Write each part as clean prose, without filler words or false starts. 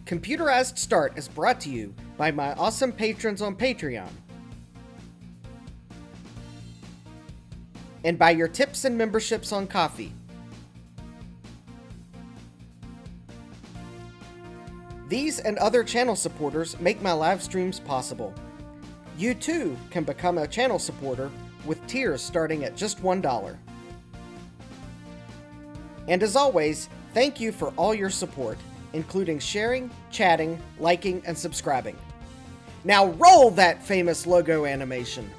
Computerized Start is brought to you by my awesome patrons on Patreon, and by your tips and memberships on Ko-fi. These and other channel supporters make my live streams possible. You too can become a channel supporter with tiers starting at just $1. And as always, thank you for all your support, including sharing, chatting, liking, and subscribing. Now roll that famous logo animation!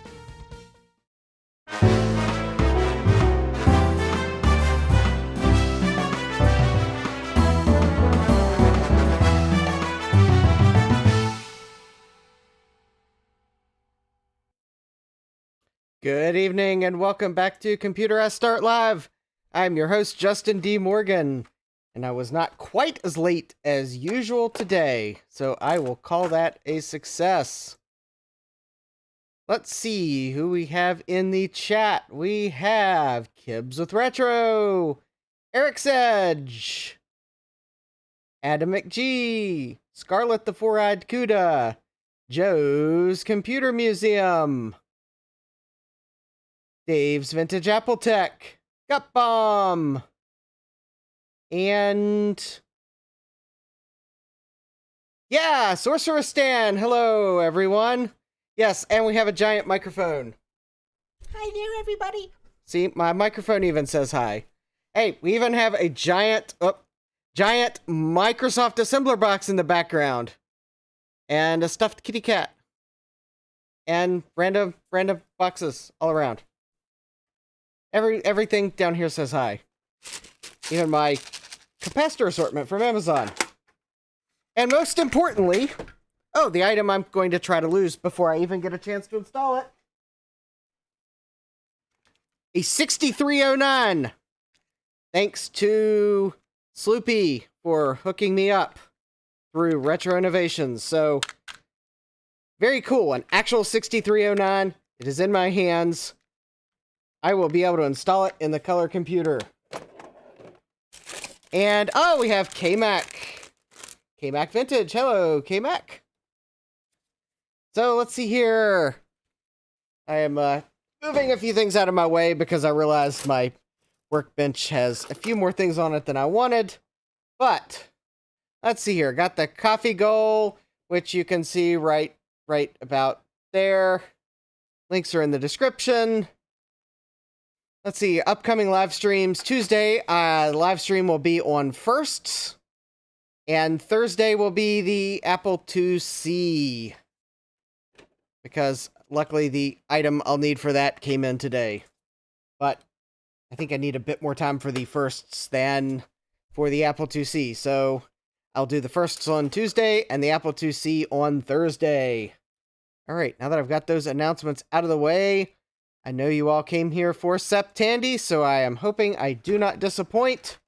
Good evening and welcome back to Computerized Start Live. I'm your host, Justin D. Morgan, and I was not quite as late as usual today, so I will call that a success. Let's see who we have in the chat. We have Kibbs with Retro, Eric Sedge, Adam McGee, Scarlet the Four-Eyed Cuda, Joe's Computer Museum, Dave's Vintage Apple Tech, Gut Bomb, and yeah, Sorcerer Stan. Hello, everyone. Yes, and we have a giant microphone. Hi there, everybody. See, my microphone even says hi. Hey, we even have a giant Microsoft assembler box in the background, and a stuffed kitty cat, and random boxes all around. Everything down here says hi. Even my capacitor assortment from Amazon. And most importantly, the item I'm going to try to lose before I even get a chance to install it. A 6309. Thanks to Sloopy for hooking me up through Retro Innovations. So, very cool. An actual 6309. It is in my hands. I will be able to install it in the Color Computer. And, we have K-Mac. K-Mac Vintage. Hello, K-Mac. So, let's see here. I am moving a few things out of my way because I realized my workbench has a few more things on it than I wanted. But, let's see here. Got the coffee goal, which you can see right about there. Links are in the description. Let's see, upcoming live streams. Tuesday, the live stream will be on First. And Thursday will be the Apple IIc. Because luckily the item I'll need for that came in today. But I think I need a bit more time for the Firsts than for the Apple IIc. So I'll do the Firsts on Tuesday and the Apple IIc on Thursday. Alright, now that I've got those announcements out of the way, I know you all came here for Sep Tandy, so I am hoping I do not disappoint.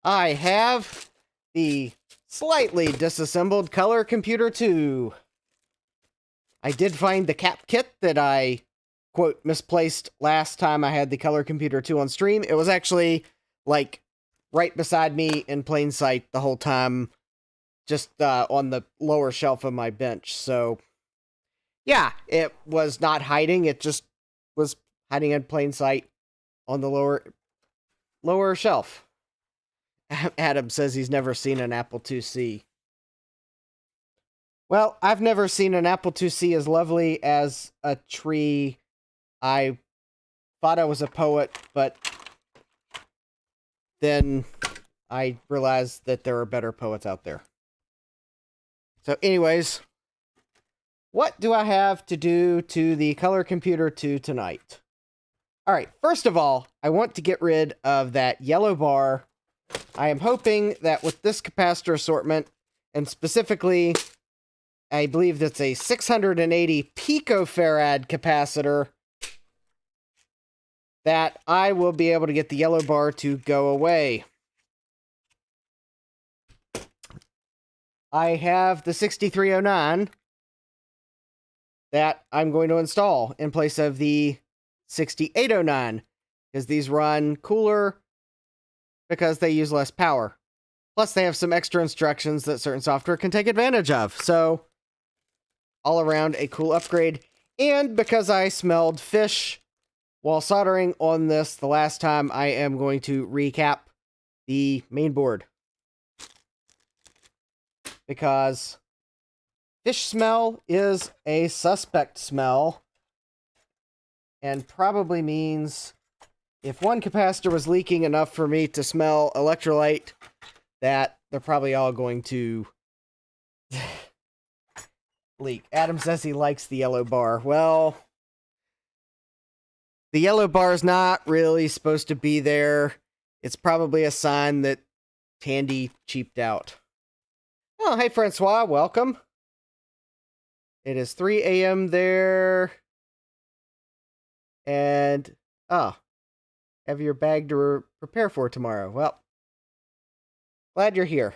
I have the slightly disassembled Color Computer 2. I did find the cap kit that I, quote, misplaced last time I had the Color Computer 2 on stream. It was actually, like, right beside me in plain sight the whole time, just on the lower shelf of my bench. So, yeah, it was not hiding, it just was hiding in plain sight on the lower shelf. Adam says he's never seen an Apple IIc. Well, I've never seen an Apple IIc as lovely as a tree. I thought I was a poet, but then I realized that there are better poets out there. So anyways, what do I have to do to the Color Computer 2 tonight? Alright, first of all, I want to get rid of that yellow bar. I am hoping that with this capacitor assortment, and specifically, I believe that's a 680 picofarad capacitor, that I will be able to get the yellow bar to go away. I have the 6309 that I'm going to install in place of the 6809, because these run cooler because they use less power. Plus, they have some extra instructions that certain software can take advantage of. So, all around a cool upgrade. And because I smelled fish while soldering on this the last time, I am going to recap the main board. Because fish smell is a suspect smell. And probably means if one capacitor was leaking enough for me to smell electrolyte, that they're probably all going to leak. Adam says he likes the yellow bar. Well, the yellow bar is not really supposed to be there. It's probably a sign that Tandy cheaped out. Oh, hey, Francois. Welcome. It is 3 a.m. there. And, have your bag to prepare for tomorrow. Well, glad you're here.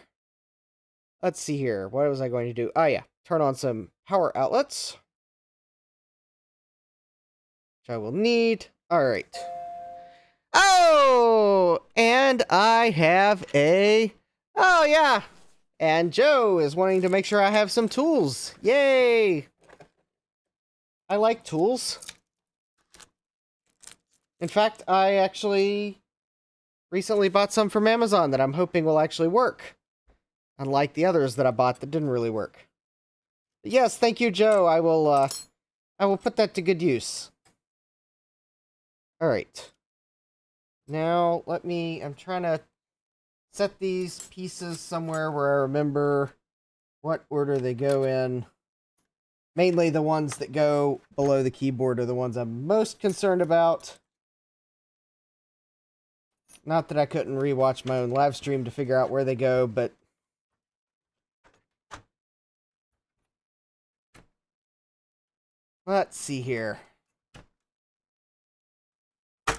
Let's see here. What was I going to do? Oh, yeah. Turn on some power outlets, which I will need. All right. Oh, and I have a... Oh, yeah. And Joe is wanting to make sure I have some tools. Yay. I like tools. In fact, I actually recently bought some from Amazon that I'm hoping will actually work. Unlike the others that I bought that didn't really work. But yes, thank you, Joe. I will put that to good use. All right. Now, I'm trying to set these pieces somewhere where I remember what order they go in. Mainly the ones that go below the keyboard are the ones I'm most concerned about. Not that I couldn't rewatch my own live stream to figure out where they go, but let's see here. Let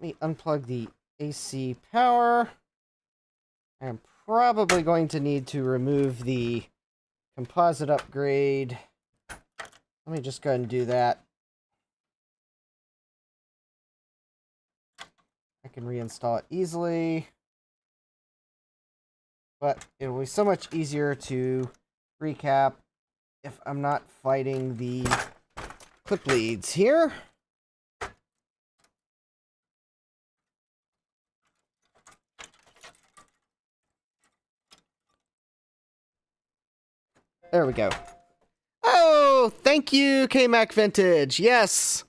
me unplug the AC power. I'm probably going to need to remove the composite upgrade. Let me just go ahead and do that. I can reinstall it easily. But it will be so much easier to recap if I'm not fighting the clip leads here. There we go. Oh, thank you, KMac Vintage. Yes.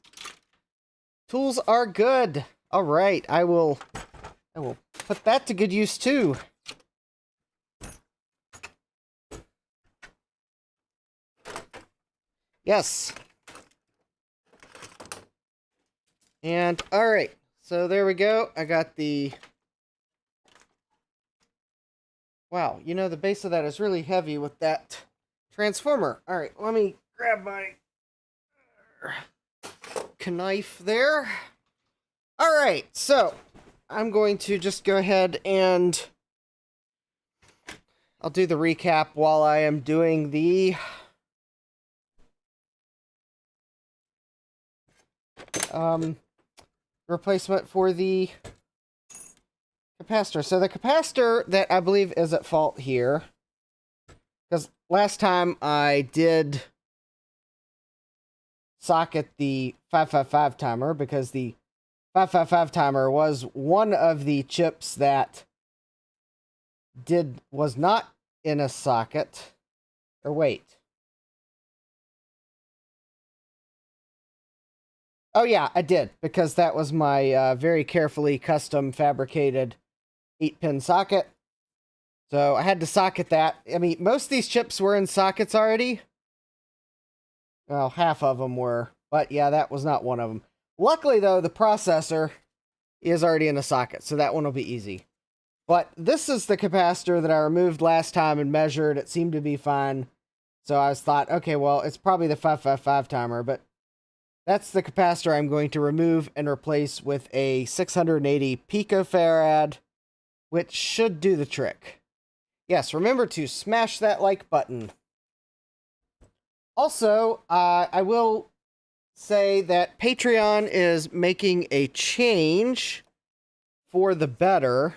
Tools are good. All right, I will put that to good use too. Yes. And all right. So there we go. I got the... Wow, you know, the base of that is really heavy with that transformer. All right, let me grab my knife there. All right, so I'm going to just go ahead and I'll do the recap while I am doing the replacement for the capacitor. So the capacitor that I believe is at fault here, because last time I did socket the 555 timer, because the 555 timer was one of the chips that was not in a socket. Or wait. Oh yeah, I did, because that was my very carefully custom fabricated 8-pin socket. So I had to socket that. I mean, most of these chips were in sockets already. Well, half of them were. But yeah, that was not one of them. Luckily, though, the processor is already in a socket, so that one will be easy. But this is the capacitor that I removed last time and measured. It seemed to be fine. So I thought, okay, well, it's probably the 555 timer, but that's the capacitor I'm going to remove and replace with a 680 picofarad, which should do the trick. Yes, remember to smash that like button. Also, I will say that Patreon is making a change for the better.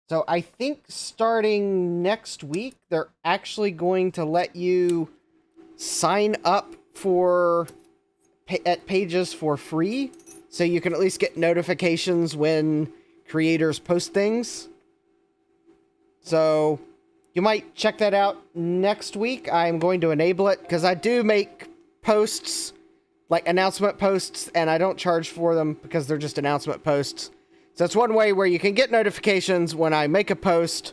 So I think starting next week, they're actually going to let you sign up for at pages for free, so you can at least get notifications when creators post things. So you might check that out next week. I'm going to enable it because I do make posts, like announcement posts, and I don't charge for them because they're just announcement posts. So it's one way where you can get notifications when I make a post.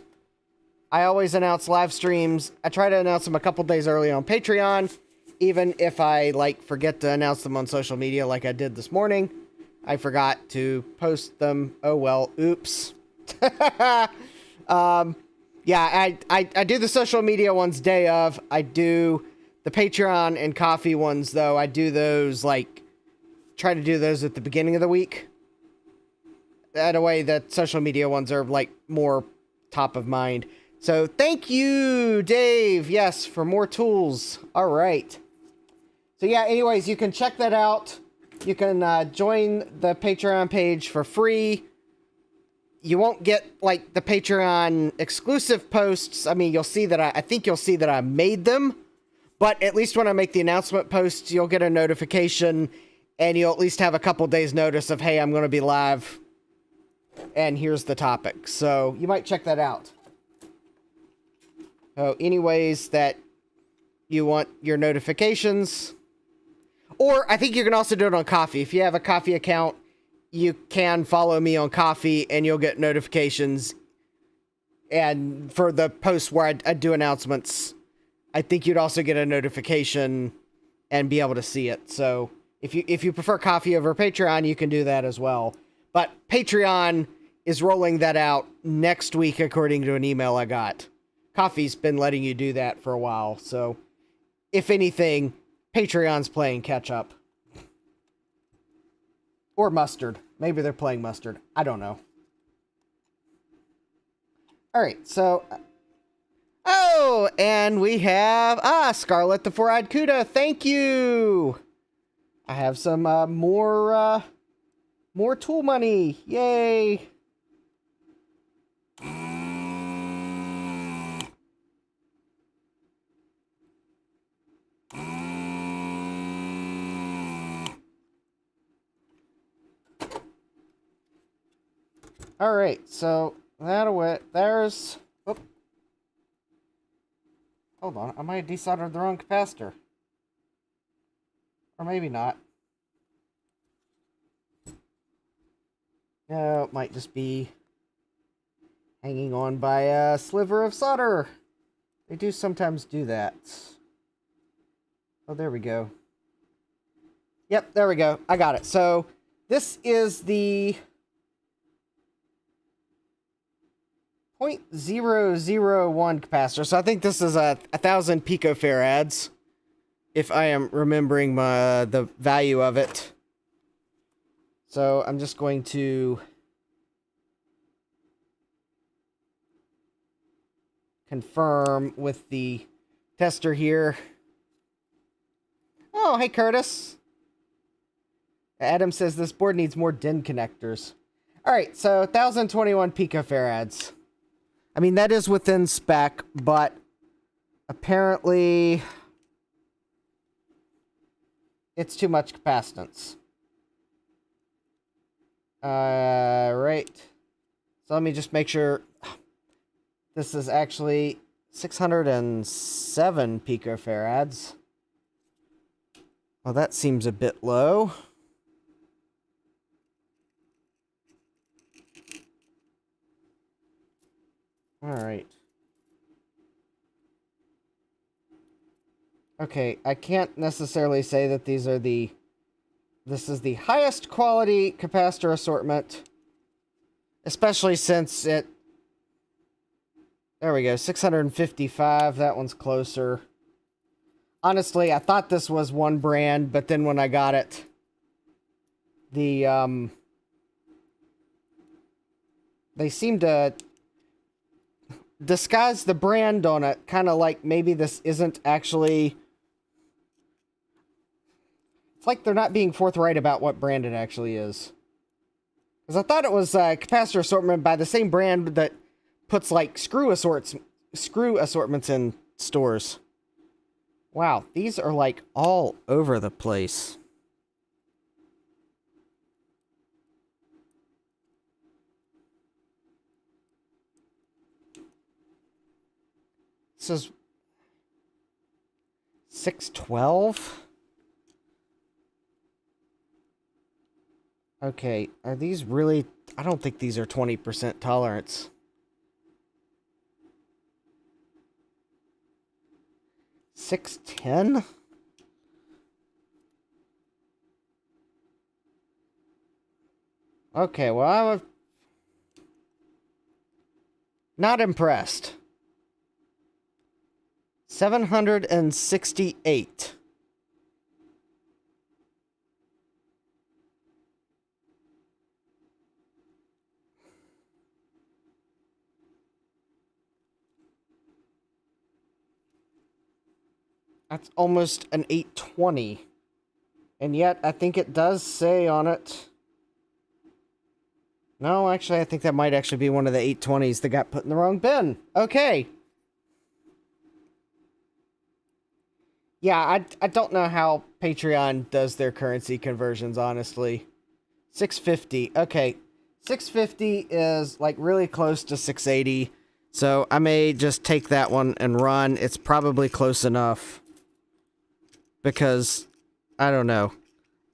I always announce live streams. I try to announce them a couple days early on Patreon, even if I forget to announce them on social media like I did this morning. I forgot to post them. Oh well, oops. Yeah, I do the social media ones day of. I do the Patreon and coffee ones, though. I do those, try to do those at the beginning of the week. That way, the social media ones are, more top of mind. So, thank you, Dave. Yes, for more tools. All right. So, yeah, anyways, you can check that out. You can join the Patreon page for free. You won't get, the Patreon exclusive posts. I mean, you'll see that I think you'll see that I made them. But at least when I make the announcement posts, you'll get a notification. And you'll at least have a couple days notice of, hey, I'm going to be live. And here's the topic. So, you might check that out. So, anyways that you want your notifications. Or, I think you can also do it on Coffee. If you have a Coffee account, you can follow me on Coffee, and you'll get notifications. And for the posts where I do announcements, I think you'd also get a notification and be able to see it. So, if you prefer Coffee over Patreon, you can do that as well. But Patreon is rolling that out next week, according to an email I got. Coffee's been letting you do that for a while, so if anything, Patreon's playing catch-up. Or Mustard. Maybe they're playing Mustard. I don't know. Alright, so... Oh, and we have... Scarlet the Four-Eyed Cuda, thank you! I have some more tool money. Yay! Alright, so that away. There's... Oh. Hold on, I might have desoldered the wrong capacitor. Or maybe not. No, it might just be hanging on by a sliver of solder. They do sometimes do that. Oh, there we go. Yep, there we go. I got it. So, this is the 0.001 capacitor. So, I think this is 1,000 picofarads, if I am remembering the value of it. So, I'm just going to confirm with the tester here. Oh, hey, Curtis. Adam says this board needs more DIN connectors. All right, so 1,021 picofarads. I mean, that is within spec, but apparently it's too much capacitance. Right. So let me just make sure this is actually 607 picofarads. Well, that seems a bit low. All right. Okay, I can't necessarily say that this is the highest quality capacitor assortment, especially since there we go, 655, that one's closer. Honestly, I thought this was one brand, but then when I got it, they seem to disguise the brand on it, kind of like maybe this isn't actually... It's like they're not being forthright about what brand it actually is. Because I thought it was a capacitor assortment by the same brand that puts like screw assortments in stores. Wow, these are like all over the place. This is 612. Okay, are these really... I don't think these are 20% tolerance. $610? Okay, well, I'm not impressed. 768. That's almost an 820. And yet, I think it does say on it... No, actually, I think that might actually be one of the 820s that got put in the wrong bin. Okay. Yeah, I don't know how Patreon does their currency conversions, honestly. 650. Okay. 650 is, like, really close to 680. So, I may just take that one and run. It's probably close enough. Because, I don't know.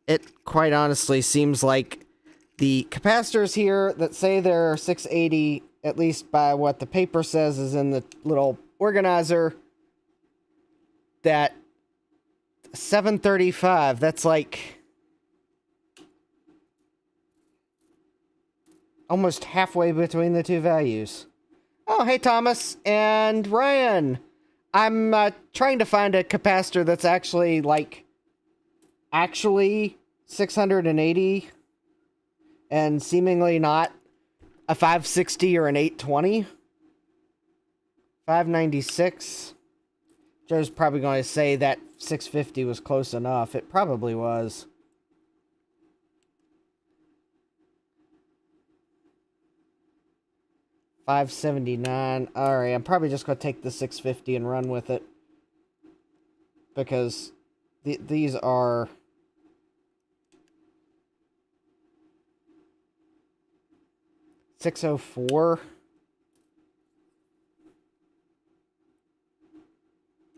It, quite honestly, seems like the capacitors here that say they're 680, at least by what the paper says is in the little organizer, that 735, that's like almost halfway between the two values. Oh, hey, Thomas and Ryan. I'm trying to find a capacitor that's actually, like, actually 680 and seemingly not a 560 or an 820. 596. Joe's probably going to say that 650 was close enough. It probably was. $579. Alright, I'm probably just going to take the 650 and run with it. Because these are... $604.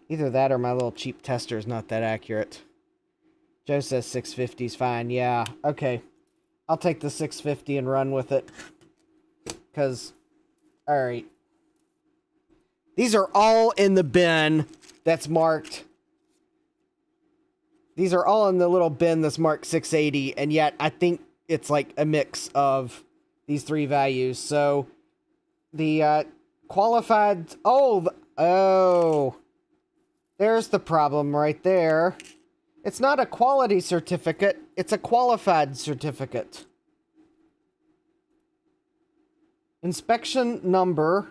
Either that or my little cheap tester is not that accurate. Joe says 650 is fine. Yeah, okay. I'll take the 650 and run with it. Because... Alright. These are all in the bin that's marked. These are all in the little bin that's marked 680, and yet I think it's like a mix of these three values. So, the qualified... Oh! There's the problem right there. It's not a quality certificate, it's a qualified certificate. Inspection number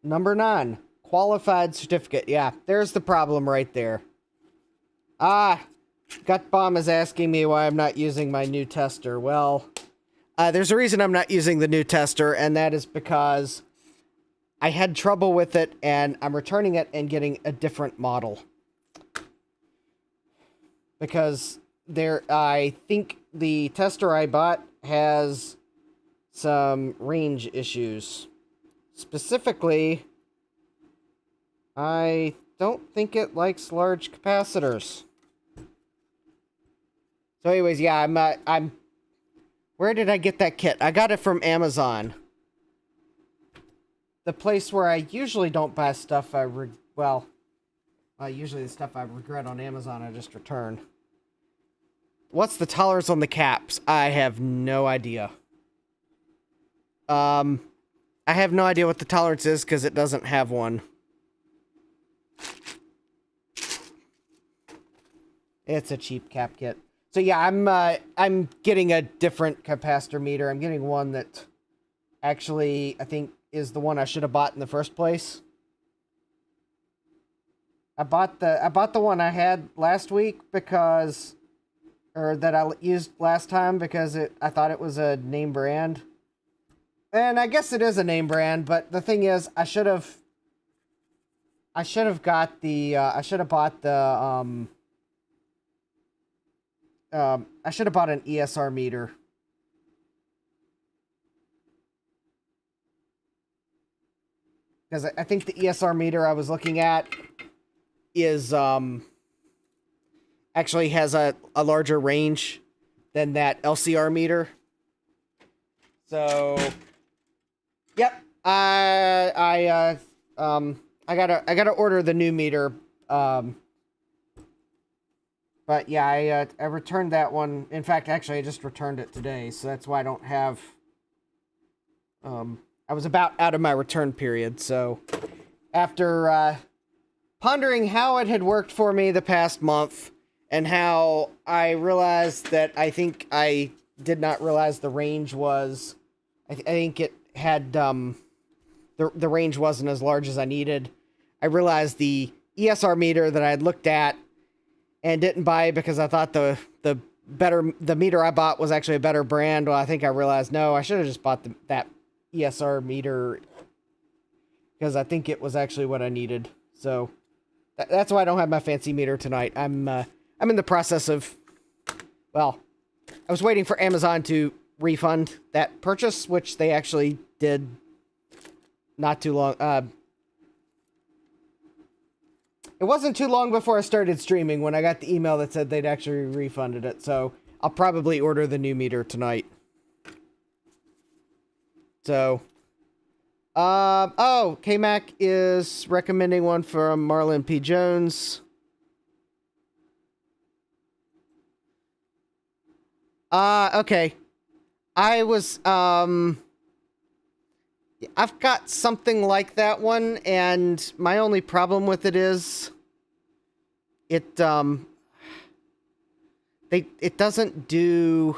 9. Qualified certificate. Yeah, there's the problem right there. Gutbomb is asking me why I'm not using my new tester. Well, there's a reason I'm not using the new tester, and that is because I had trouble with it, and I'm returning it and getting a different model. Because I think the tester I bought has some range issues. Specifically, I don't think it likes large capacitors. So anyways, yeah, I'm where did I get that kit? I got it from Amazon. The place where I usually don't buy stuff usually the stuff I regret on Amazon I just return. What's the tolerance on the caps? I have no idea. I have no idea what the tolerance is because it doesn't have one. It's a cheap cap kit. So yeah, I'm getting a different capacitor meter. I'm getting one that actually I think is the one I should have bought in the first place. I bought the one I had last week because, or that I used last time because I thought it was a name brand. And I guess it is a name brand, but the thing is, I should have got the, I should have bought the, I should have bought an ESR meter. Because I think the ESR meter I was looking at is, actually has a larger range than that LCR meter. So, yep, I gotta order the new meter. But yeah, I returned that one. In fact, actually, I just returned it today, so that's why I don't have. I was about out of my return period, so after pondering how it had worked for me the past month and how I realized that I think I did not realize the range was. I think it had the range wasn't as large as I needed. I realized the ESR meter that I had looked at and didn't buy because I thought the meter I bought was actually a better brand. Well, I think I realized no, I should have just bought that ESR meter because I think it was actually what I needed. So that's why I don't have my fancy meter tonight. I'm in the process of, well, I was waiting for Amazon to refund that purchase, which they actually did not too long. It wasn't too long before I started streaming when I got the email that said they'd actually refunded it. So I'll probably order the new meter tonight. So, oh, KMac is recommending one from Marlon P. Jones. Okay. I was, I've got something like that one, and my only problem with it is it doesn't do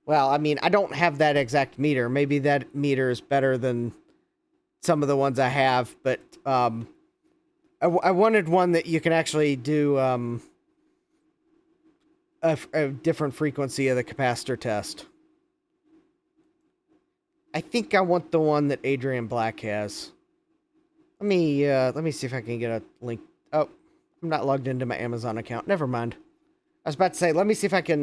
well. I mean, I don't have that exact meter. Maybe that meter is better than some of the ones I have, but I wanted one that you can actually do a different frequency of the capacitor test. I think I want the one that Adrian Black has. Let me see if I can get a link. Oh, I'm not logged into my Amazon account. Never mind. I was about to say, let me see if I can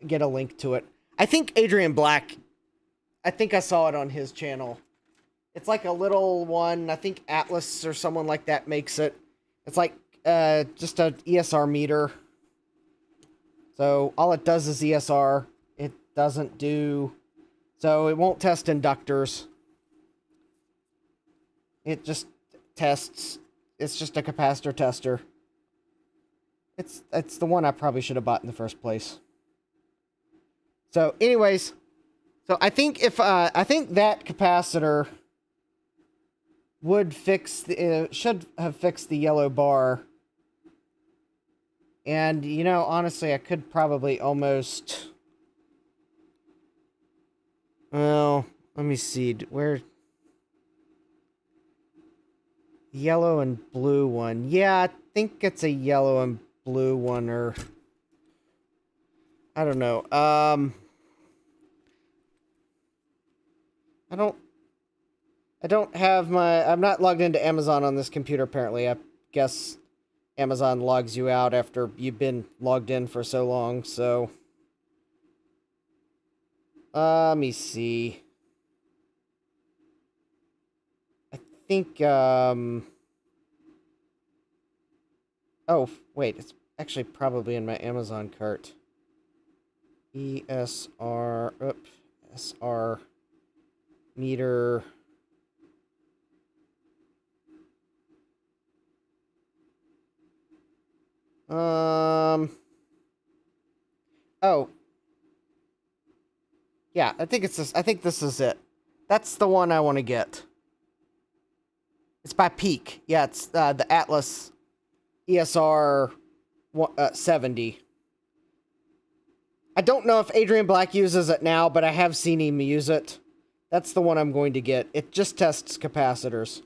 get a link to it. I think Adrian Black, I think I saw it on his channel. It's like a little one. I think Atlas or someone like that makes it. It's like just an ESR meter. So all it does is ESR. It doesn't do... So it won't test inductors. It just tests. It's just a capacitor tester. It's the one I probably should have bought in the first place. So anyways, so I think if I think that capacitor would fix the should have fixed the yellow bar. And you know, honestly, I could probably almost... Well, let me see. Where... Yellow and blue one. Yeah, I think it's a yellow and blue one, or... I don't know. I don't have my... I'm not logged into Amazon on this computer, apparently. I guess Amazon logs you out after you've been logged in for so long, so... let me see. I think, oh, wait, it's actually probably in my Amazon cart. ESR, SR meter. Oh. Yeah, I think it's this. I think this is it. That's the one I want to get. It's by Peak. Yeah, it's the Atlas ESR 70. I don't know if Adrian Black uses it now, but I have seen him use it. That's the one I'm going to get. It just tests capacitors.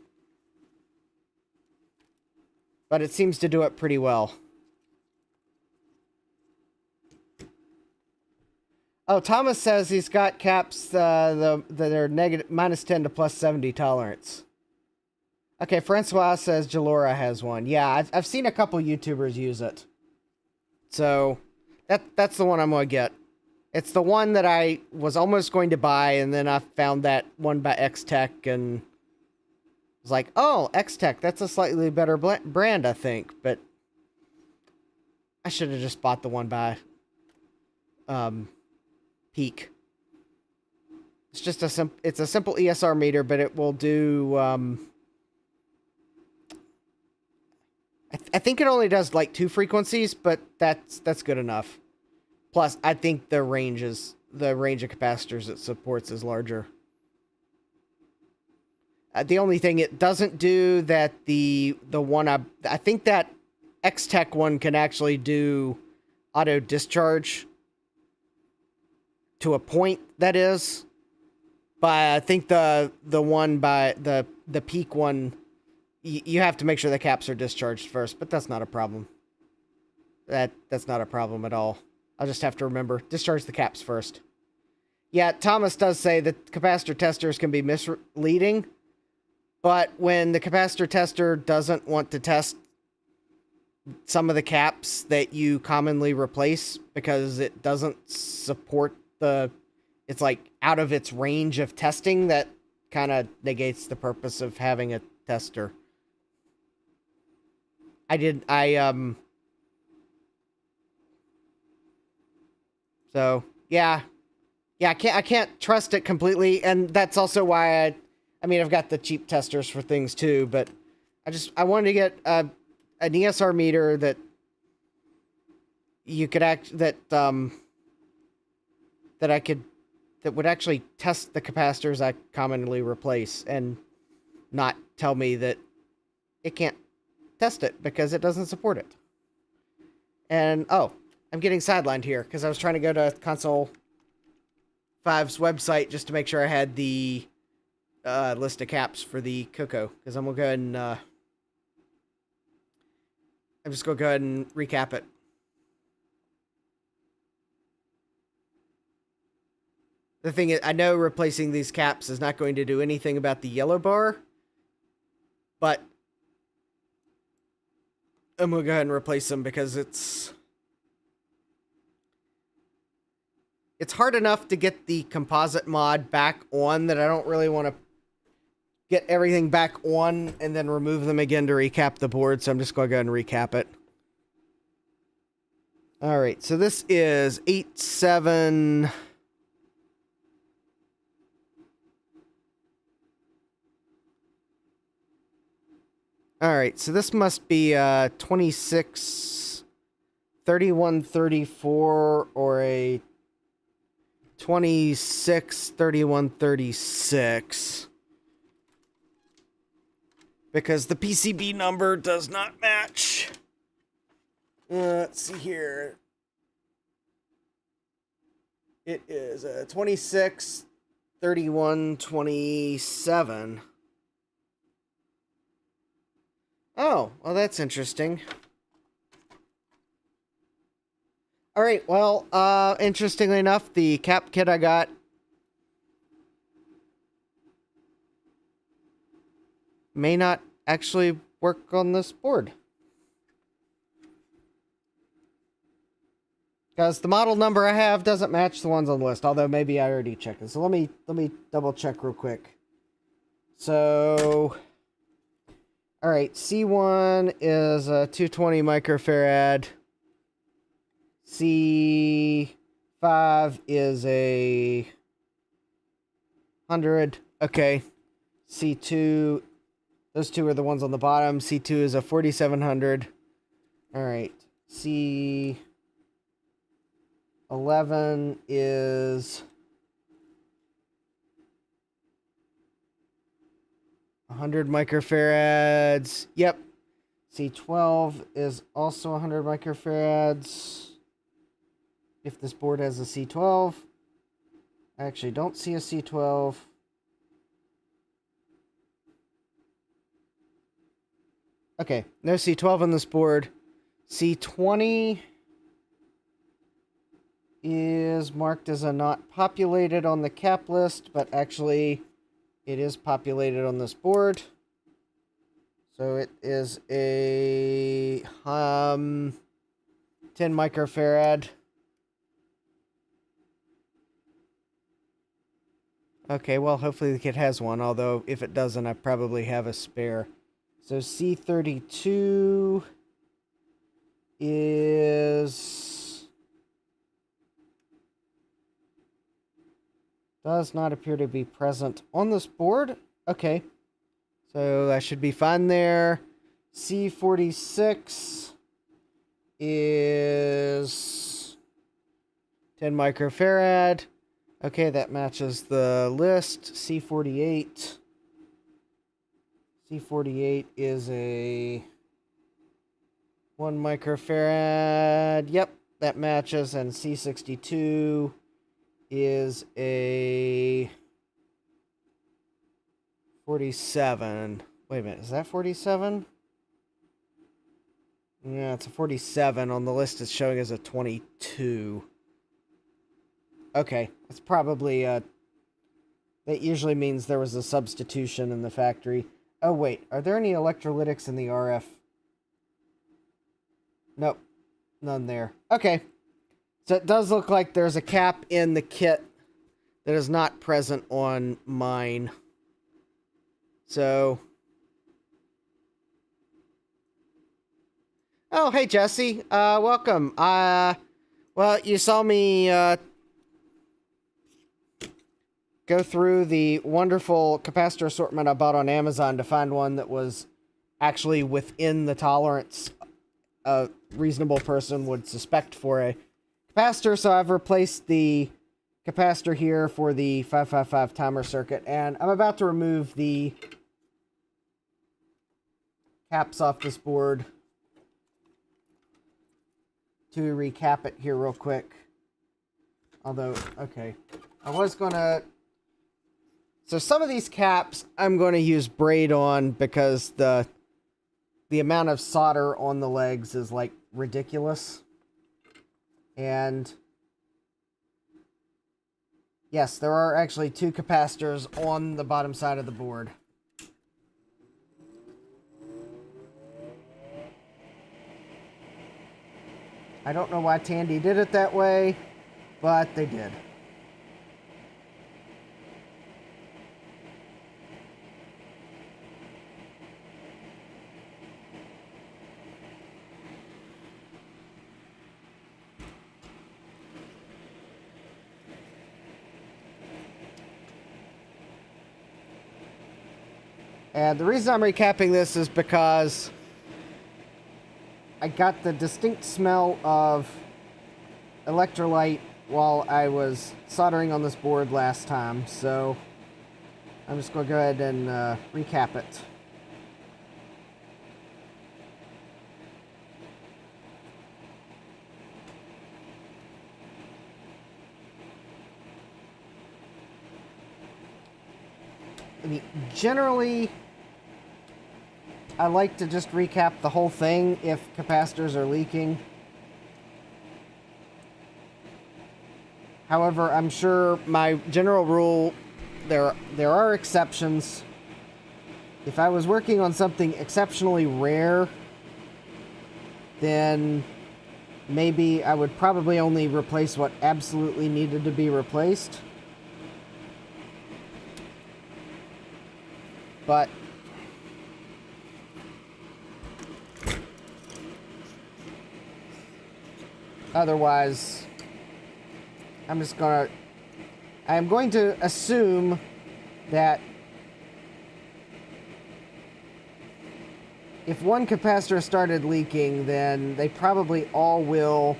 But it seems to do it pretty well. Oh, Thomas says he's got caps that are negative -10 to +70 tolerance. Okay, Francois says Jalora has one. Yeah, I've seen a couple YouTubers use it. So that's the one I'm gonna get. It's the one that I was almost going to buy, and then I found that one by X-Tech and was like, oh, X-Tech, that's a slightly better brand, I think. But I should have just bought the one by Peak. It's just it's a simple ESR meter, but it will do I think it only does like 2 frequencies, but that's good enough. Plus, I think the range of capacitors it supports is larger. The only thing it doesn't do that the one I think that X-Tech one can actually do auto discharge to a point, that is. But I think the one by the Peak one, you have to make sure the caps are discharged first, but that's not a problem. That's not a problem at all. I'll just have to remember, discharge the caps first. Yeah, Thomas does say that capacitor testers can be misleading, but when the capacitor tester doesn't want to test some of the caps that you commonly replace because it doesn't support it's like out of its range of testing, that kind of negates the purpose of having a tester. So yeah, I can't trust it completely, and that's also why I mean, I've got the cheap testers for things too, but I wanted to get an ESR meter that you could that would actually test the capacitors I commonly replace and not tell me that it can't test it because it doesn't support it. And oh, I'm getting sidelined here because I was trying to go to Console 5's website just to make sure I had the list of caps for the Coco, because I'm gonna go ahead and I'm just gonna go ahead and recap it. The thing is, I know replacing these caps is not going to do anything about the yellow bar, but I'm gonna go ahead and replace them because it's hard enough to get the composite mod back on that I don't really want to get everything back on and then remove them again to recap the board, so I'm just going to go ahead and recap it. Alright, so this is 8.7... Alright, so this must be 26... 3134 or a 263136, because the PCB number does not match. Let's see here. It is a 263127. Oh, well, that's interesting. All right, well, interestingly enough, the cap kit I got may not actually work on this board, because the model number I have doesn't match the ones on the list, although maybe I already checked it. So let me double check real quick. So, all right, C1 is a 220 microfarad. C5 is a 100. Okay. C2, those two are the ones on the bottom. C2 is a 4700. All right. C11 is 100 microfarads. Yep. C12 is also 100 microfarads. If this board has a C12, I actually don't see a C12. Okay, no C12 on this board. C20 is marked as a not populated on the cap list, but actually it is populated on this board. So it is a 10 microfarad. Okay, well, hopefully the kit has one, although if it doesn't, I probably have a spare. So C32 is... does not appear to be present on this board. Okay, so that should be fine there. C46 is 10 microfarad. Okay, that matches the list. C48. C48 is a 1 microfarad. Yep, that matches. And C62 is a 47. Wait a minute, is that 47? Yeah, it's a 47. On the list, it's showing as a 22. Okay, it's probably, that usually means there was a substitution in the factory. Oh, wait, are there any electrolytics in the RF? Nope, none there. Okay, so it does look like there's a cap in the kit that is not present on mine. So... oh, hey, Jesse. Welcome. Well, you saw me, go through the wonderful capacitor assortment I bought on Amazon to find one that was actually within the tolerance a reasonable person would suspect for a capacitor. So I've replaced the capacitor here for the 555 timer circuit, and I'm about to remove the caps off this board to recap it here real quick. Although, okay, I was gonna... so some of these caps I'm going to use braid on because the amount of solder on the legs is like ridiculous. And yes, there are actually 2 capacitors on the bottom side of the board. I don't know why Tandy did it that way, but they did. And the reason I'm recapping this is because I got the distinct smell of electrolyte while I was soldering on this board last time, so I'm just going to go ahead and recap it. I mean, generally, I like to just recap the whole thing if capacitors are leaking. However, I'm sure my general rule, there are exceptions. If I was working on something exceptionally rare, then maybe I would probably only replace what absolutely needed to be replaced. But otherwise, I'm going to assume that if one capacitor started leaking, then they probably all will,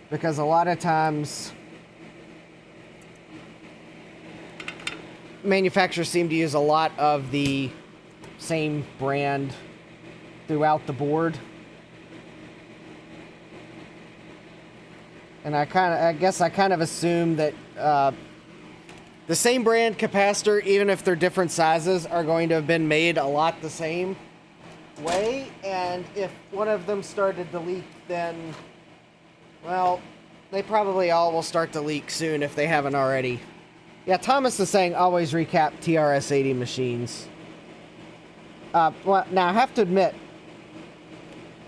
because a lot of times manufacturers seem to use a lot of the same brand throughout the board. And I guess I kind of assume that the same brand capacitor, even if they're different sizes, are going to have been made a lot the same way. And if one of them started to leak, then, well, they probably all will start to leak soon if they haven't already. Yeah, Thomas is saying always recap TRS-80 machines. Well, now I have to admit,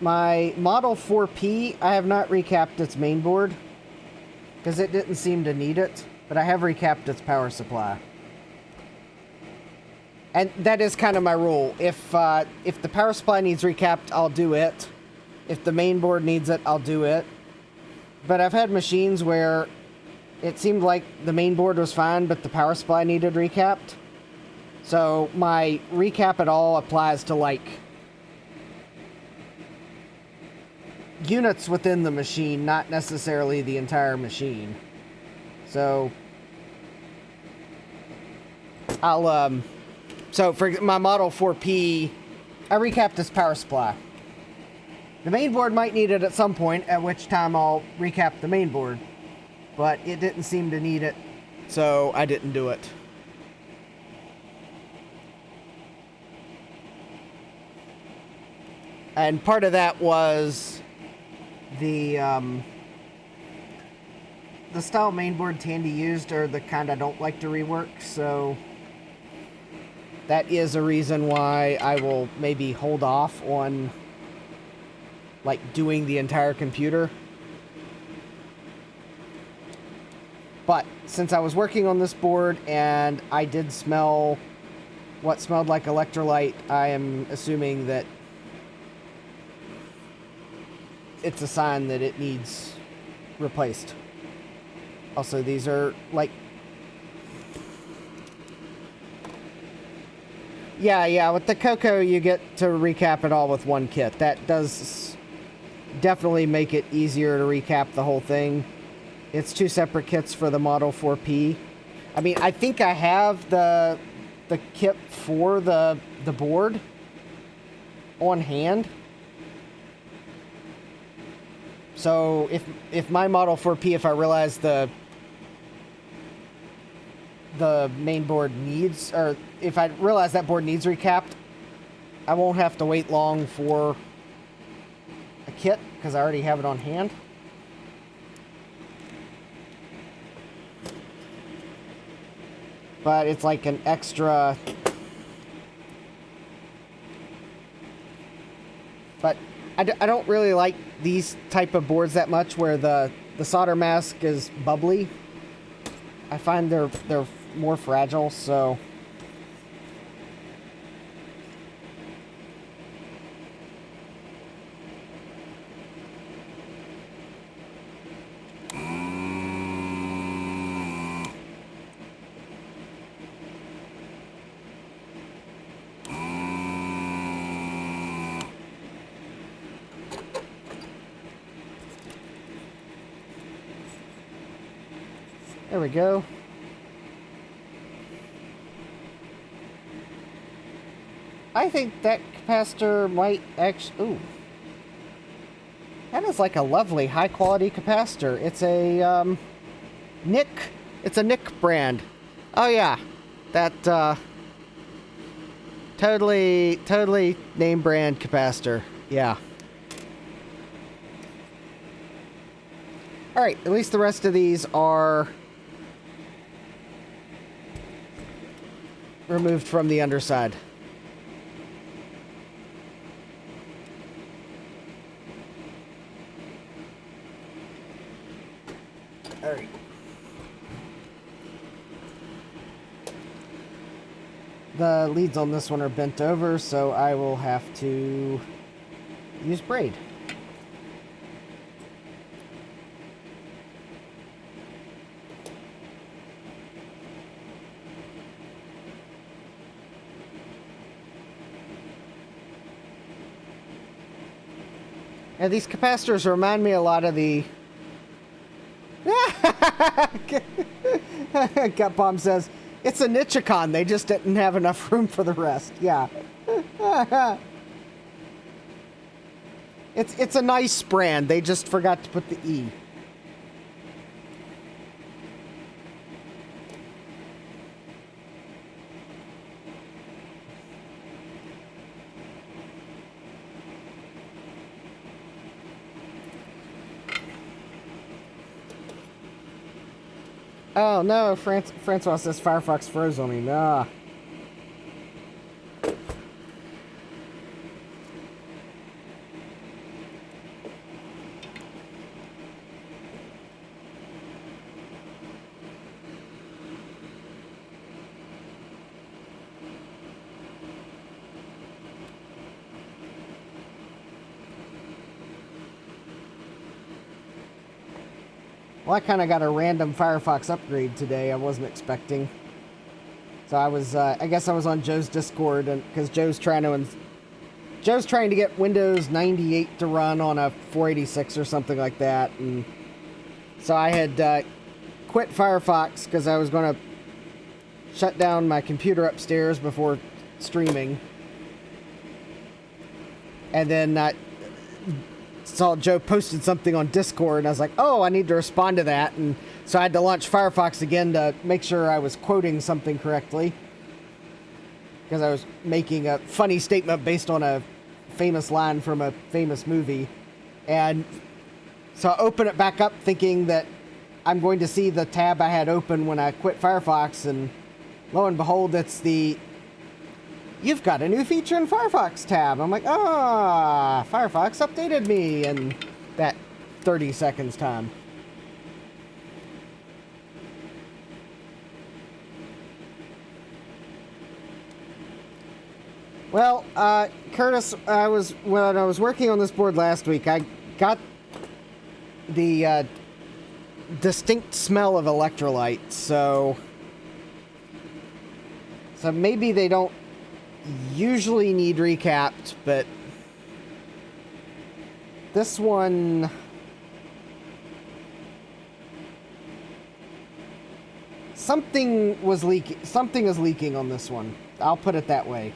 my Model 4P, I have not recapped its mainboard because it didn't seem to need it, but I have recapped its power supply. And that is kind of my rule. If the power supply needs recapped, I'll do it. If the mainboard needs it, I'll do it. But I've had machines where it seemed like the mainboard was fine, but the power supply needed recapped. So my recap at all applies to like units within the machine, not necessarily the entire machine. So I'll so for my Model 4P, I recapped this power supply. The mainboard might need it at some point, at which time I'll recap the mainboard, but it didn't seem to need it, so I didn't do it. And part of that was the style mainboard Tandy used are the kind I don't like to rework, so that is a reason why I will maybe hold off on like doing the entire computer. But since I was working on this board and I did smell what smelled like electrolyte, I am assuming that it's a sign that it needs replaced. Also, these are like... Yeah, with the Coco you get to recap it all with one kit. That does definitely make it easier to recap the whole thing. It's two separate kits for the Model 4P. I mean, I think I have the kit for the board on hand. So if my Model 4P, if I realize the main board needs, or if I realize that board needs recapped, I won't have to wait long for a kit because I already have it on hand. But it's like an extra. But I don't really like these type of boards that much where the solder mask is bubbly. I find they're more fragile, so there we go. I think that capacitor might actually... Ooh. That is like a lovely high-quality capacitor. It's a, Nick... It's a Nick brand. Oh, yeah. That, Totally name brand capacitor. Yeah. Alright, at least the rest of these are removed from the underside. Alright. The leads on this one are bent over, so I will have to use braid. And these capacitors remind me a lot of the... Gut Bomb says, it's a Nichicon, they just didn't have enough room for the rest. Yeah. It's a nice brand, they just forgot to put the E. Oh no, Francois says Firefox froze on me. Ah. Well, I kind of got a random Firefox upgrade today. I wasn't expecting. So I was, I guess I was on Joe's Discord, and because Joe's trying to get Windows 98 to run on a 486 or something like that, and so I had quit Firefox because I was going to shut down my computer upstairs before streaming, and then saw Joe posted something on Discord, and I was like, oh, I need to respond to that. And so I had to launch Firefox again to make sure I was quoting something correctly, because I was making a funny statement based on a famous line from a famous movie. And so I open it back up thinking that I'm going to see the tab I had open when I quit Firefox, and lo and behold, it's the "You've got a new feature in Firefox" tab. I'm like, Firefox updated me in that 30 seconds time. Well, Curtis, when I was working on this board last week, I got the distinct smell of electrolyte, so maybe they don't usually need recapped, but this one, something is leaking on this one. I'll put it that way.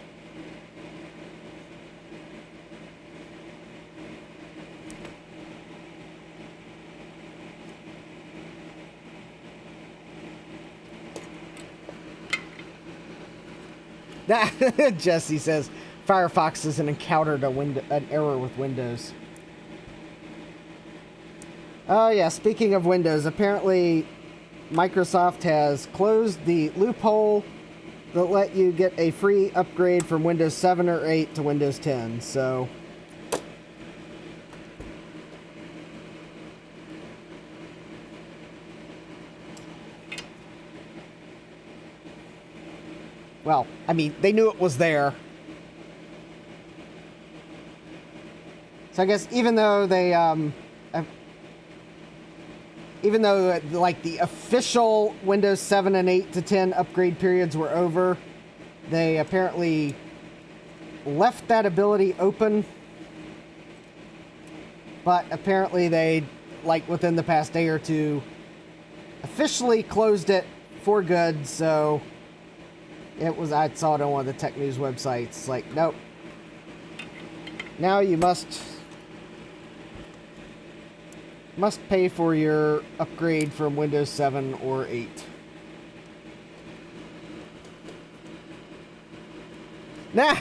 Jesse says Firefox hasn't encountered an error with Windows. Oh yeah, speaking of Windows, apparently Microsoft has closed the loophole that let you get a free upgrade from Windows 7 or 8 to Windows 10. So well, I mean, they knew it was there. So I guess even though like the official Windows 7 and 8 to 10 upgrade periods were over, they apparently left that ability open. But apparently they, like within the past day or two, officially closed it for good. So I saw it on one of the tech news websites. Like, nope. Now you must pay for your upgrade from Windows 7 or 8. Nah.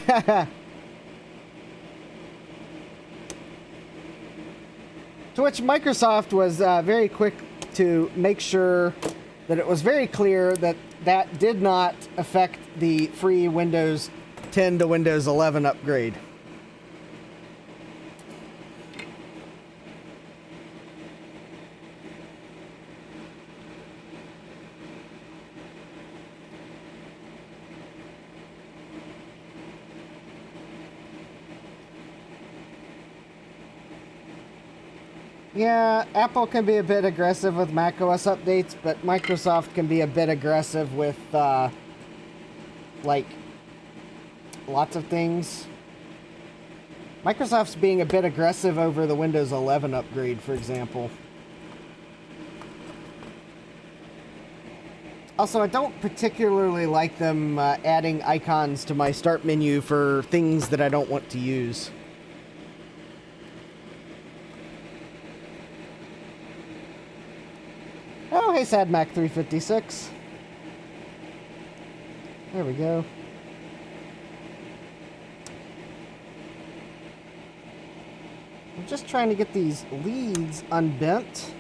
To which Microsoft was very quick to make sure that it was very clear that that did not affect the free Windows 10 to Windows 11 upgrade. Yeah, Apple can be a bit aggressive with macOS updates, but Microsoft can be a bit aggressive with, like, lots of things. Microsoft's being a bit aggressive over the Windows 11 upgrade, for example. Also, I don't particularly like them adding icons to my start menu for things that I don't want to use. Oh, hey, SadMac 356. There we go. I'm just trying to get these leads unbent.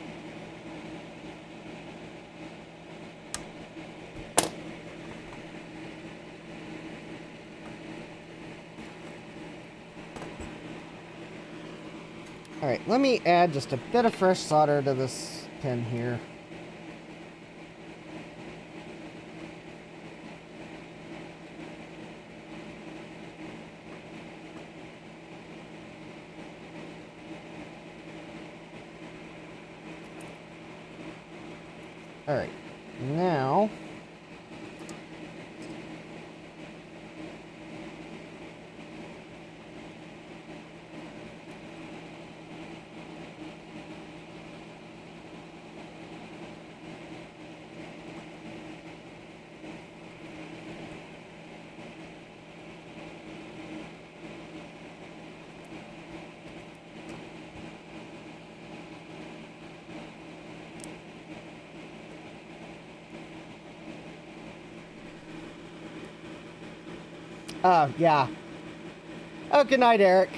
Alright, let me add just a bit of fresh solder to this pin here. Alright, now... yeah. Oh, good night, Eric.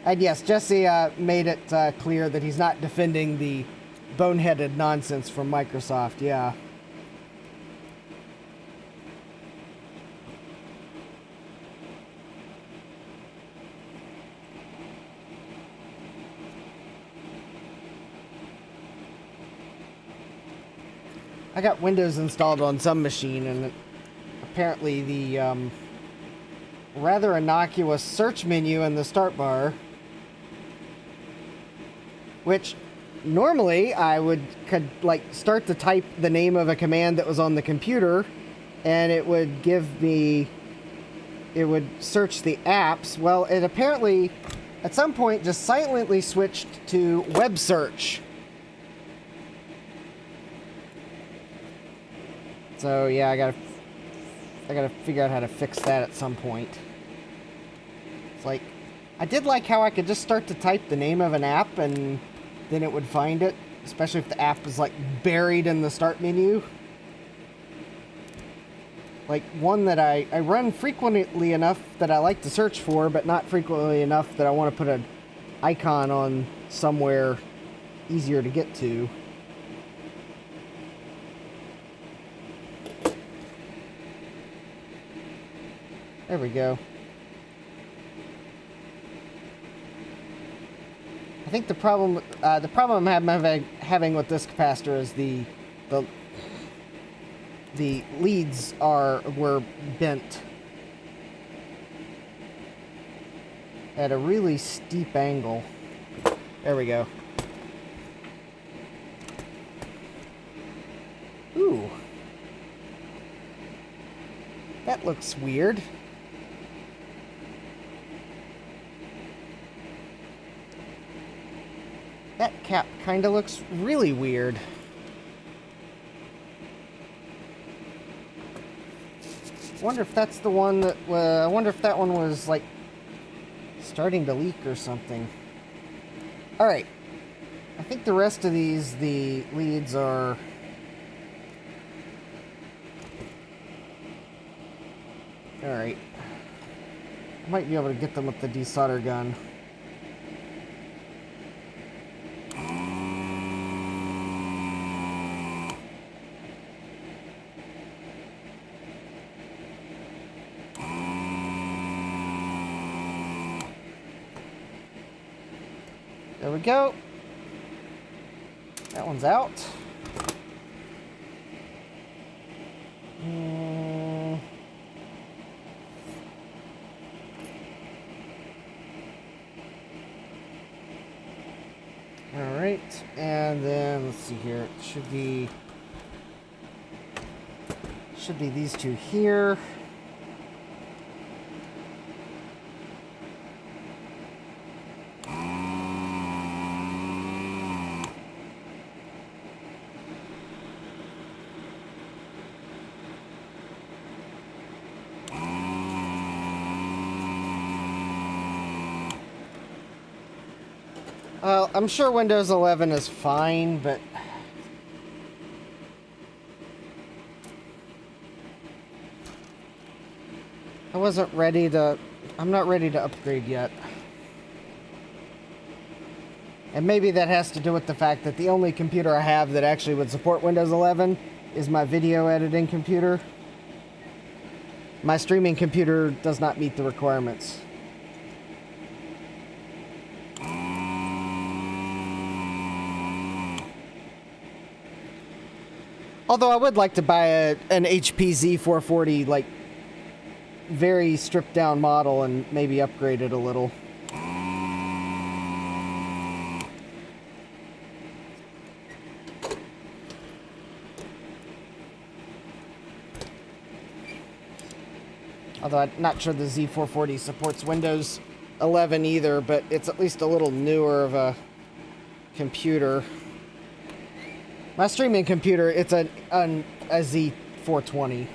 And yes, Jesse made it clear that he's not defending the boneheaded nonsense from Microsoft, yeah. I got Windows installed on some machine, and apparently the rather innocuous search menu in the start bar, which normally I could like start to type the name of a command that was on the computer, and it would give me, it would search the apps. Well, it apparently at some point just silently switched to web search. So yeah, I gotta figure out how to fix that at some point. It's like, I did like how I could just start to type the name of an app and then it would find it, especially if the app is like buried in the start menu. Like one that I run frequently enough that I like to search for, but not frequently enough that I want to put an icon on somewhere easier to get to. There we go. I think the problem I'm having with this capacitor is the leads were bent at a really steep angle. There we go. Ooh. That looks weird. That cap kind of looks really weird. I wonder if that's the one that, I wonder if that one was like starting to leak or something. Alright. I think the rest of these, the leads are... Alright. I might be able to get them with the desolder gun. There we go. That one's out. Alright, and then let's see here. It should be these two here. Well, I'm sure Windows 11 is fine, but I'm not ready to upgrade yet. And maybe that has to do with the fact that the only computer I have that actually would support Windows 11 is my video editing computer. My streaming computer does not meet the requirements. Although I would like to buy an HP Z440, like, very stripped down model and maybe upgrade it a little. Although I'm not sure the Z440 supports Windows 11 either, but it's at least a little newer of a computer. My streaming computer, it's a Z420.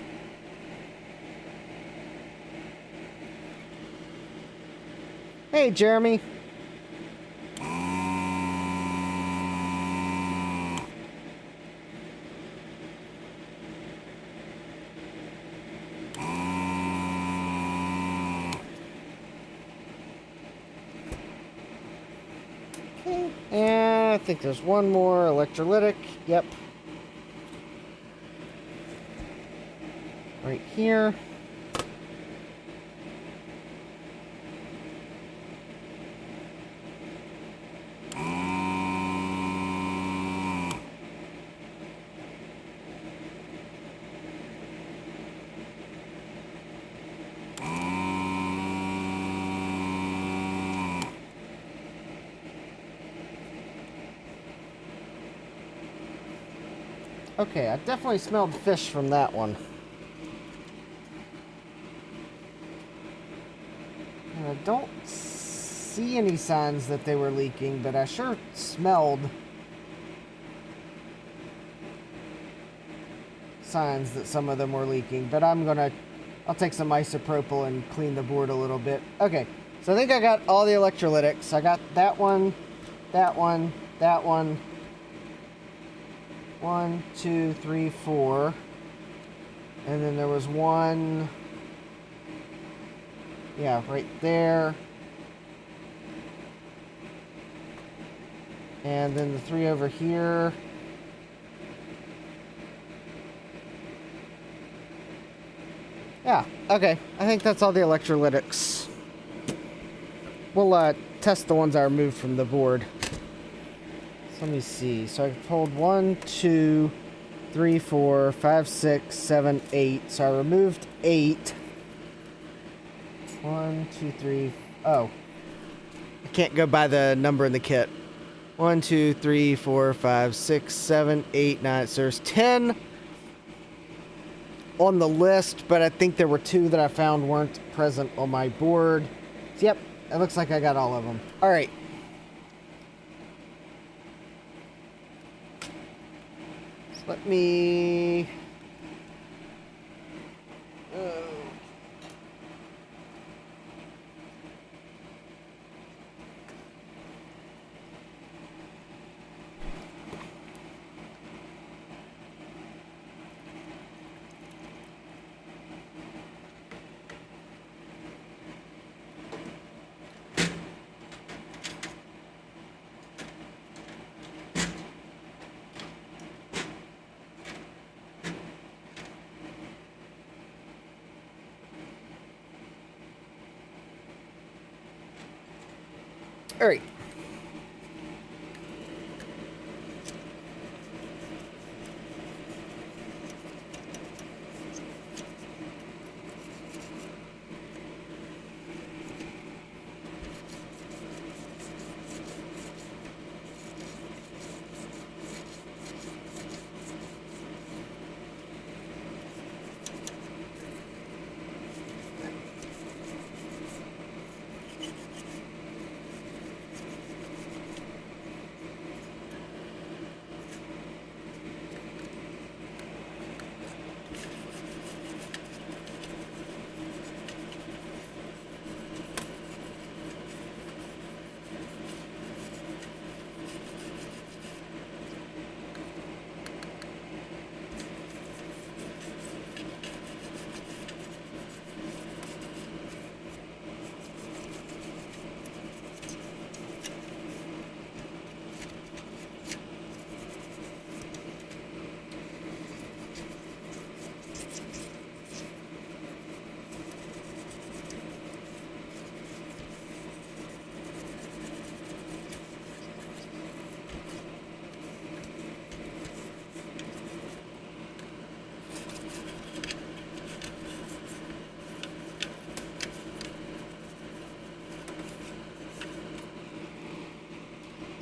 Hey, Jeremy. Okay, and I think there's one more electrolytic. Yep. Right here. Okay, I definitely smelled fish from that one. And I don't see any signs that they were leaking, but I sure smelled signs that some of them were leaking. But I'll take some isopropyl and clean the board a little bit. Okay, so I think I got all the electrolytics. I got that one, that one, that one. 1, 2, 3, 4. And then there was one, yeah, right there. And then the 3 over here. Yeah, okay. I think that's all the electrolytics. We'll test the ones I removed from the board. Let me see. So I pulled 1, 2, 3, 4, 5, 6, 7, 8. So I removed 8. 1, 2, 3. Oh. I can't go by the number in the kit. 1, 2, 3, 4, 5, 6, 7, 8, 9. So there's 10 on the list, but I think there were 2 that I found weren't present on my board. So, yep. It looks like I got all of them. All right. Let me... All right.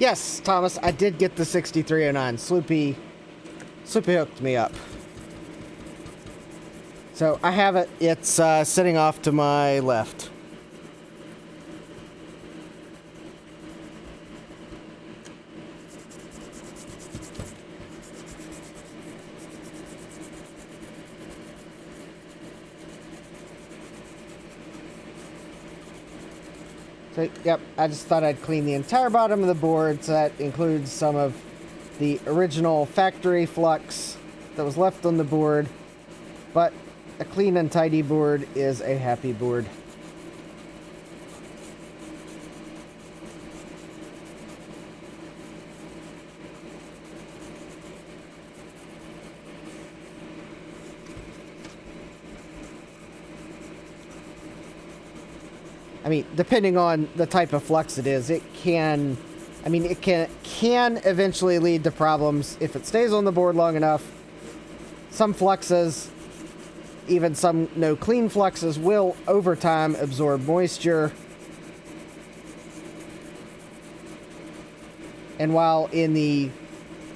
Yes, Thomas, I did get the 6309. Sloopy hooked me up. So I have it. It's sitting off to my left. So, yep, I just thought I'd clean the entire bottom of the board, so that includes some of the original factory flux that was left on the board, but a clean and tidy board is a happy board. I mean, depending on the type of flux it is, it can eventually lead to problems if it stays on the board long enough. Some fluxes, even some no clean fluxes, will over time absorb moisture. And while in the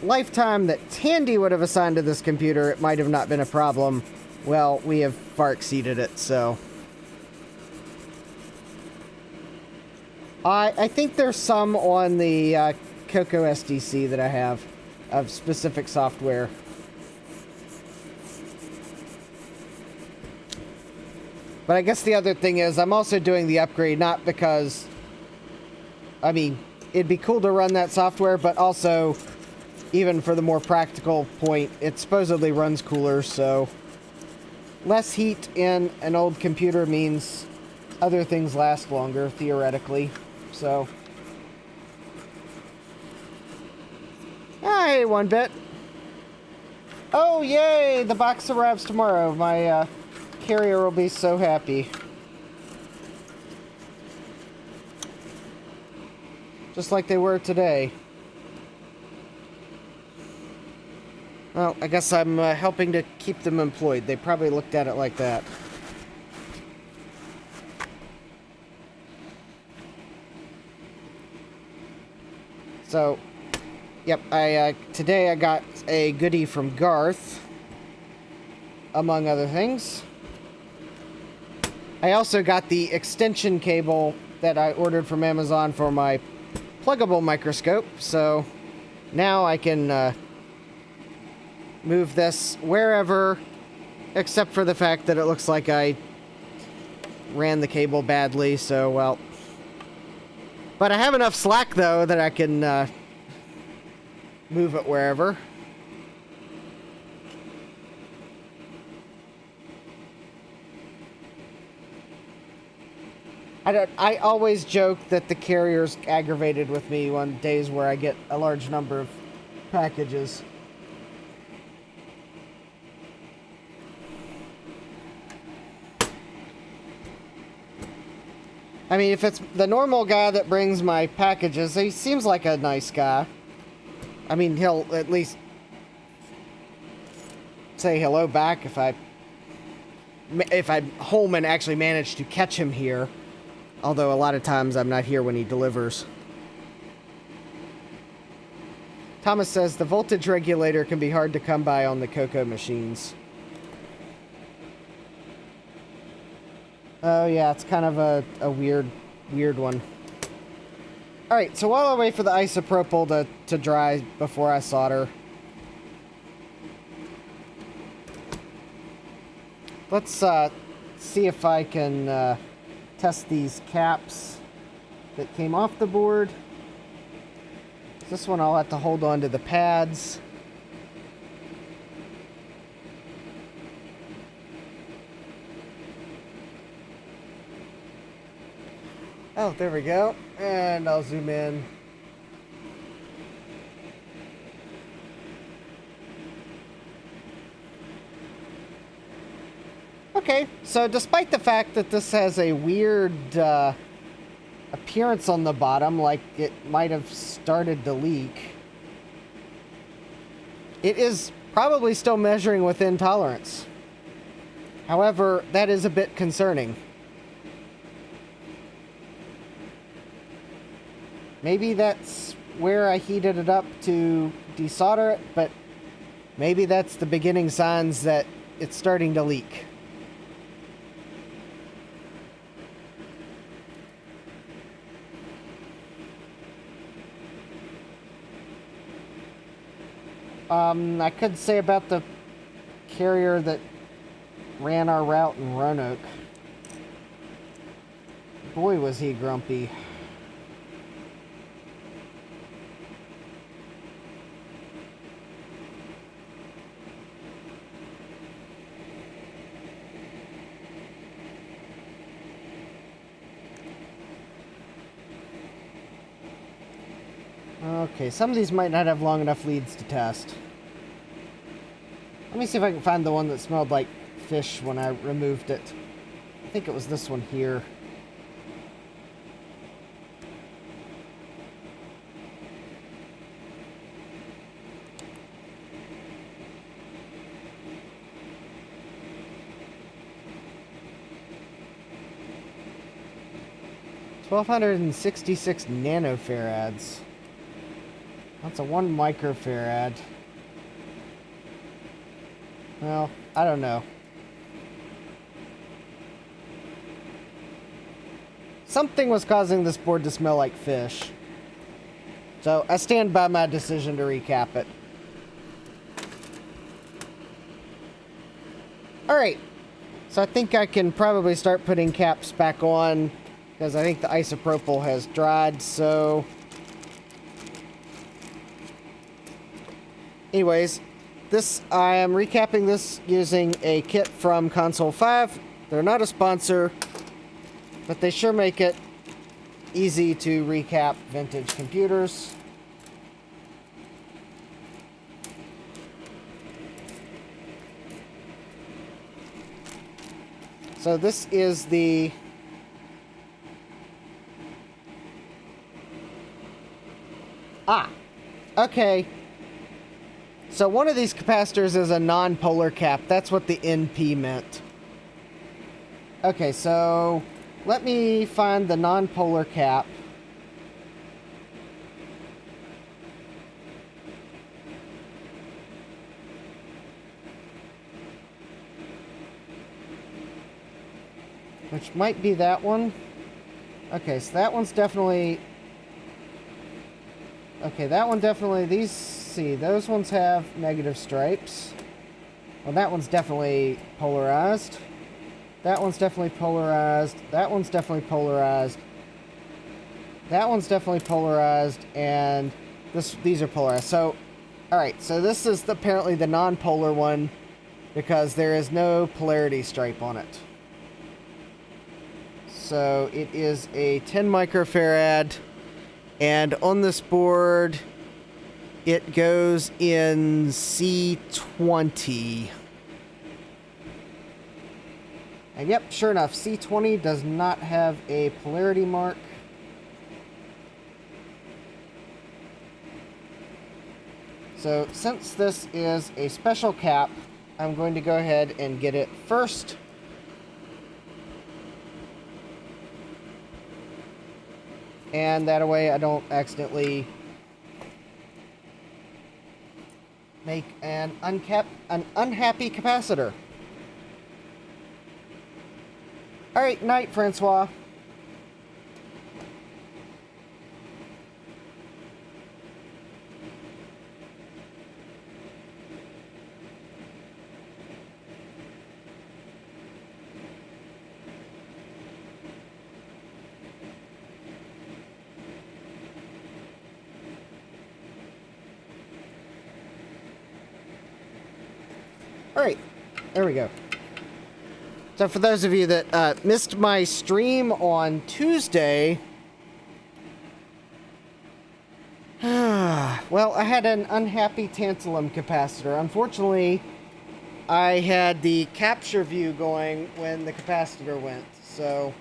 lifetime that Tandy would have assigned to this computer, it might have not been a problem, well, we have far exceeded it, so... I think there's some on the Coco SDC that I have of specific software. But I guess the other thing is I'm also doing the upgrade not because, I mean, it'd be cool to run that software, but also, even for the more practical point, it supposedly runs cooler, so less heat in an old computer means other things last longer, theoretically. So, hey, 1-bit. Oh, yay! The box arrives tomorrow. My carrier will be so happy. Just like they were today. Well, I guess I'm helping to keep them employed. They probably looked at it like that. So, yep, today I got a goodie from Garth, among other things. I also got the extension cable that I ordered from Amazon for my pluggable microscope, so now I can move this wherever, except for the fact that it looks like I ran the cable badly, so, well... But I have enough slack, though, that I can move it wherever. I always joke that the carrier's aggravated with me on days where I get a large number of packages. I mean, if it's the normal guy that brings my packages, he seems like a nice guy. I mean, he'll at least say hello back if I'm home and actually manage to catch him here. Although a lot of times I'm not here when he delivers. Thomas says the voltage regulator can be hard to come by on the Coco machines. Oh yeah, it's kind of a weird one. Alright, so while I wait for the isopropyl to dry before I solder, let's see if I can test these caps that came off the board. This one I'll have to hold on to the pads. Oh, there we go. And I'll zoom in. Okay, so despite the fact that this has a weird appearance on the bottom, like it might have started to leak, it is probably still measuring within tolerance. However, that is a bit concerning. Maybe that's where I heated it up to desolder it, but maybe that's the beginning signs that it's starting to leak. I could say about the carrier that ran our route in Roanoke. Boy, was he grumpy. Okay, some of these might not have long enough leads to test. Let me see if I can find the one that smelled like fish when I removed it. I think it was this one here. $1,266 nanofarads. That's a 1 microfarad. Well, I don't know. Something was causing this board to smell like fish. So I stand by my decision to recap it. Alright. So I think I can probably start putting caps back on, because I think the isopropyl has dried, so... Anyways, I am recapping this using a kit from Console 5. They're not a sponsor, but they sure make it easy to recap vintage computers. So this is the... Okay. So one of these capacitors is a non-polar cap. That's what the NP meant. Okay, so let me find the non-polar cap. Which might be that one. Okay, so that one's definitely... Okay, that one definitely... These, see, those ones have negative stripes. Well, that one's definitely polarized. That one's definitely polarized. That one's definitely polarized. That one's definitely polarized. And these are polarized. So, alright, so this is apparently the non-polar one, because there is no polarity stripe on it. So it is a 10 microfarad, and on this board it goes in C20. And yep, sure enough, C20 does not have a polarity mark. So since this is a special cap, I'm going to go ahead and get it first. And that way I don't accidentally make an unhappy capacitor. Alright, night, Francois. Alright, there we go. So for those of you that missed my stream on Tuesday, well, I had an unhappy tantalum capacitor. Unfortunately, I had the capture view going when the capacitor went, so...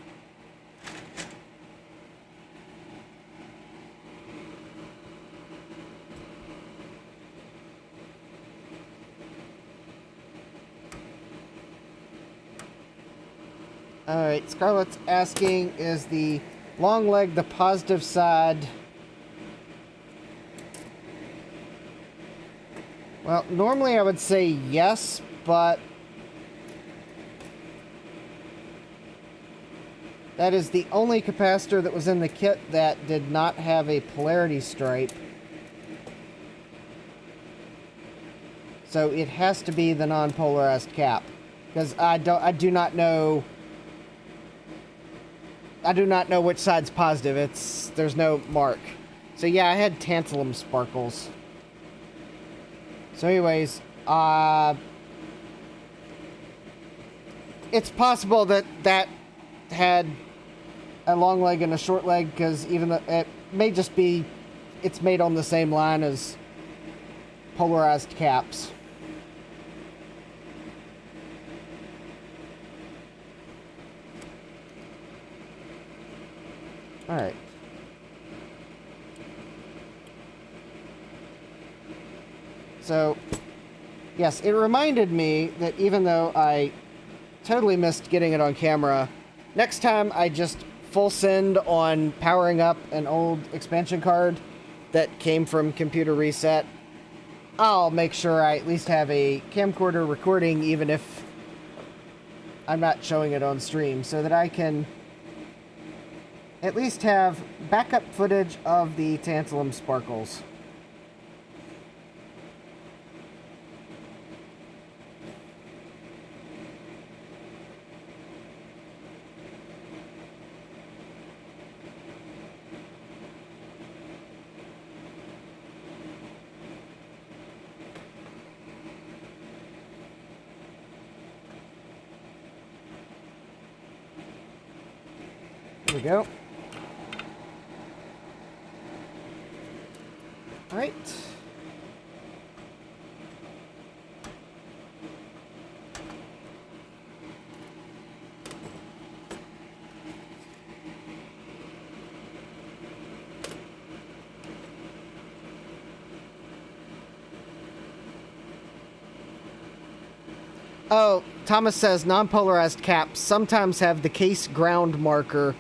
Alright, Scarlett's asking, is the long leg the positive side? Well, normally I would say yes, but that is the only capacitor that was in the kit that did not have a polarity stripe. So it has to be the non-polarized cap, because I do not know which side's positive. There's no mark. So yeah, I had tantalum sparkles. So anyways, it's possible that had a long leg and a short leg, because even though it may just be, it's made on the same line as polarized caps. All right. So, yes, it reminded me that even though I totally missed getting it on camera, next time I just full send on powering up an old expansion card that came from Computer Reset, I'll make sure I at least have a camcorder recording, even if I'm not showing it on stream, so that I can at least have backup footage of the tantalum sparkles. There we go. All right. Oh, Thomas says non-polarized caps sometimes have the case ground marker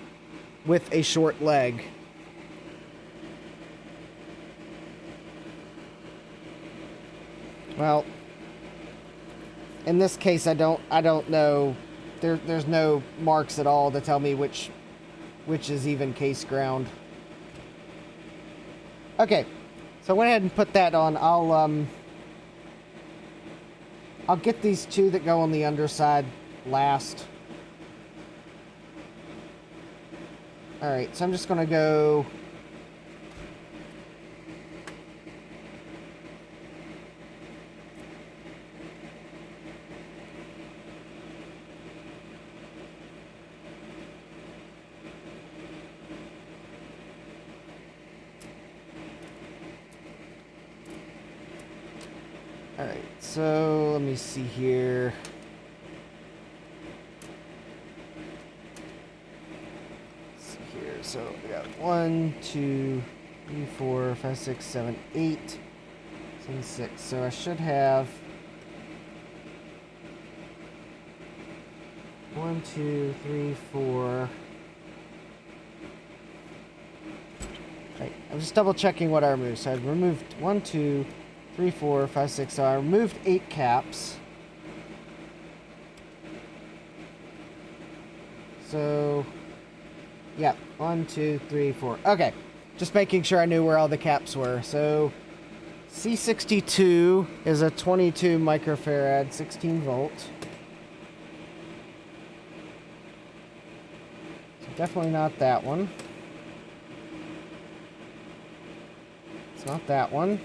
with a short leg. Well, in this case, I don't know. There's no marks at all to tell me which is even case ground. Okay, so I went ahead and put that on. I'll get these two that go on the underside last. All right, so I'm just gonna go. All right, so let me see here. Let's see here. So we got 1, 2, 3, 4, 5, 6, 7, 8, 7, 6. So I should have 1, 2, 3, 4. Right, I'm just double checking what I removed. So I removed 1, 2, 3, 4, 5, 6. So I removed 8 caps. So, yeah, 1, 2, 3, 4. Okay, just making sure I knew where all the caps were. So, C62 is a 22 microfarad, 16 volt. So definitely not that one. It's not that one.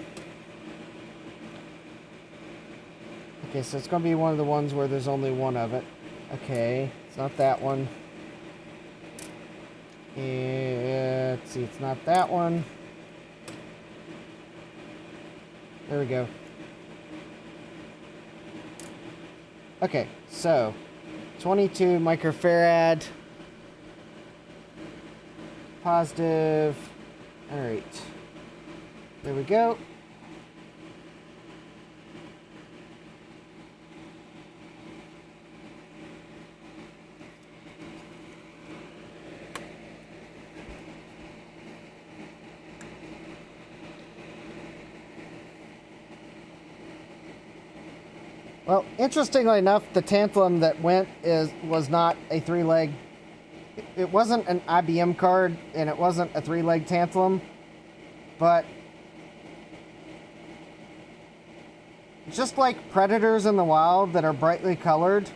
Okay, so it's going to be one of the ones where there's only one of it. Okay, it's not that one. Let's see, it's not that one. There we go. Okay, so 22 microfarad. Positive. All right. There we go. Well, interestingly enough, the tantalum that was not a 3-leg. It wasn't an IBM card, and it wasn't a 3-leg tantalum, but just like predators in the wild that are brightly colored,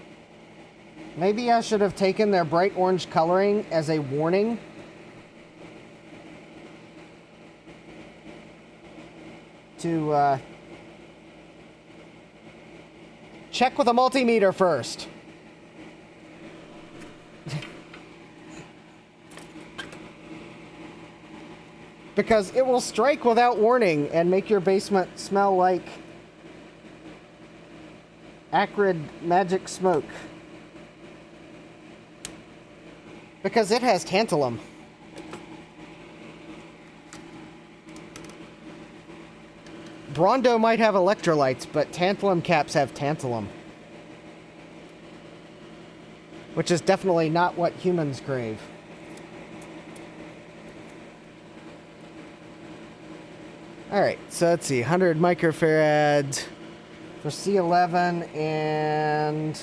maybe I should have taken their bright orange coloring as a warning. To check with a multimeter first. Because it will strike without warning and make your basement smell like acrid magic smoke. Because it has tantalum. Brondo might have electrolytes, but tantalum caps have tantalum. Which is definitely not what humans crave. Alright, so let's see, 100 microfarads for C11 and...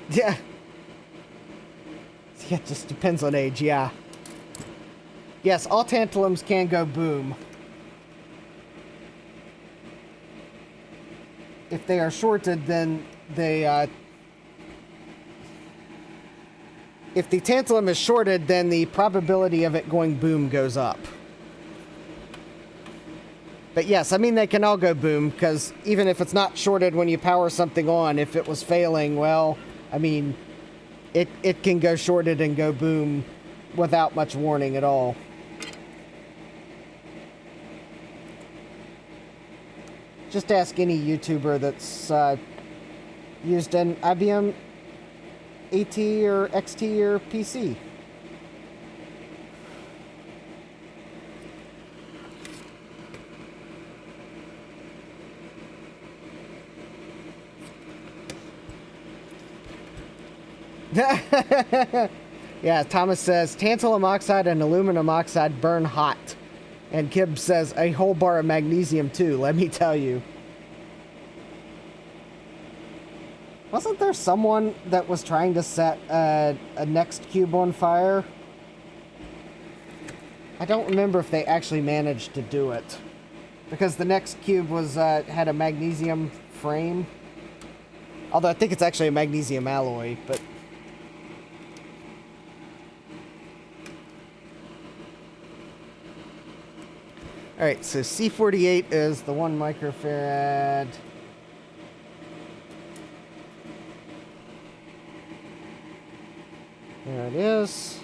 Yeah. Yeah, it just depends on age, yeah. Yes, all tantalums can go boom. If they are shorted, then they, if the tantalum is shorted, then the probability of it going boom goes up. But yes, I mean, they can all go boom, because even if it's not shorted when you power something on, if it was failing, well, I mean, it can go shorted and go boom without much warning at all. Just ask any YouTuber that's used an IBM AT or XT or PC. Yeah, Thomas says, tantalum oxide and aluminum oxide burn hot. And Kib says, a whole bar of magnesium too, let me tell you. Wasn't there someone that was trying to set a next cube on fire? I don't remember if they actually managed to do it. Because the next cube was had a magnesium frame. Although I think it's actually a magnesium alloy, but... Alright, so C48 is the 1 microfarad. There it is.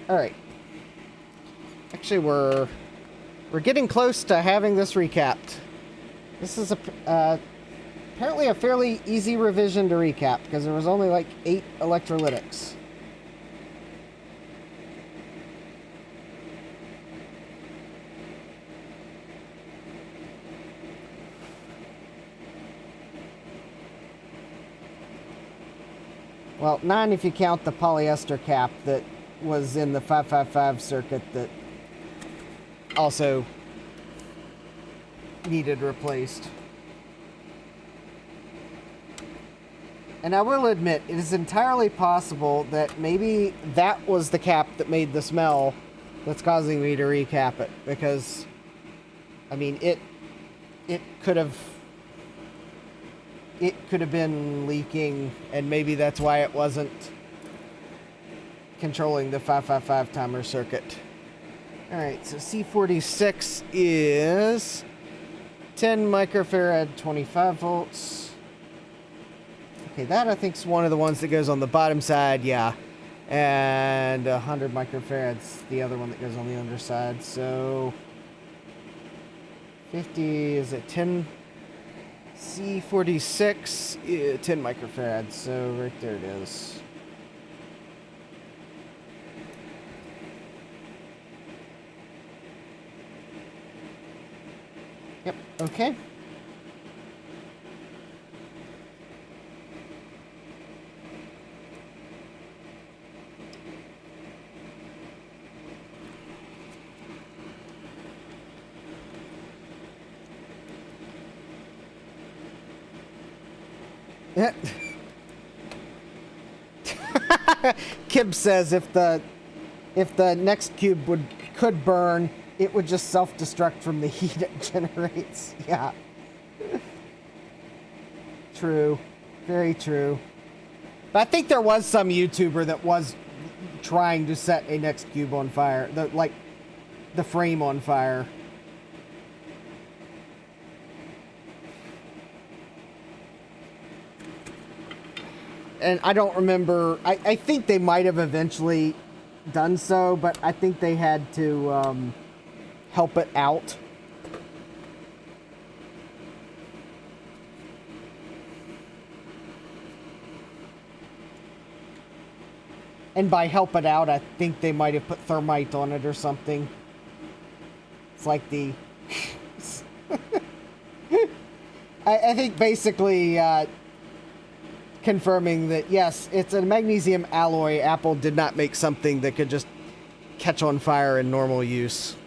Alright. Actually, we're getting close to having this recapped. This is apparently a fairly easy revision to recap, because there was only like 8 electrolytics. Well, 9 if you count the polyester cap that was in the 555 circuit that also needed replaced. And I will admit, it is entirely possible that maybe that was the cap that made the smell that's causing me to recap it. Because, I mean, it could have been leaking, and maybe that's why it wasn't controlling the 555 timer circuit. Alright, so C46 is 10 microfarad, 25 volts. Okay, that I think is one of the ones that goes on the bottom side, yeah. And 100 microfarads, the other one that goes on the underside. So 50 is at 10. C46, 10 microfarads. So right there it is. Yep, okay. Yeah. Kib says if the next cube could burn, it would just self-destruct from the heat it generates. Yeah. True. Very true. But I think there was some YouTuber that was trying to set a next cube on fire. The frame on fire. And I don't remember, I think they might have eventually done so, but I think they had to help it out. And by help it out, I think they might have put thermite on it or something. It's like the... I think basically... confirming that, yes, it's a magnesium alloy. Apple did not make something that could just catch on fire in normal use.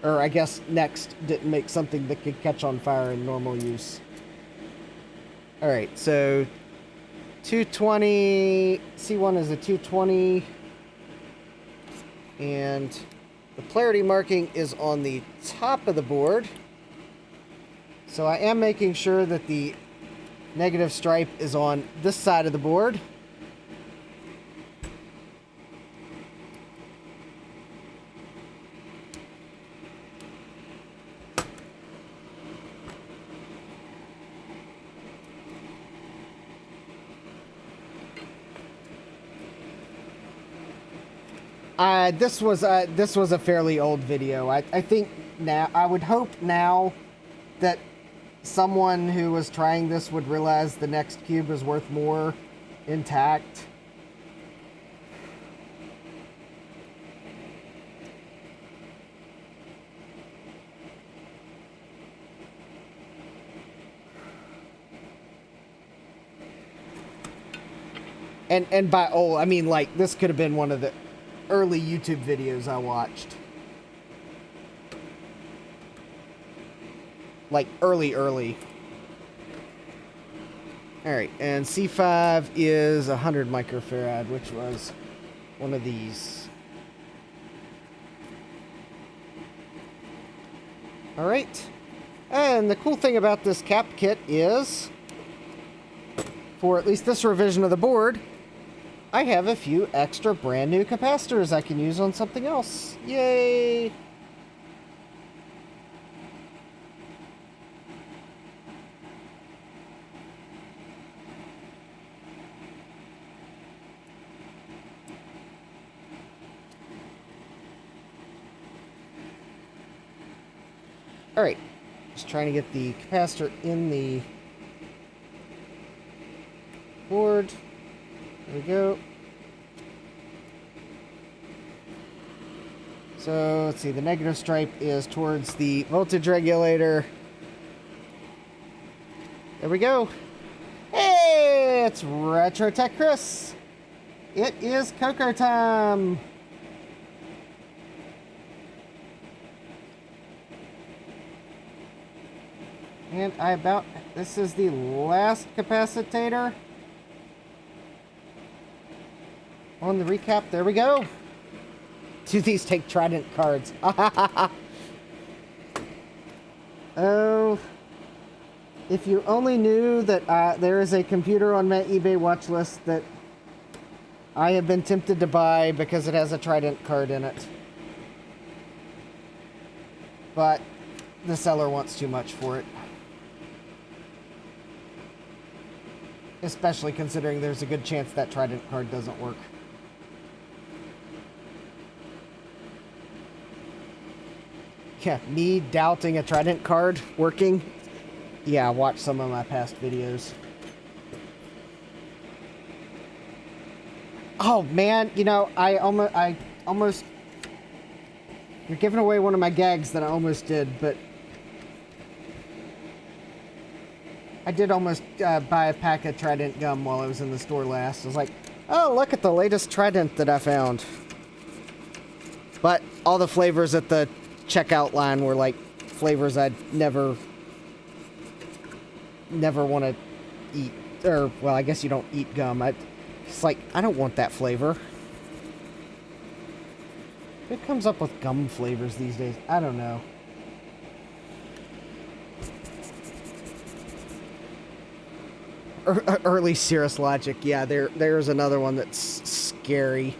Or I guess Next didn't make something that could catch on fire in normal use. Alright, so 220, C1 is a 220. And the polarity marking is on the top of the board. So I am making sure that the negative stripe is on this side of the board. This was a fairly old video. I think now, I would hope now that someone who was trying this would realize the next cube is worth more intact. And by old, I mean like this could have been one of the early YouTube videos I watched. Like, early. Alright, and C5 is 100 microfarad, which was one of these. Alright. And the cool thing about this cap kit is, for at least this revision of the board, I have a few extra brand new capacitors I can use on something else. Yay! Alright, just trying to get the capacitor in the board. There we go. So, let's see, the negative stripe is towards the voltage regulator. There we go. Hey, it's Retro Tech Chris. It is Cocoa time. And this is the last capacitor on the recap. There we go. Do these take Trident cards? Oh, if you only knew that there is a computer on my eBay watch list that I have been tempted to buy because it has a Trident card in it. But the seller wants too much for it. Especially considering there's a good chance that Trident card doesn't work. Yeah, me doubting a Trident card working. Yeah, watch some of my past videos. Oh man, you know, I almost you're giving away one of my gags that I almost did, but I did almost buy a pack of Trident gum while I was in the store last. I was like, oh, look at the latest Trident that I found. But all the flavors at the checkout line were like flavors I'd never want to eat. Or, well, I guess you don't eat gum. It's like, I don't want that flavor. Who comes up with gum flavors these days? I don't know. Early Cirrus Logic. Yeah, there's another one that's scary.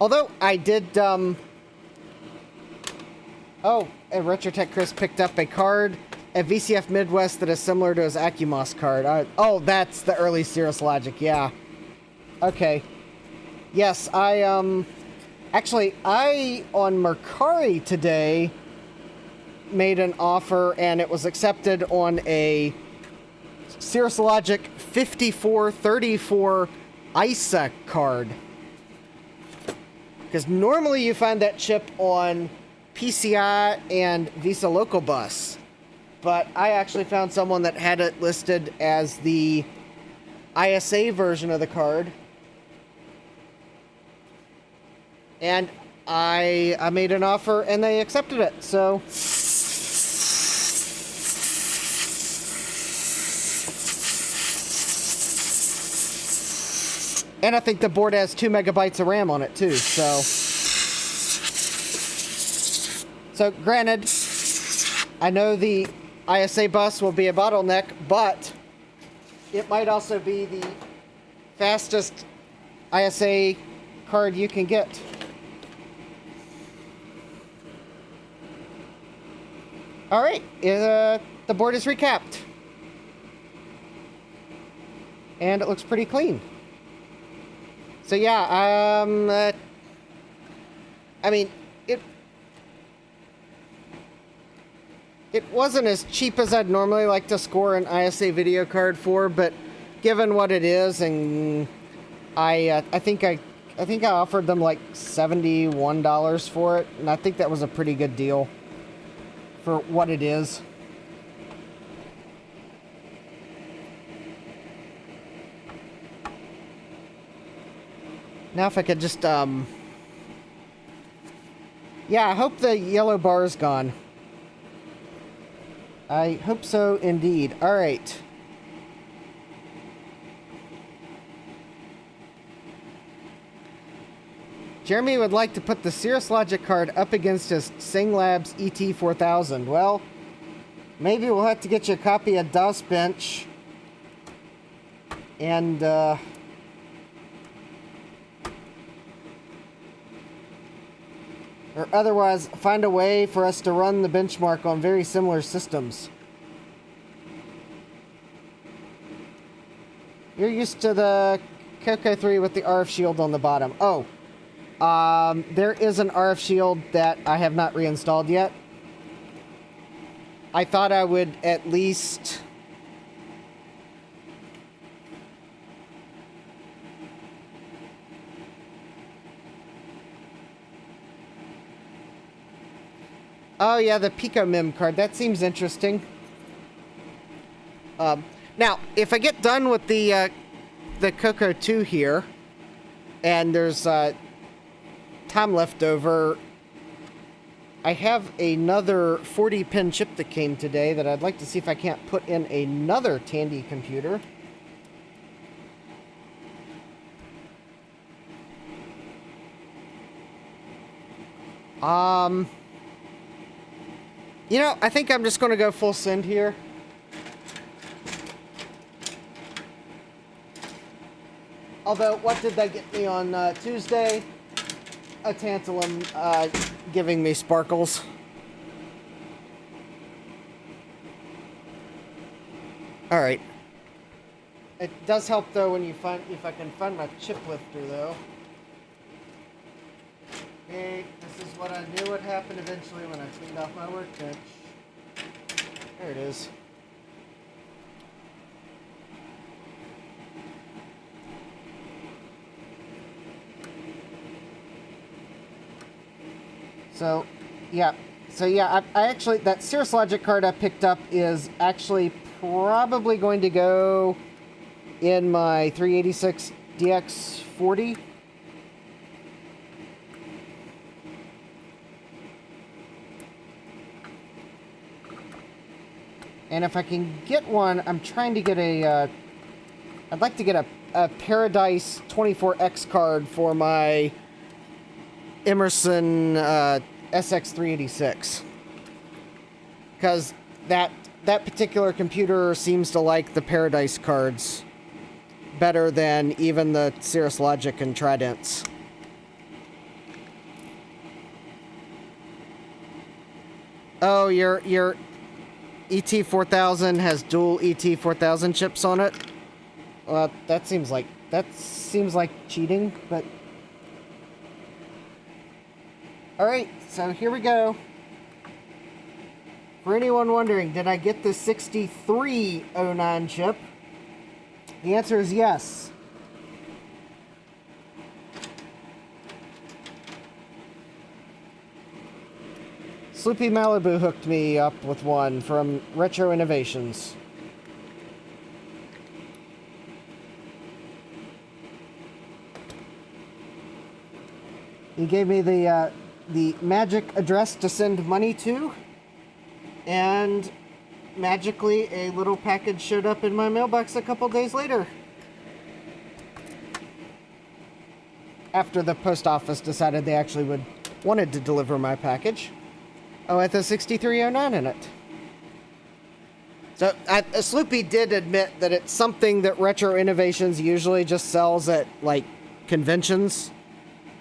Although I did, oh, and Retrotech Chris picked up a card at VCF Midwest that is similar to his Acumos card. Oh, that's the early Cirrus Logic, yeah. Okay. Yes, actually, on Mercari today, made an offer, and it was accepted on a Cirrus Logic 5434 ISA card. Because normally you find that chip on PCI and Visa Local Bus. But I actually found someone that had it listed as the ISA version of the card. And I made an offer and they accepted it, so... And I think the board has 2 megabytes of RAM on it too, so... So, granted, I know the ISA bus will be a bottleneck, but it might also be the fastest ISA card you can get. Alright, the board is recapped. And it looks pretty clean. So yeah, I mean, it wasn't as cheap as I'd normally like to score an ISA video card for, but given what it is, and I think I offered them like $71 for it, and I think that was a pretty good deal for what it is. Now if I could just, yeah, I hope the yellow bar's gone. I hope so indeed. Alright. Jeremy would like to put the Cirrus Logic card up against his SingLabs ET4000. Well, maybe we'll have to get you a copy of DOS Bench. And, or otherwise, find a way for us to run the benchmark on very similar systems. You're used to the Coco 3 with the RF shield on the bottom. Oh, there is an RF shield that I have not reinstalled yet. I thought I would at least... Oh yeah, the PicoMem card. That seems interesting. Now, if I get done with the Coco 2 here, and there's time left over, I have another 40-pin chip that came today that I'd like to see if I can't put in another Tandy computer. You know, I think I'm just going to go full send here. Although, what did that get me on Tuesday? A tantalum giving me sparkles. Alright. It does help, though, when you find, if I can find my chip lifter, though. Okay, this is what I knew would happen eventually when I cleaned off my workbench. There it is. So, yeah. So, yeah, I actually, that Cirrus Logic card I picked up is actually probably going to go in my 386 DX40. And if I can get one, I'm trying to get a, I'd like to get a Paradise 24X card for my Emerson SX386. Because that particular computer seems to like the Paradise cards better than even the Cirrus Logic and Tridents. Oh, your ET4000 has dual ET4000 chips on it. Well, that seems like cheating, but all right. So here we go. For anyone wondering, did I get the 6309 chip? The answer is yes. Sloopy Malibu hooked me up with one from Retro Innovations. He gave me the magic address to send money to, and magically a little package showed up in my mailbox a couple days later. After the post office decided they actually wanted to deliver my package. Oh, with a 6309 in it. So, Sloopy did admit that it's something that Retro Innovations usually just sells at, like, conventions.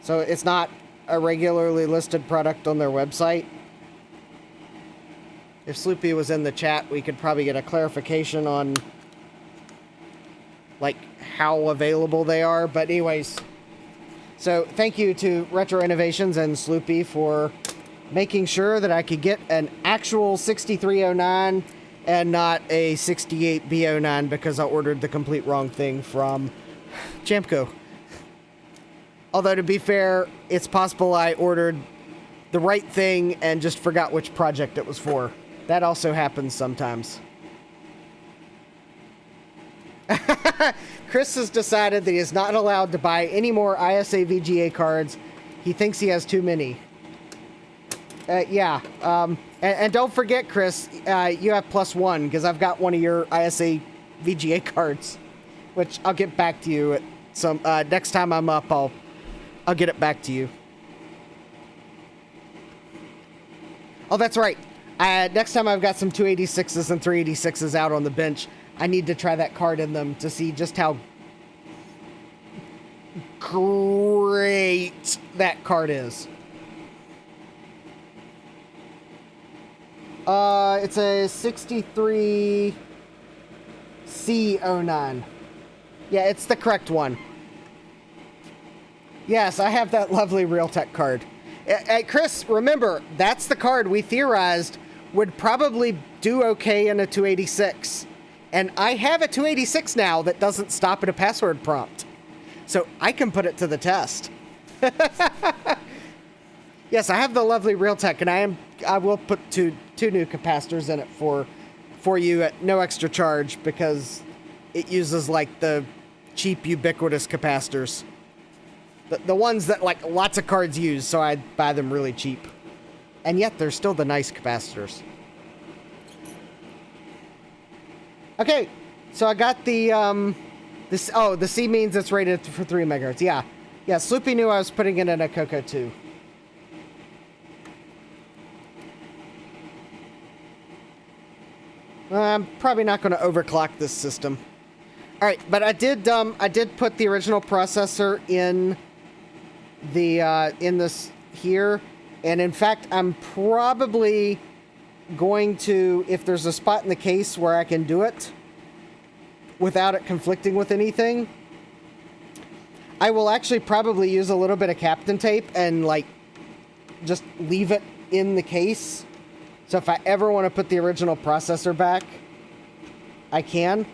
So it's not a regularly listed product on their website. If Sloopy was in the chat, we could probably get a clarification on, like, how available they are. But anyways, so thank you to Retro Innovations and Sloopy for making sure that I could get an actual 6309 and not a 68B09 because I ordered the complete wrong thing from Jamco. Although, to be fair, it's possible I ordered the right thing and just forgot which project it was for. That also happens sometimes. Chris has decided that he is not allowed to buy any more ISA VGA cards. He thinks he has too many. Yeah. And don't forget, Chris, you have +1 because I've got one of your ISA VGA cards, which I'll get back to you at some next time I'm up. I'll get it back to you. Oh, that's right. Next time I've got some 286s and 386s out on the bench, I need to try that card in them to see just how great that card is. It's a 63C09. Yeah, it's the correct one. Yes, I have that lovely Realtek card. Chris, remember, that's the card we theorized would probably do okay in a 286. And I have a 286 now that doesn't stop at a password prompt. So I can put it to the test. Yes, I have the lovely Realtek, and I will put two new capacitors in it for you at no extra charge because it uses like the cheap ubiquitous capacitors. The ones that like lots of cards use, so I buy them really cheap. And yet they're still the nice capacitors. Okay, so I got the the C means it's rated for 3 megahertz. Yeah, Sloopy knew I was putting it in a Coco 2. I'm probably not going to overclock this system. All right, but I did put the original processor in this here, and in fact, I'm probably going to, if there's a spot in the case where I can do it without it conflicting with anything, I will actually probably use a little bit of Captain tape and like just leave it in the case. So if I ever want to put the original processor back, I can.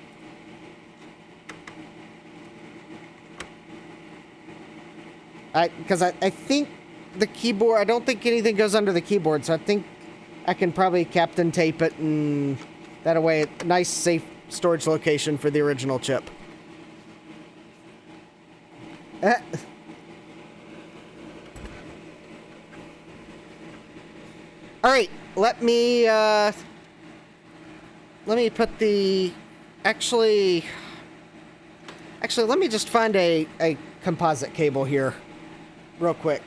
Because I think the keyboard, I don't think anything goes under the keyboard, so I think I can probably Captain tape it, and that way, a nice, safe storage location for the original chip. All right, let me put the, actually, let me just find a composite cable here real quick.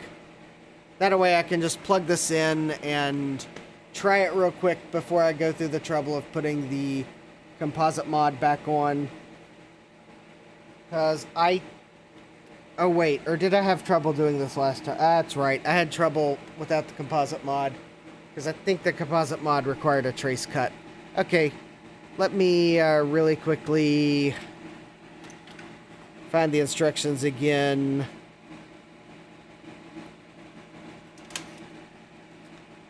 That way I can just plug this in and try it real quick before I go through the trouble of putting the composite mod back on. Because oh wait, or did I have trouble doing this last time? That's right, I had trouble without the composite mod. Because I think the composite mod required a trace cut. Okay, let me really quickly find the instructions again.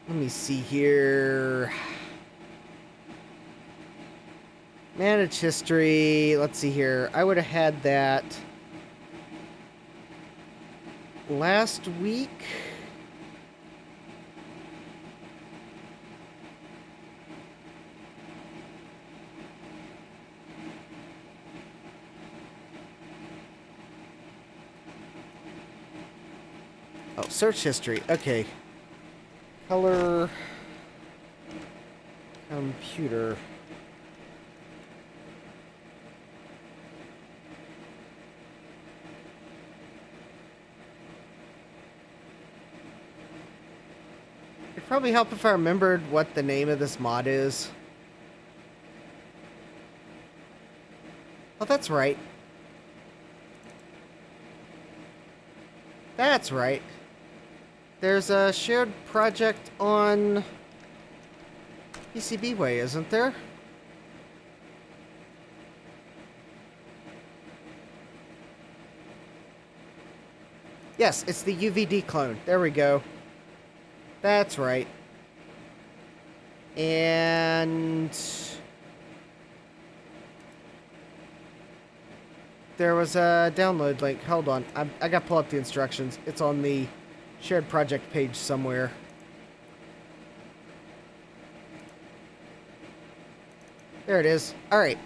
Let me see here. Manage history. Let's see here. I would have had that last week. Oh, search history. Okay. Color Computer. It'd probably help if I remembered what the name of this mod is. Oh, that's right. That's right. There's a shared project on PCBWay, isn't there? Yes, it's the UVD clone. There we go. That's right. And there was a download link. Hold on. I gotta pull up the instructions. It's on the shared project page somewhere. There it is. All right.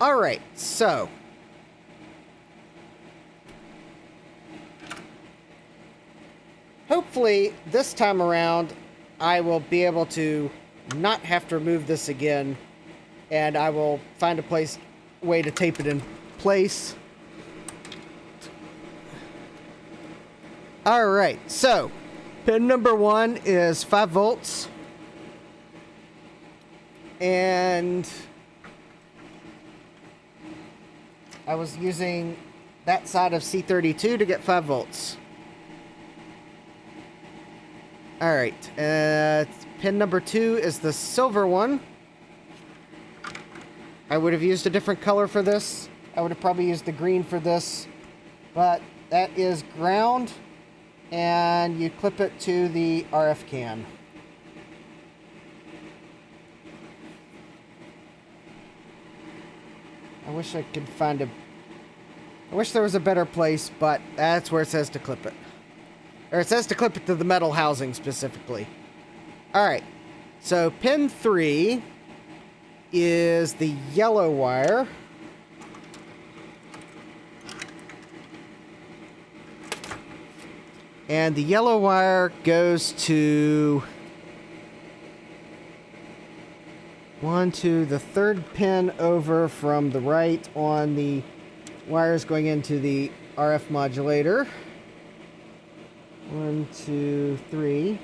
All right, so hopefully this time around I will be able to not have to remove this again, and I will find a way to tape it in place. All right, so pin number 1 is 5 volts, and I was using that side of C32 to get 5 volts. All right, pin number 2 is the silver one. I would have used a different color for this. I would have probably used the green for this, but that is ground, and you clip it to the RF can. I wish I could find I wish there was a better place, but that's where it says to clip it. Or it says to clip it to the metal housing specifically. Alright, so pin 3 is the yellow wire. And the yellow wire goes to the third pin over from the right on the wires going into the RF modulator. 1, 2, 3.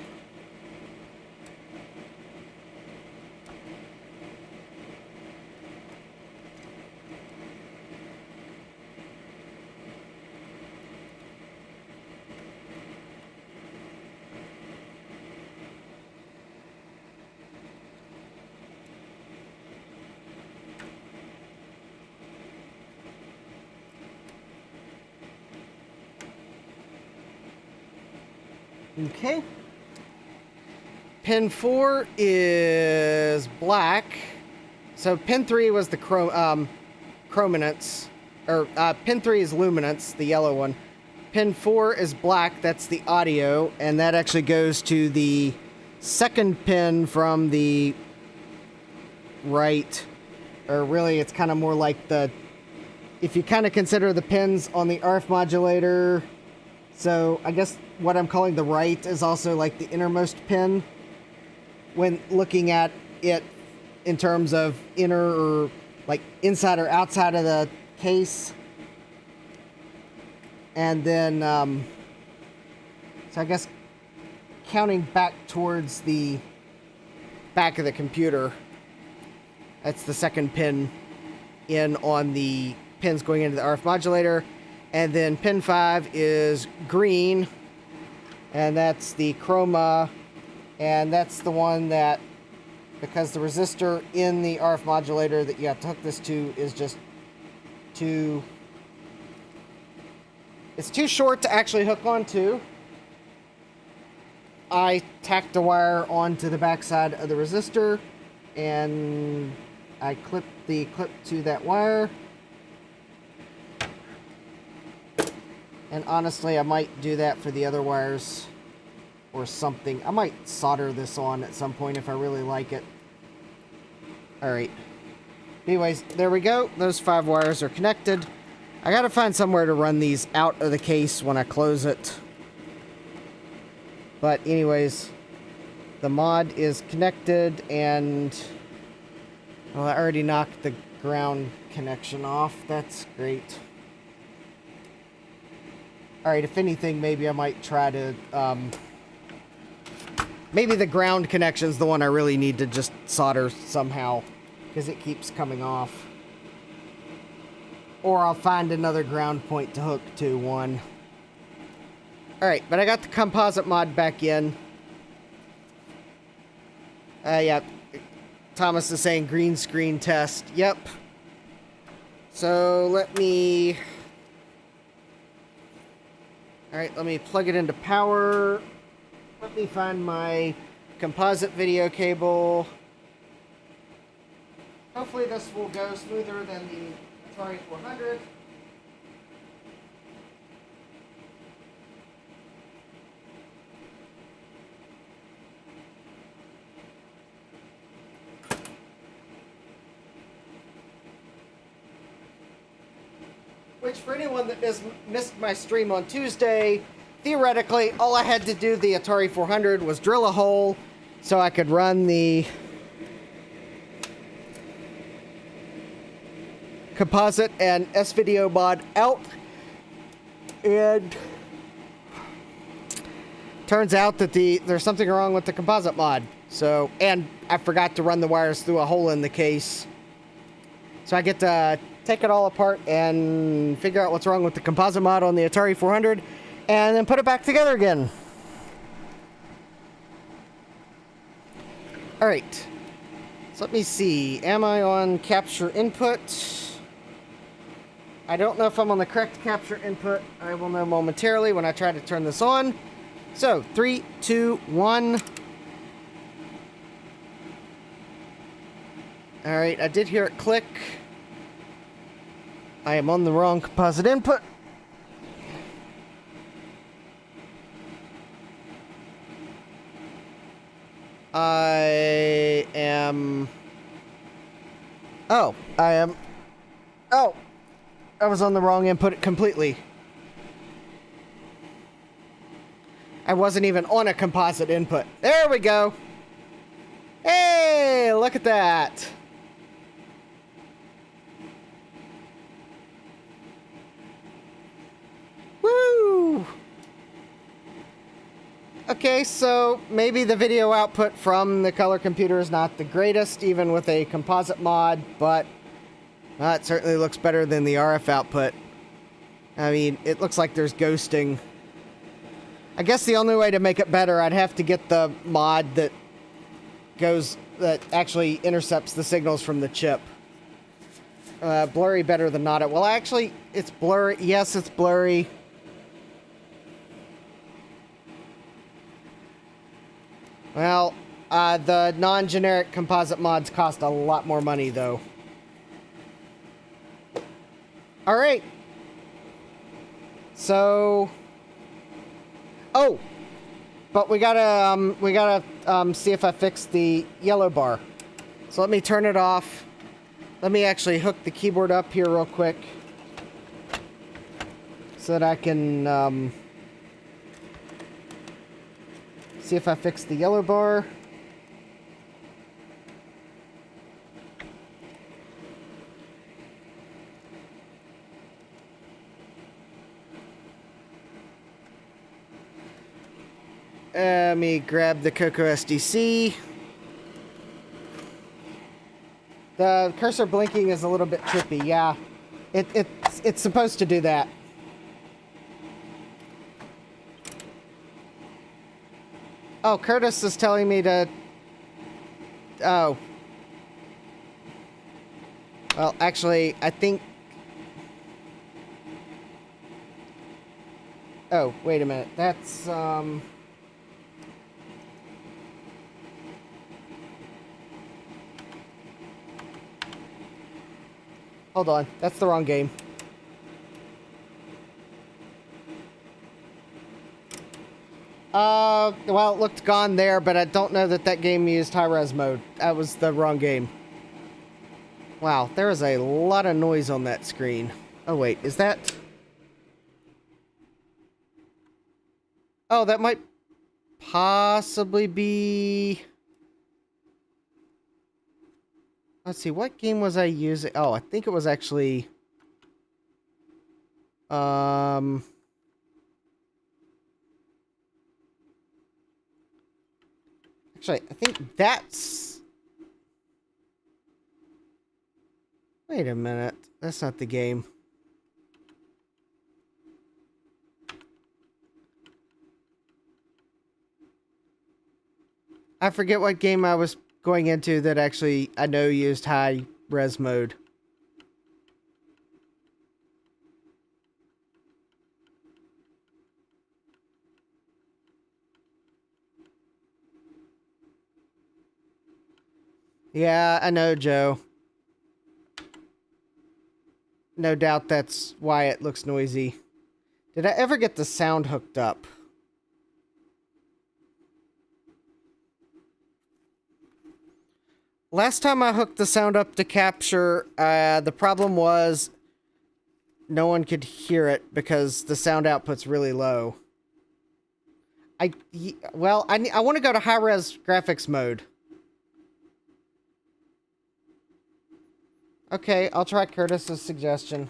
Okay. Pin 4 is black. So pin 3 was the chrominance. Or pin 3 is luminance, the yellow one. Pin 4 is black, that's the audio, and that actually goes to the second pin from the right. Or really, it's kind of more like the... If you kind of consider the pins on the RF modulator, so I guess what I'm calling the right is also like the innermost pin when looking at it in terms of inner or like inside or outside of the case. And then, so I guess counting back towards the back of the computer, that's the second pin in on the pins going into the RF modulator. And then pin 5 is green, and that's the chroma, and that's the one that, because the resistor in the RF modulator that you have to hook this to is just too... It's too short to actually hook onto. I tacked a wire onto the backside of the resistor, and I clipped the clip to that wire. And honestly, I might do that for the other wires or something. I might solder this on at some point if I really like it. Alright. Anyways, there we go. Those 5 wires are connected. I gotta find somewhere to run these out of the case when I close it. But anyways, the mod is connected, and well, I already knocked the ground connection off. That's great. Alright, if anything, maybe I might try to, maybe the ground connection's the one I really need to just solder somehow, because it keeps coming off. Or I'll find another ground point to hook to one. Alright, but I got the composite mod back in. Yeah, Thomas is saying green screen test. Yep. So let me... Alright, let me plug it into power. Let me find my composite video cable. Hopefully this will go smoother than the Atari 400. Which, for anyone that missed my stream on Tuesday, theoretically, all I had to do the Atari 400 was drill a hole so I could run the composite and S-Video mod out. And turns out that there's something wrong with the composite mod. So, and I forgot to run the wires through a hole in the case. So I get to take it all apart and figure out what's wrong with the composite mod on the Atari 400 and then put it back together again. Alright. So let me see. Am I on capture input? I don't know if I'm on the correct capture input. I will know momentarily when I try to turn this on. So, 3, 2, 1. Alright, I did hear it click. I am on the wrong composite input. I am... Oh, I am... Oh! I was on the wrong input completely. I wasn't even on a composite input. There we go! Hey, look at that! Woo! Okay, so maybe the video output from the color computer is not the greatest, even with a composite mod, but it certainly looks better than the RF output. I mean, it looks like there's ghosting. I guess the only way to make it better, I'd have to get the mod that actually intercepts the signals from the chip. Blurry better than not. Well, actually, it's blurry. Yes, it's blurry. Well, the non-generic composite mods cost a lot more money, though. All right. So, oh, but we gotta see if I fix the yellow bar. So let me turn it off. Let me actually hook the keyboard up here real quick so that I can see if I fix the yellow bar. Let me grab the Coco SDC. The cursor blinking is a little bit trippy, yeah. It's supposed to do that. Oh, Curtis is telling me to... Oh. Well, actually, I think... Oh, wait a minute. That's, Hold on. That's the wrong game. Well, it looked gone there, but I don't know that that game used high-res mode. That was the wrong game. Wow, there is a lot of noise on that screen. Oh, wait, is that... Oh, that might possibly be... Let's see, what game was I using? Oh, I think it was actually... Actually, I think that's... Wait a minute. That's not the game. I forget what game I was going into that actually I know used high res mode. Yeah, I know, Joe. No doubt that's why it looks noisy. Did I ever get the sound hooked up? Last time I hooked the sound up to capture, the problem was no one could hear it because the sound output's really low. I want to go to high-res graphics mode. Okay, I'll try Curtis's suggestion.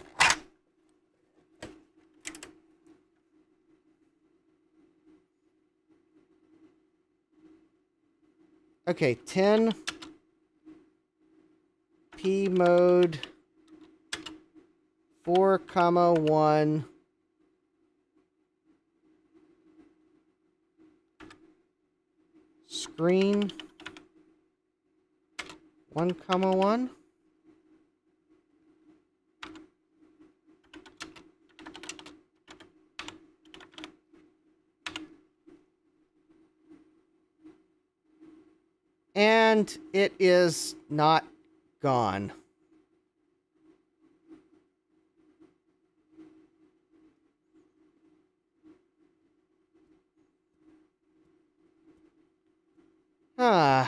Okay, 10... P mode 4,1 screen 1,1 and it is not gone. I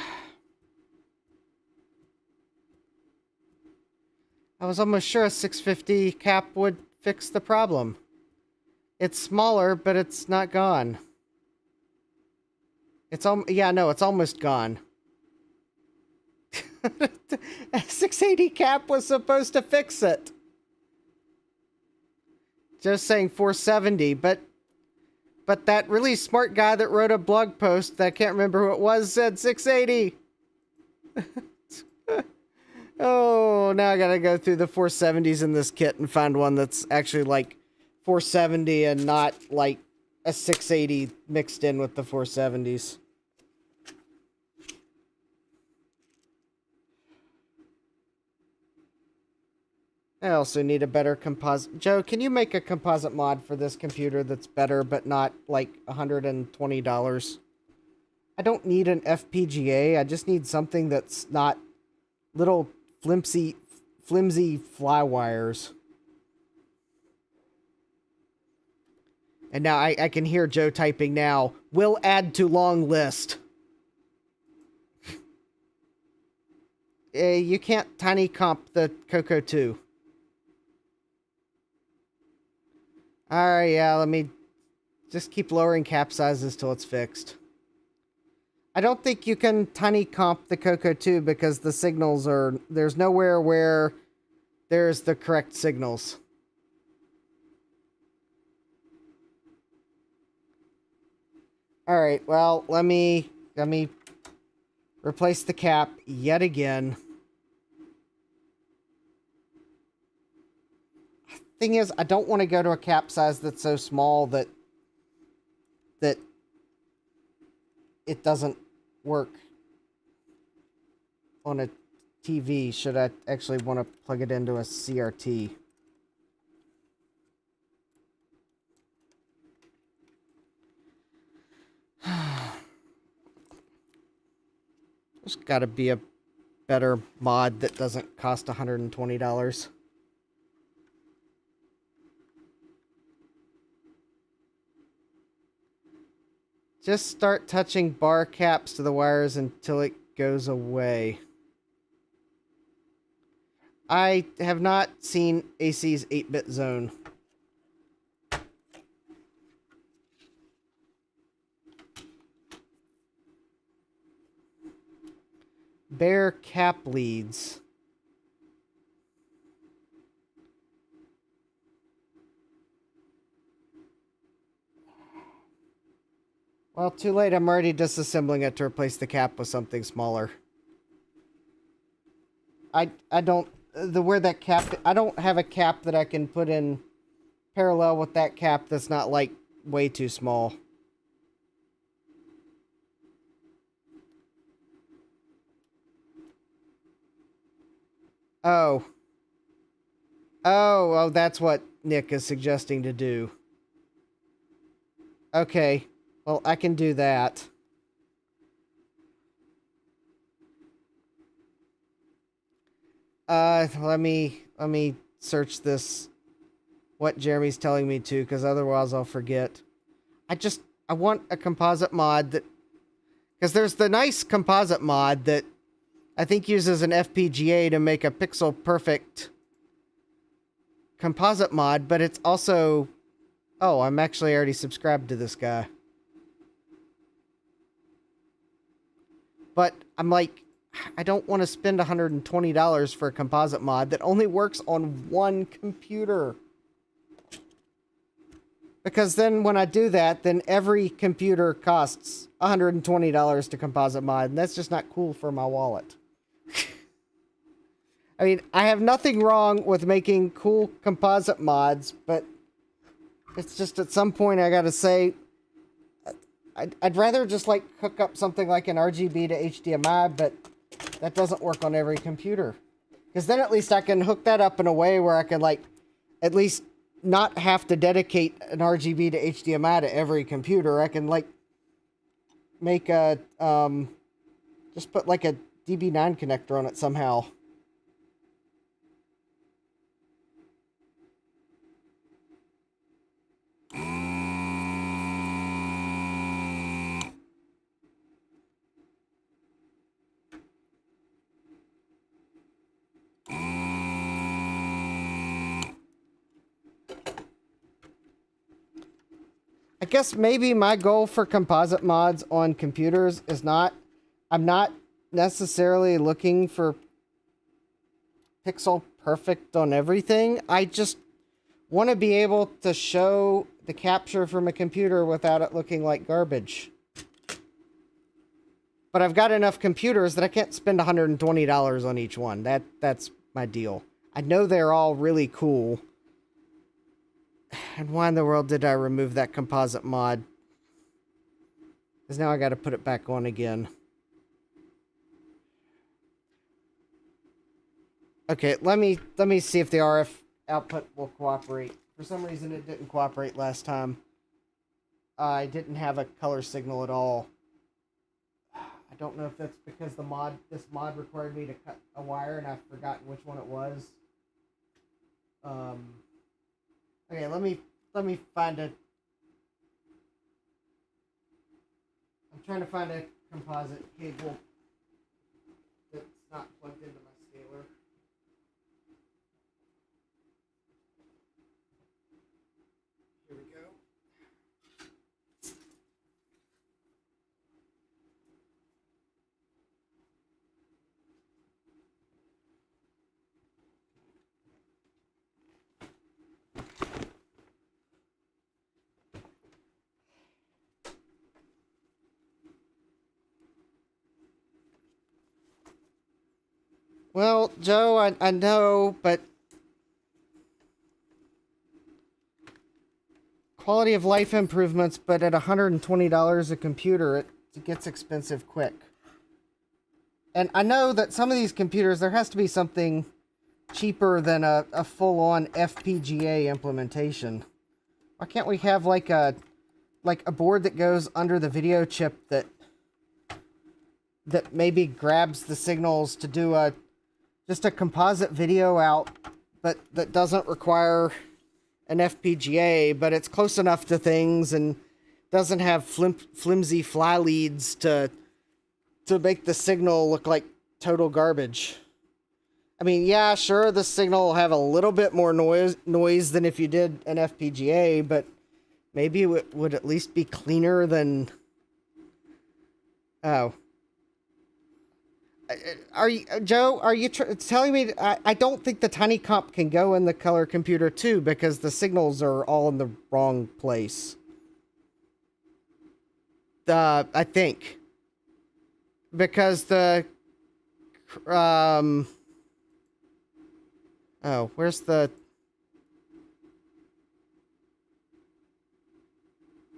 was almost sure a 650 cap would fix the problem. It's smaller, but it's not gone. It's it's almost gone. A 680 cap was supposed to fix it. Just saying 470, but that really smart guy that wrote a blog post that I can't remember who it was said 680. Oh, now I gotta go through the 470s in this kit and find one that's actually like 470 and not like a 680 mixed in with the 470s. I also need a better composite. Joe, can you make a composite mod for this computer that's better, but not like $120? I don't need an FPGA. I just need something that's not little flimsy fly wires. And now I can hear Joe typing now. Will add to long list. You can't tiny comp the Coco 2. Alright, yeah, let me just keep lowering cap sizes till it's fixed. I don't think you can tiny comp the Coco 2 because the signals are... There's nowhere where there's the correct signals. Alright, well, let me replace the cap yet again. Thing is, I don't want to go to a cap size that's so small that it doesn't work on a TV. Should I actually want to plug it into a CRT? There's got to be a better mod that doesn't cost $120. Just start touching bar caps to the wires until it goes away. I have not seen AC's 8-bit zone. Bare cap leads. Well, too late. I'm already disassembling it to replace the cap with something smaller. I don't... where that cap... I don't have a cap that I can put in parallel with that cap that's not, like, way too small. Oh. Oh, that's what Nick is suggesting to do. Okay. Well, I can do that. Let me search this, what Jeremy's telling me to, because otherwise I'll forget. I want a composite mod that, because there's the nice composite mod that I think uses an FPGA to make a pixel perfect composite mod, but it's also, oh, I'm actually already subscribed to this guy. But I'm like, I don't want to spend $120 for a composite mod that only works on one computer. Because then when I do that, then every computer costs $120 to composite mod, and that's just not cool for my wallet. I mean, I have nothing wrong with making cool composite mods, but it's just at some point I gotta say, I'd rather just, like, hook up something like an RGB to HDMI, but that doesn't work on every computer. Because then at least I can hook that up in a way where I can, like, at least not have to dedicate an RGB to HDMI to every computer. I can, like, make a, just put, like, a DB9 connector on it somehow. I guess maybe my goal for composite mods on computers is not... I'm not necessarily looking for pixel perfect on everything. I just want to be able to show the capture from a computer without it looking like garbage. But I've got enough computers that I can't spend $120 on each one. That's my deal. I know they're all really cool. And why in the world did I remove that composite mod? Because now I got to put it back on again. Okay, let me see if the RF output will cooperate. For some reason it didn't cooperate last time. I didn't have a color signal at all. don't know if that's because this mod required me to cut a wire and I've forgotten which one it was. Okay, let me find a. I'm trying to find a composite cable that's not plugged into my scaler. Here we go. Well, Joe, I know, but quality of life improvements, but at $120 a computer, it gets expensive quick. And I know that some of these computers, there has to be something cheaper than a full-on FPGA implementation. Why can't we have like a board that goes under the video chip that maybe grabs the signals to do just a composite video out, but that doesn't require an FPGA, but it's close enough to things and doesn't have flimsy fly leads to make the signal look like total garbage. I mean, yeah, sure, the signal will have a little bit more noise than if you did an FPGA, but maybe it would at least be cleaner than... Oh. Are you, Joe, are you telling me... I don't think the tiny comp can go in the color computer too, because the signals are all in the wrong place. I think. Because the... Oh, where's the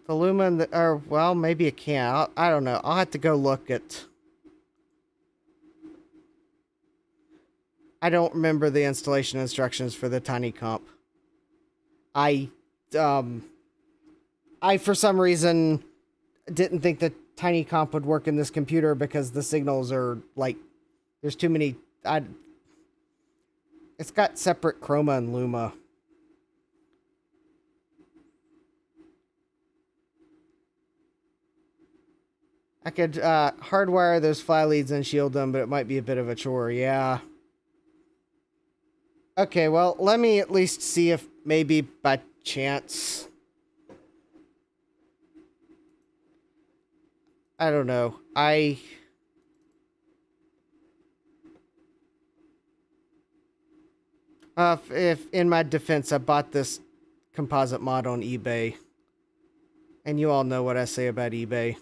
lumen that... Or, well, maybe it can. I don't know. I'll have to go look at... I don't remember the installation instructions for the tiny comp. I for some reason didn't think the tiny comp would work in this computer because the signals are like, there's too many. It's got separate chroma and luma. I could hardwire those fly leads and shield them, but it might be a bit of a chore. Yeah. Okay, well, let me at least see if maybe by chance... I don't know. If in my defense, I bought this composite mod on eBay. And you all know what I say about eBay.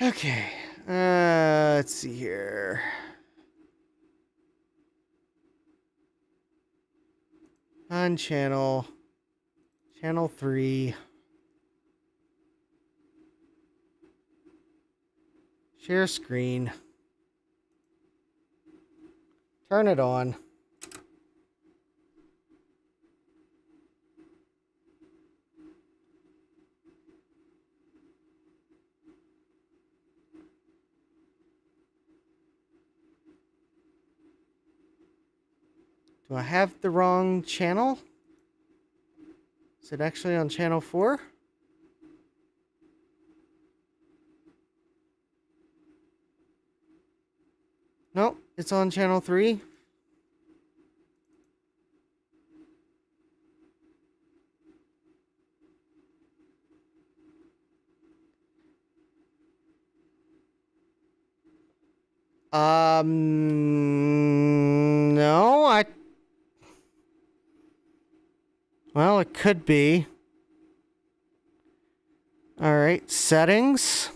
Okay, let's see here. On channel 3. Share screen. Turn it on. Do I have the wrong channel? Is it actually on channel 4? Nope, it's on channel 3. No, well, it could be. All right, settings.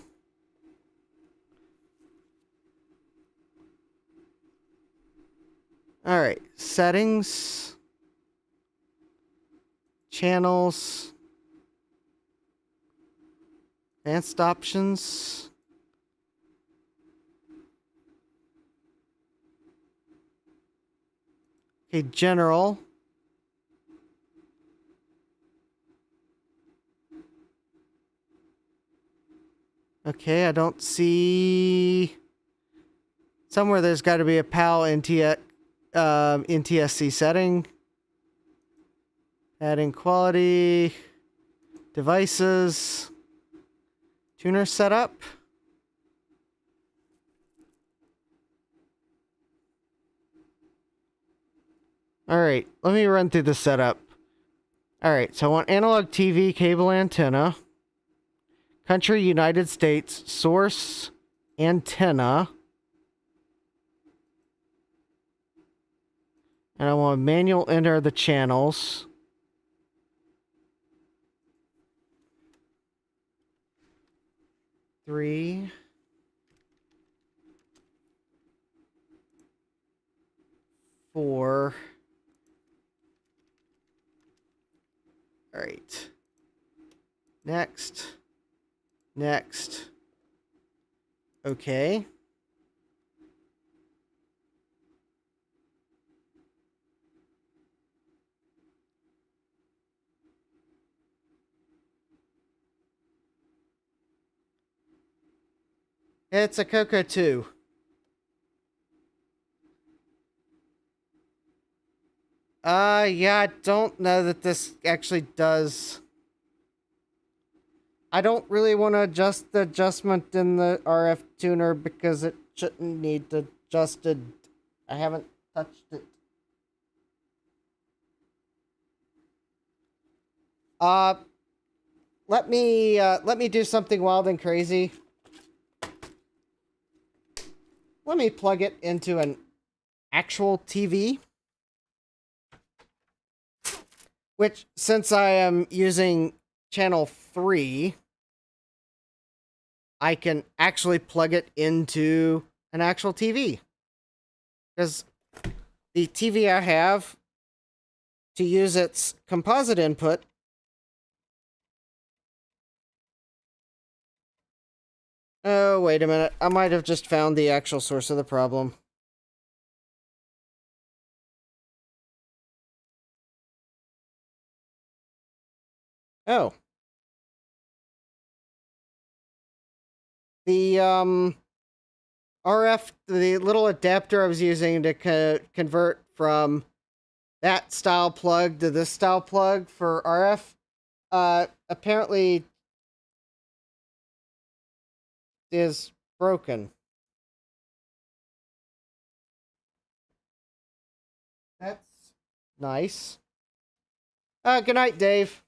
All right, settings. channels, advanced options. Okay, general. Okay, I don't see... Somewhere there's got to be a PAL NTSC setting. Adding quality. Devices. Tuner setup. Alright, let me run through the setup. Alright, so I want analog TV cable antenna. Country, United States. Source, antenna. And I want to manual enter the channels. Three. Four. All right. Next. Next. Okay. It's a Coco 2. Yeah, I don't know that this actually does. I don't really want to adjust the adjustment in the RF tuner because it shouldn't need adjusted. I haven't touched it. Let me do something wild and crazy. Let me plug it into an actual TV. Which, since I am using channel 3, I can actually plug it into an actual TV. Because the TV I have, to use its composite input, oh, wait a minute. I might have just found the actual source of the problem. Oh. The, RF, the little adapter I was using to convert from that style plug to this style plug for RF, apparently is broken. That's nice. Good night, Dave.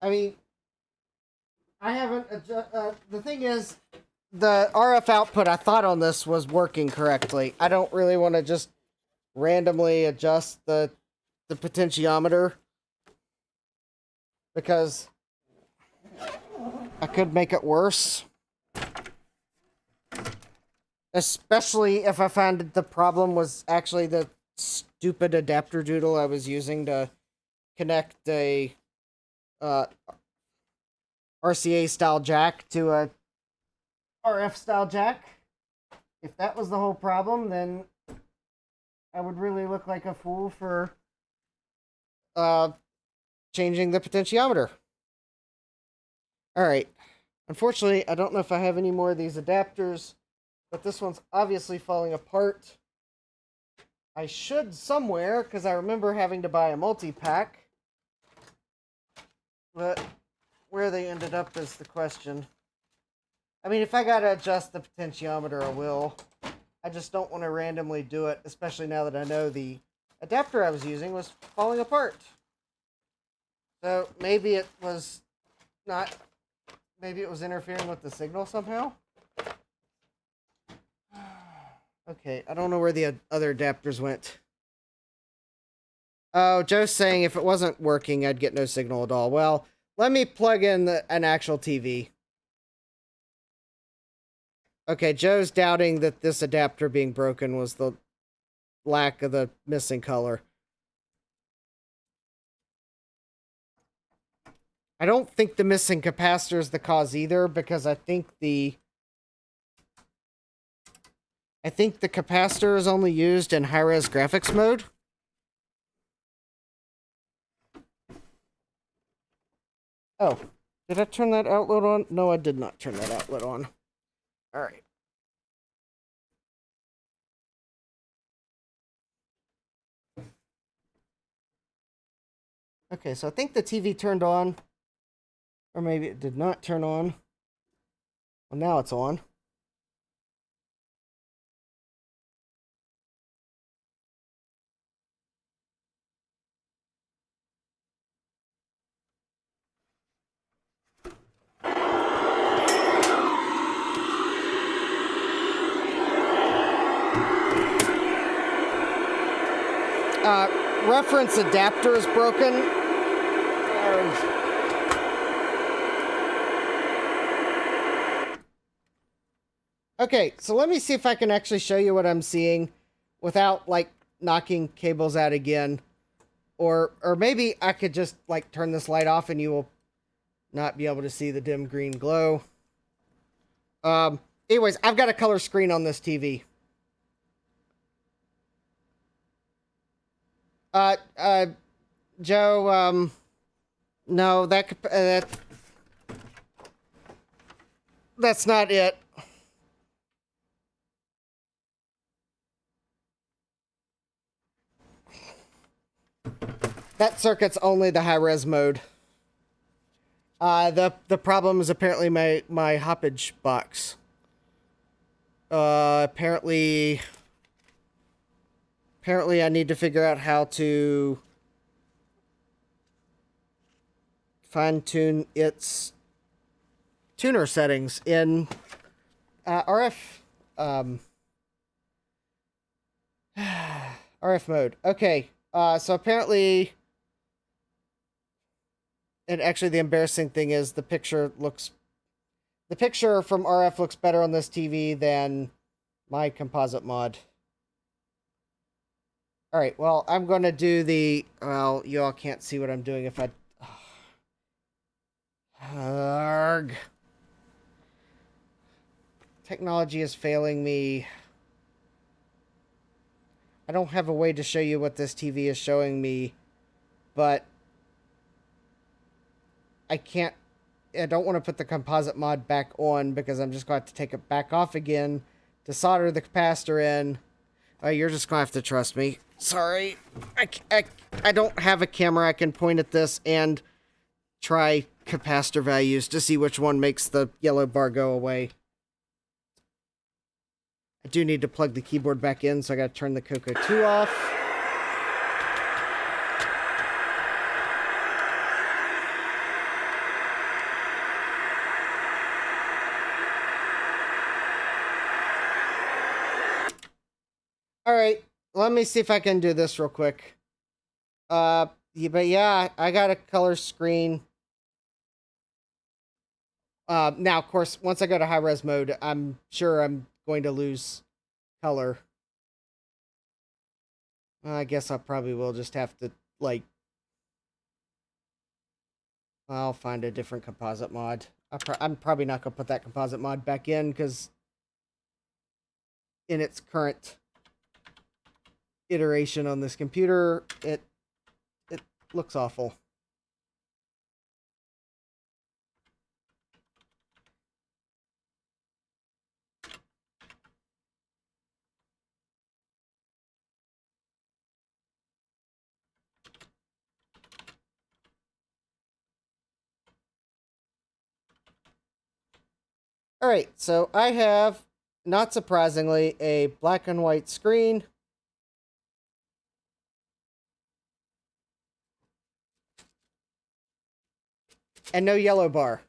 I mean, I haven't the thing is, the RF output I thought on this was working correctly. I don't really want to just randomly adjust the potentiometer because I could make it worse. Especially if I found that the problem was actually the stupid adapter doodle I was using to connect a RCA style jack to a RF style jack. If that was the whole problem, then I would really look like a fool for changing the potentiometer. Alright. Unfortunately, I don't know if I have any more of these adapters, but this one's obviously falling apart. I should somewhere, because I remember having to buy a multi-pack. But where they ended up is the question. I mean, if I gotta adjust the potentiometer, I will. I just don't want to randomly do it, especially now that I know the adapter I was using was falling apart. So maybe it was not... Maybe it was interfering with the signal somehow? Okay, I don't know where the other adapters went. Oh, Joe's saying if it wasn't working, I'd get no signal at all. Well, let me plug in an actual TV. Okay, Joe's doubting that this adapter being broken was the lack of the missing color. I don't think the missing capacitor is the cause either, because I think the capacitor is only used in high-res graphics mode. Oh, did I turn that outlet on? No, I did not turn that outlet on. All right. Okay, so I think the TV turned on. Or maybe it did not turn on. Well, now it's on. Reference adapter is broken. Okay, so let me see if I can actually show you what I'm seeing without, like, knocking cables out again. Or maybe I could just, like, turn this light off and you will not be able to see the dim green glow. Anyways, I've got a color screen on this TV. Joe, no, that's not it. That circuit's only the high-res mode. The problem is apparently my hoppage box. Apparently I need to figure out how to fine-tune its tuner settings in RF RF mode. Okay, so apparently, and actually the embarrassing thing is the picture from RF looks better on this TV than my composite mod. All right, well, I'm going to do well, you all can't see what I'm doing if I... Arrgh. Technology is failing me. I don't have a way to show you what this TV is showing me, but I don't want to put the composite mod back on because I'm just going to have to take it back off again to solder the capacitor in. You're just going to have to trust me. Sorry. I don't have a camera I can point at this and try capacitor values to see which one makes the yellow bar go away. I do need to plug the keyboard back in, so I got to turn the Coco 2 off. Alright, let me see if I can do this real quick. But yeah, I got a color screen. Now, of course, once I go to high-res mode, I'm sure I'm going to lose color. I guess I probably will just have to, like... I'll find a different composite mod. I'm probably not going to put that composite mod back in, because in its current iteration on this computer, it looks awful. Alright, so I have, not surprisingly, a black and white screen. And no yellow bar.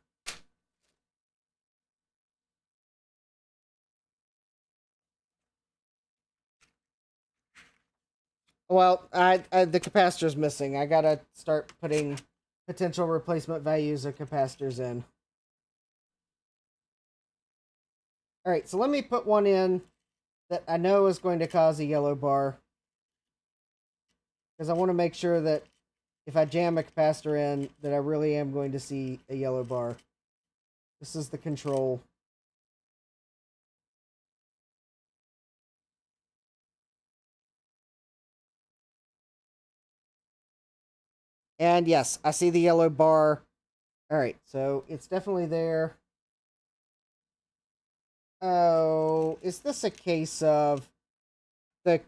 Well, the capacitor's missing. I gotta start putting potential replacement values of capacitors in. Alright, so let me put one in that I know is going to cause a yellow bar. Because I want to make sure that if I jam a capacitor in, that I really am going to see a yellow bar. This is the control. And yes, I see the yellow bar. Alright, so it's definitely there. Oh, is this a case of the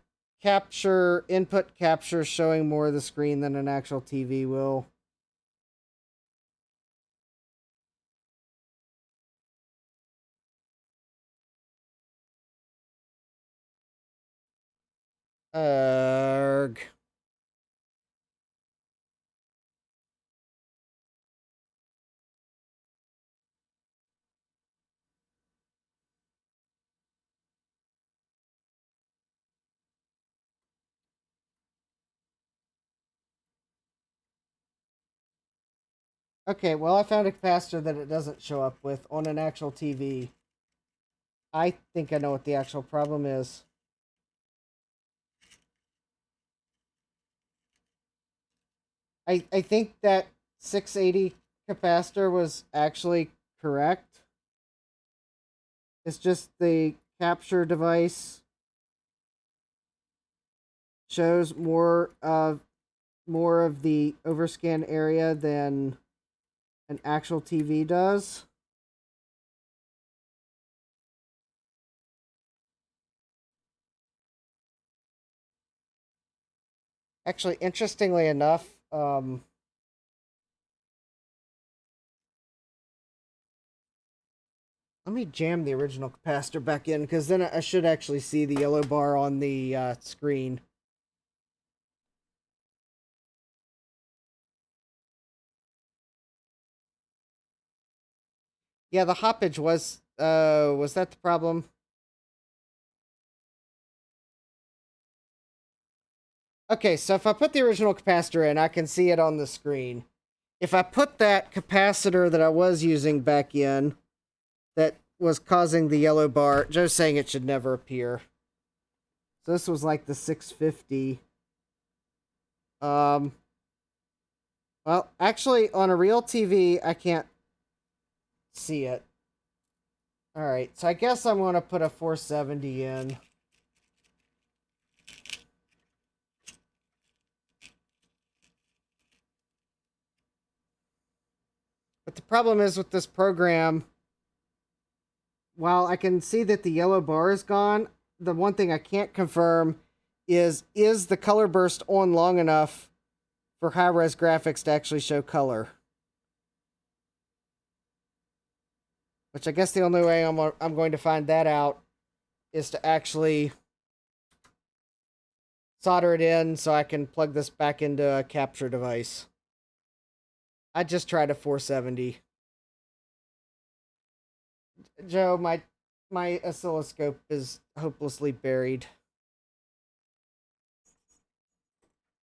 input capture showing more of the screen than an actual TV will? Arg. Okay, well, I found a capacitor that it doesn't show up with on an actual TV. I think I know what the actual problem is. I think that 680 capacitor was actually correct. It's just the capture device shows more of the overscan area than an actual TV does. Actually, interestingly enough, let me jam the original capacitor back in, because then I should actually see the yellow bar on the screen. Yeah, the hoppage was that the problem? Okay, so if I put the original capacitor in, I can see it on the screen. If I put that capacitor that I was using back in, that was causing the yellow bar, Joe's saying it should never appear. So this was like the 650. Well, actually, on a real TV, I can't see it. Alright, so I guess I'm going to put a 470 in. But the problem is with this program, while I can see that the yellow bar is gone, the one thing I can't confirm is the color burst on long enough for high-res graphics to actually show color? Which I guess the only way I'm going to find that out is to actually solder it in so I can plug this back into a capture device. I just tried a 470. Joe, my oscilloscope is hopelessly buried.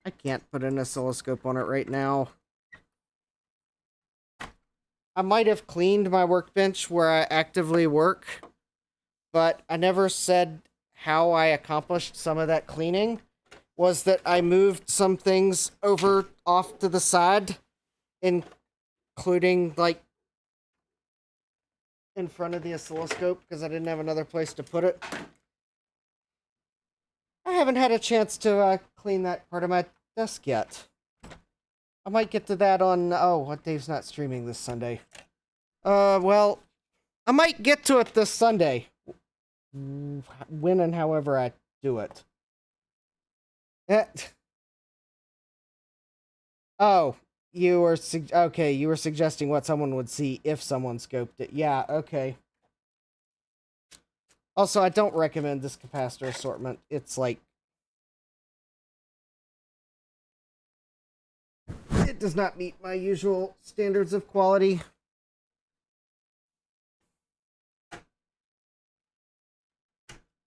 I can't put an oscilloscope on it right now. I might have cleaned my workbench where I actively work, but I never said how I accomplished some of that cleaning. Was that I moved some things over off to the side, including like in front of the oscilloscope because I didn't have another place to put it. I haven't had a chance to clean that part of my desk yet. I might get to that on... Oh, what Dave's not streaming this Sunday. Well, I might get to it this Sunday. When and however I do it. Oh, you were... Okay, you were suggesting what someone would see if someone scoped it. Yeah, okay. Also, I don't recommend this capacitor assortment. It's like... It does not meet my usual standards of quality.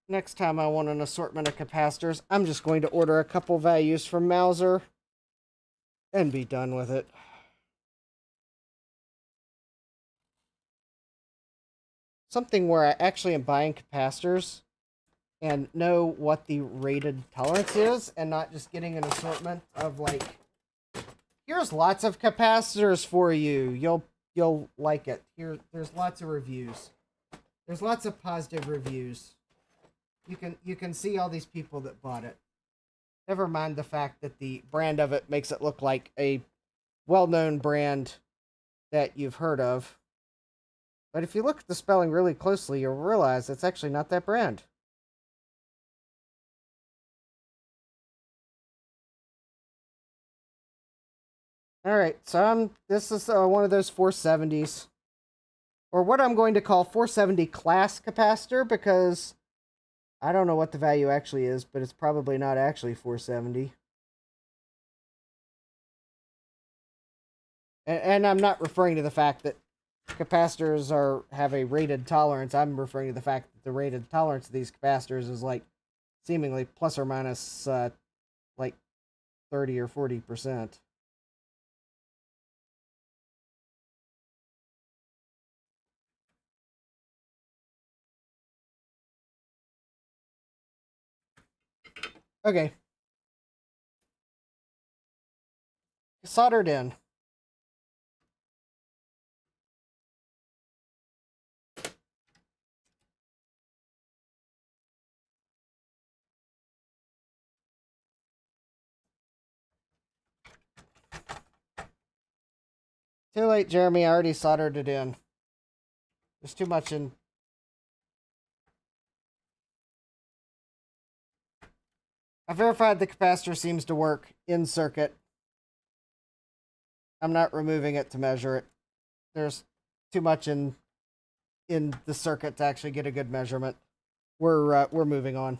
Next time I want an assortment of capacitors, I'm just going to order a couple values from Mauser and be done with it. Something where I actually am buying capacitors and know what the rated tolerance is and not just getting an assortment of like here's lots of capacitors for you. You'll like it. There's lots of reviews. There's lots of positive reviews. You can see all these people that bought it. Never mind the fact that the brand of it makes it look like a well-known brand that you've heard of. But if you look at the spelling really closely, you'll realize it's actually not that brand. Alright, so this is one of those 470s. Or what I'm going to call 470 class capacitor, because I don't know what the value actually is, but it's probably not actually 470. And I'm not referring to the fact that capacitors have a rated tolerance. I'm referring to the fact that the rated tolerance of these capacitors is like seemingly plus or minus like 30 or 40%. Okay. Soldered in. Too late, Jeremy. I already soldered it in. There's too much in. I verified the capacitor seems to work in circuit. I'm not removing it to measure it. There's too much in the circuit to actually get a good measurement. We're moving on.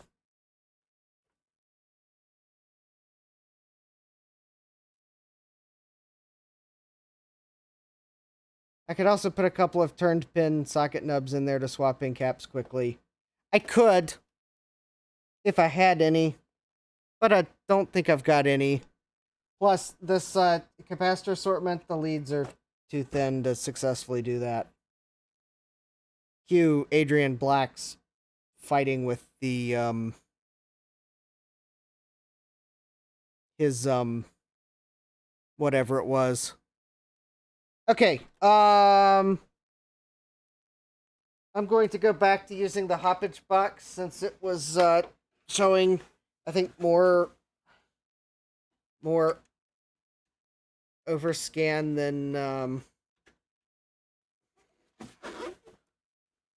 I could also put a couple of turned pin socket nubs in there to swap in caps quickly. I could, if I had any, but I don't think I've got any. Plus, this capacitor assortment, the leads are too thin to successfully do that. Cue Adrian Black's fighting with the his whatever it was. Okay, I'm going to go back to using the hoppage box since it was showing, I think, more overscan than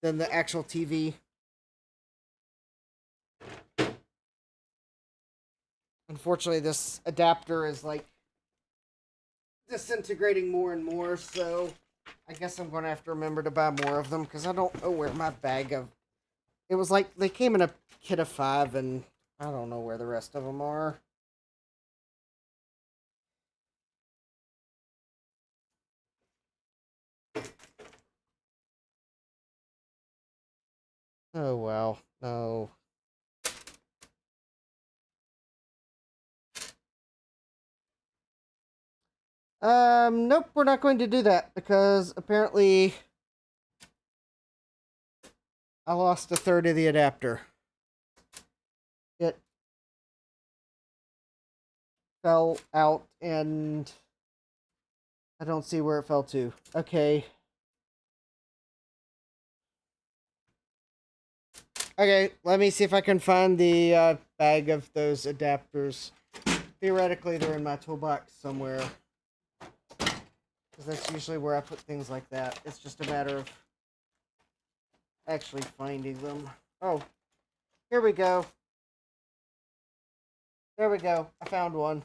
the actual TV. Unfortunately, this adapter is like disintegrating more and more, so I guess I'm going to have to remember to buy more of them because I don't know where my bag of... It was like they came in a kit of 5 and I don't know where the rest of them are. Oh well, no. Nope, we're not going to do that because apparently I lost a third of the adapter. It fell out and I don't see where it fell to. Okay. Okay, let me see if I can find the bag of those adapters. Theoretically, they're in my toolbox somewhere. Because that's usually where I put things like that. It's just a matter of actually finding them. Oh, here we go. There we go. I found one.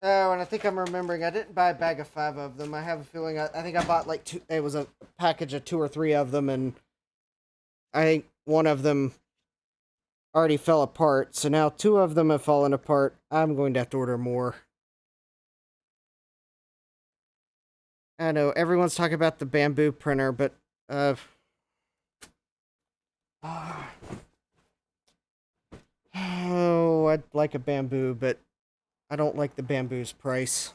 Oh, and I think I'm remembering I didn't buy a bag of 5 of them. I have a feeling I think I bought like 2. It was a package of 2 or 3 of them, and I think one of them already fell apart. So now 2 of them have fallen apart. I'm going to have to order more. I know everyone's talking about the bamboo printer, but oh, I'd like a bamboo, but I don't like the bamboo's price.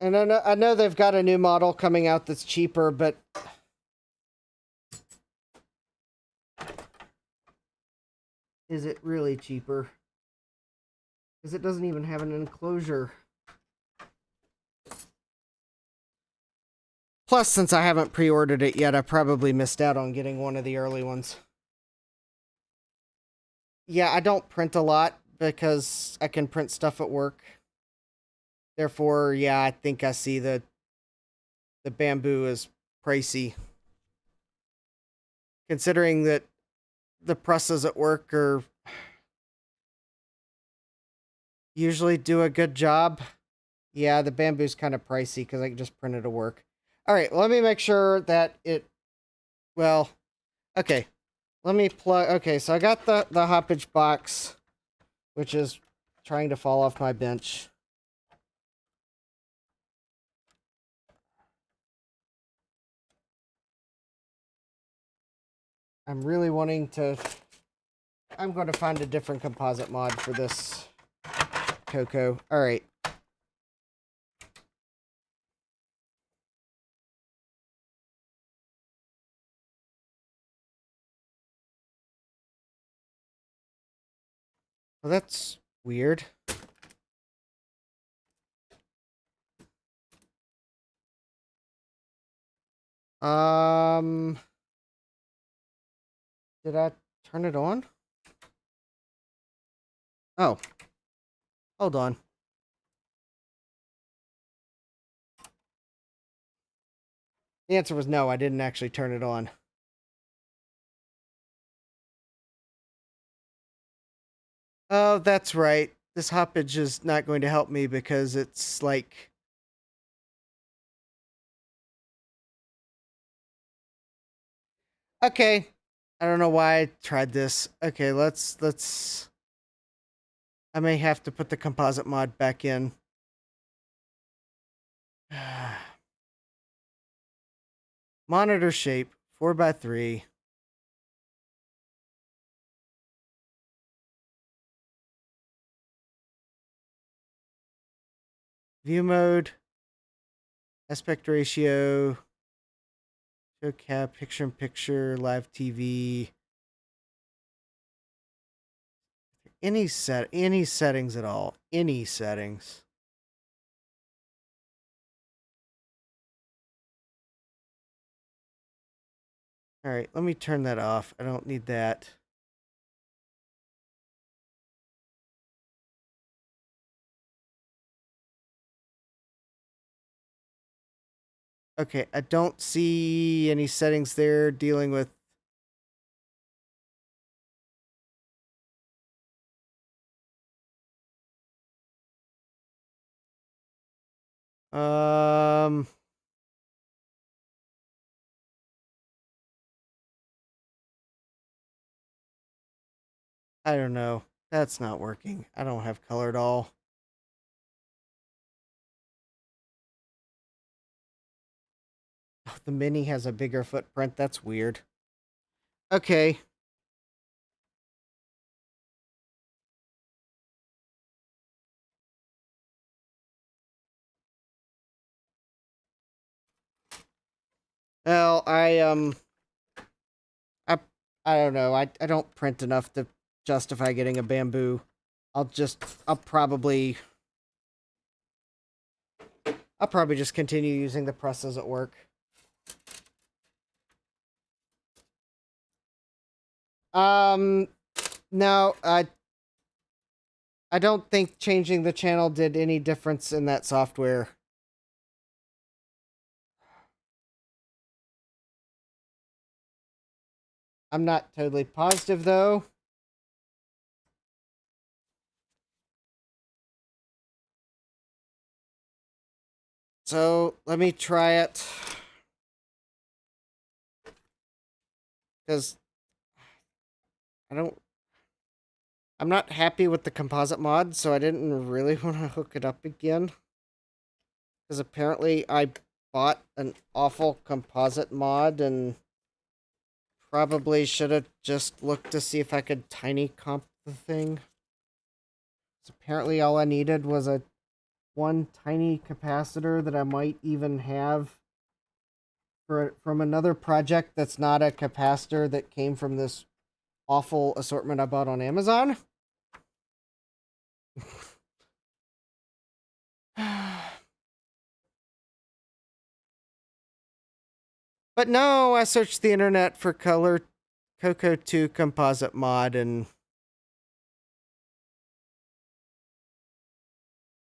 And I know they've got a new model coming out that's cheaper, but is it really cheaper? Because it doesn't even have an enclosure. Plus, since I haven't pre-ordered it yet, I probably missed out on getting one of the early ones. Yeah, I don't print a lot because I can print stuff at work. Therefore, yeah, I think I see the bamboo is pricey. Considering that the presses at work are usually do a good job. Yeah, the bamboo's kind of pricey because I can just print it at work. All right, let me make sure that it, well, okay. Let me plug, okay, so I got the hoppage box, which is trying to fall off my bench. I'm really wanting to, I'm going to find a different composite mod for this Coco. All right. Well, that's weird. Did I turn it on? Oh. Hold on. The answer was no, I didn't actually turn it on. Oh, that's right. This hoppage is not going to help me because it's like... Okay. I don't know why I tried this. Okay, let's... I may have to put the composite mod back in. Monitor shape, 4x3. View mode. Aspect ratio. Show cap, picture-in-picture, live TV. Any settings at all. Any settings. Alright, let me turn that off. I don't need that. Okay, I don't see any settings there dealing with... I don't know. That's not working. I don't have color at all. Oh, the Mini has a bigger footprint. That's weird. Okay. Well, I don't know. I don't print enough to justify getting a bamboo. I'll probably just continue using the presses at work. No, I don't think changing the channel did any difference in that software. I'm not totally positive, though. So, let me try it. Because I'm not happy with the composite mod, so I didn't really want to hook it up again. Because apparently I bought an awful composite mod and probably should have just looked to see if I could tiny comp the thing. So apparently all I needed was a one tiny capacitor that I might even have from another project that's not a capacitor that came from this awful assortment I bought on Amazon. But no, I searched the internet for color Coco 2 composite mod and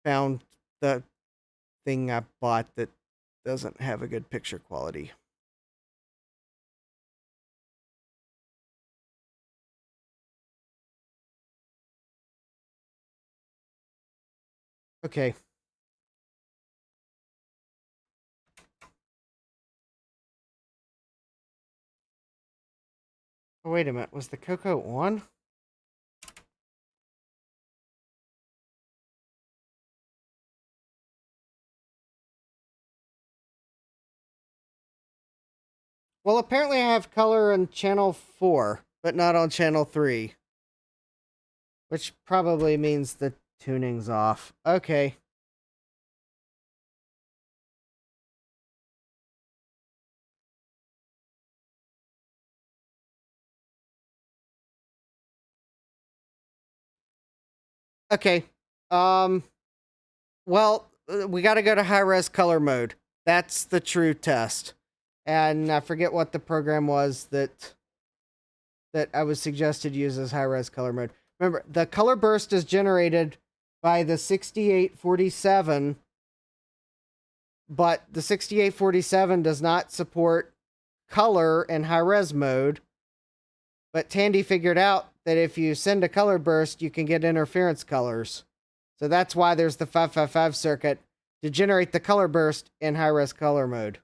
found the thing I bought that doesn't have a good picture quality. Okay. Oh, wait a minute. Was the Coco on? Well, apparently I have color on channel 4, but not on channel 3. Which probably means the tuning's off. Okay. Okay. Well, we got to go to high-res color mode. That's the true test. And I forget what the program was that I was suggested use as high-res color mode. Remember, the color burst is generated by the 6847, but the 6847 does not support color in high-res mode. But Tandy figured out that if you send a color burst, you can get interference colors. So that's why there's the 555 circuit to generate the color burst in high-res color mode.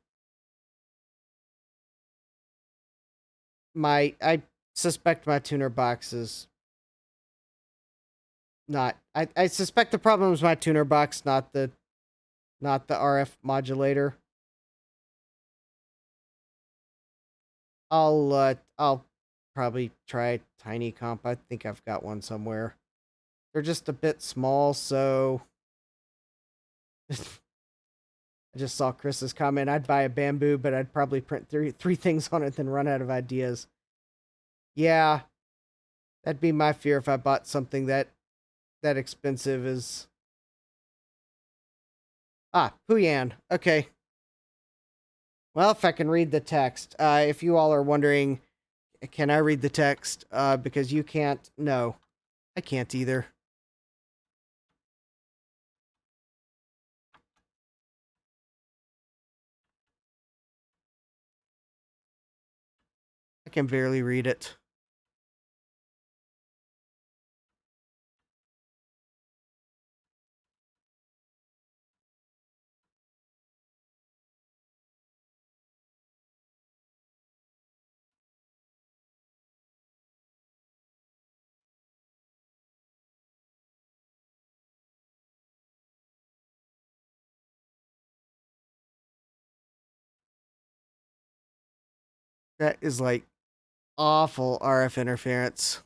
I suspect my tuner box is not... I suspect the problem is my tuner box, not the RF modulator. I'll probably try Tiny Comp. I think I've got one somewhere. They're just a bit small, so... I just saw Chris's comment. I'd buy a bamboo, but I'd probably print three things on it, then run out of ideas. Yeah, that'd be my fear if I bought something that expensive is... Ah, Puyan. Okay. Well, if I can read the text. If you all are wondering, can I read the text? Because you can't. No, I can't either. I can barely read it. That is like awful RF interference.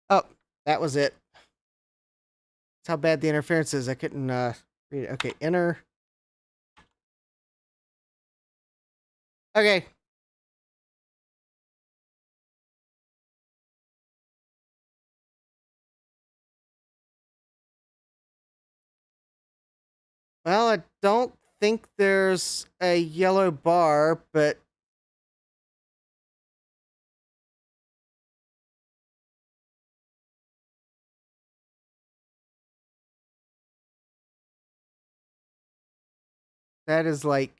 Oh, that was it. That's how bad the interference is. I couldn't read it. Okay, enter. Okay. Well, I don't think there's a yellow bar, but That is like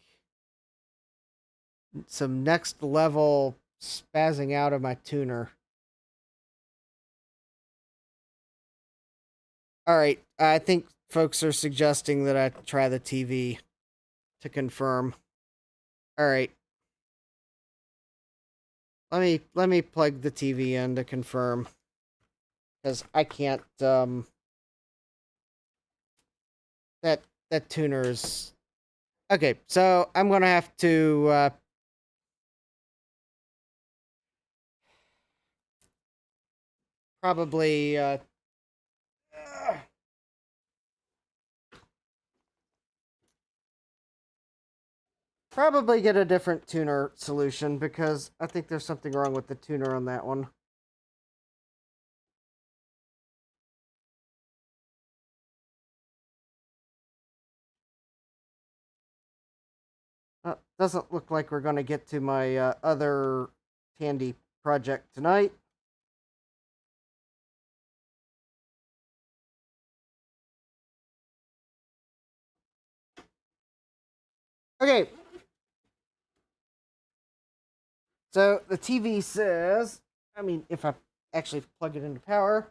some next level spazzing out of my tuner. All right, I think folks are suggesting that I try the TV to confirm. All right. Let me plug the TV in to confirm, cuz I can't that that tuner's okay, so I'm going to have to probably probably get a different tuner solution, because I think there's something wrong with the tuner on that one. Doesn't look like we're going to get to my other Tandy project tonight. Okay. So the TV says, I mean, if I actually plug it into power.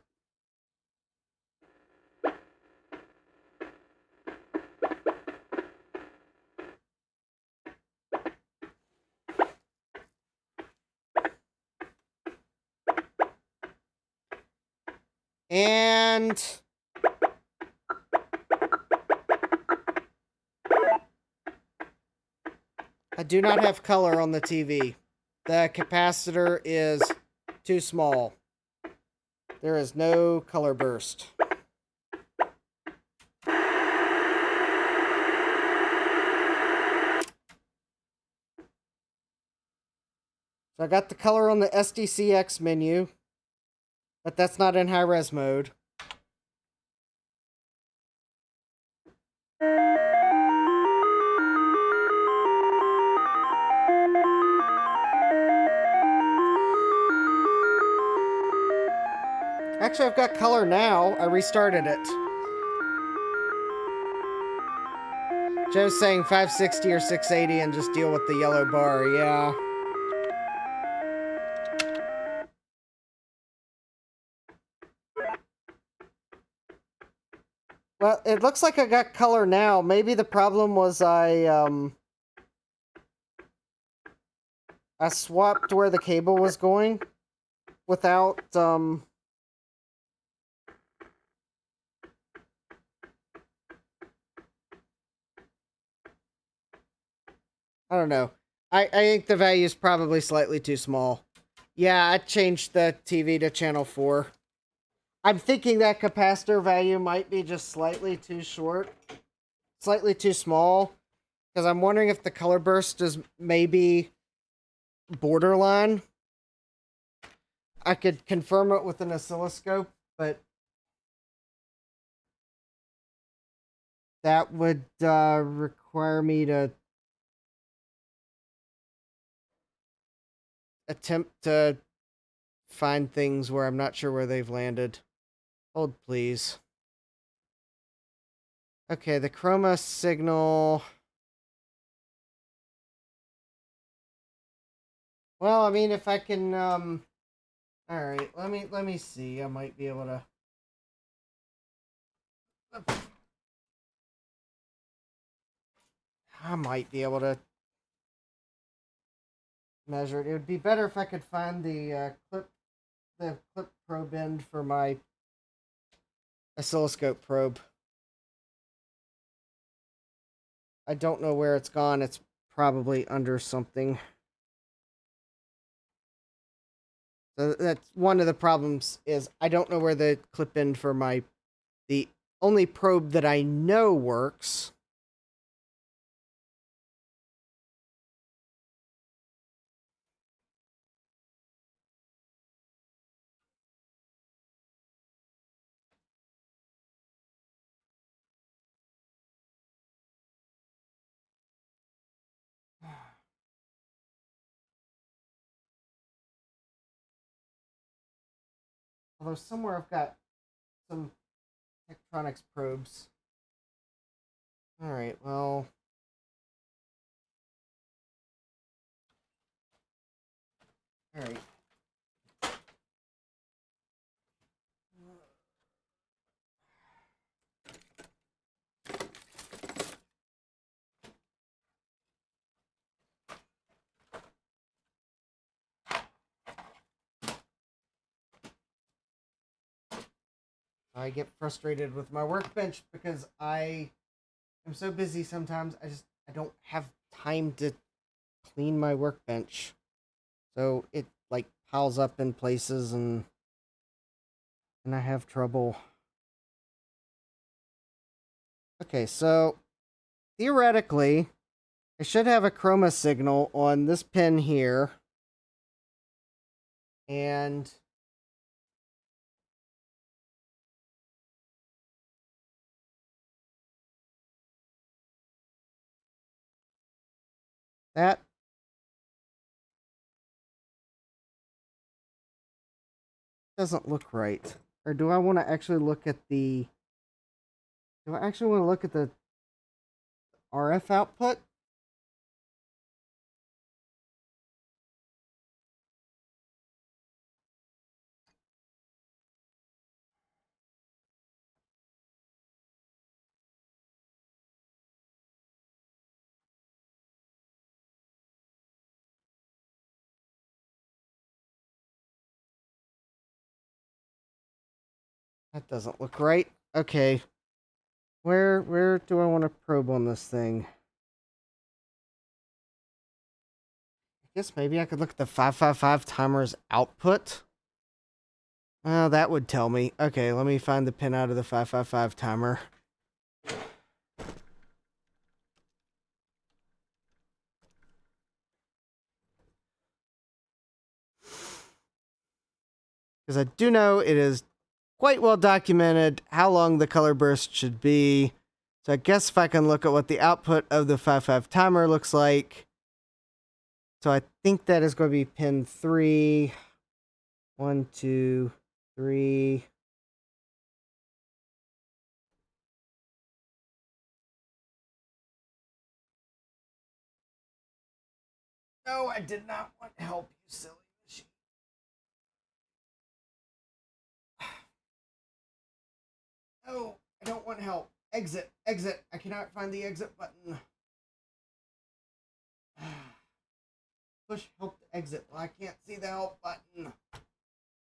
And I do not have color on the TV. The capacitor is too small. There is no color burst. So I got the color on the SDCX menu, but that's not in high-res mode. Actually, I've got color now. I restarted it. Joe's saying 560 or 680 and just deal with the yellow bar. Yeah. Well, it looks like I got color now. Maybe the problem was I swapped where the cable was going without I don't know. I think the value is probably slightly too small. Yeah, I changed the TV to channel 4. I'm thinking that capacitor value might be just slightly too short. Slightly too small. Because I'm wondering if the color burst is maybe borderline. I could confirm it with an oscilloscope, but that would require me to attempt to find things where I'm not sure where they've landed. Hold, please. Okay, the chroma signal. Well, I mean, if I can, all right, let me see. I might be able to. I might be able to measure it. It would be better if I could find the clip probe end for my oscilloscope probe. I don't know where it's gone. It's probably under something. So that's one of the problems, is I don't know where the clip end for the only probe that I know works. Although somewhere I've got some Tektronix probes. All right, well, All right. I get frustrated with my workbench because I am so busy sometimes. I don't have time to clean my workbench. So it like piles up in places and I have trouble. Okay, so theoretically, I should have a chroma signal on this pin here. And that doesn't look right. Or do I want to actually look at the... Do I actually want to look at the RF output? That doesn't look right. Okay. Where do I want to probe on this thing? I guess maybe I could look at the 555 timer's output. Oh, that would tell me. Okay, let me find the pin out of the 555 timer. Because I do know it is quite well documented how long the color burst should be. So I guess if I can look at what the output of the 555 timer looks like. So I think that is going to be pin 3. 1, 2, 3. No, I did not want to help you, silly machine. No, I don't want help. Exit, exit. I cannot find the exit button. Push help to exit. Well, I can't see the help button.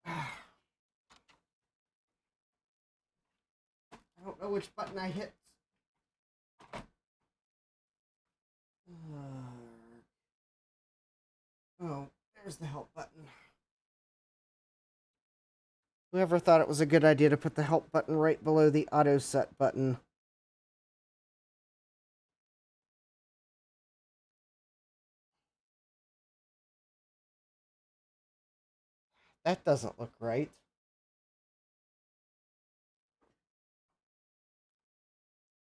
I don't know which button I hit. Oh, there's the help button. Whoever thought it was a good idea to put the help button right below the auto set button? That doesn't look right.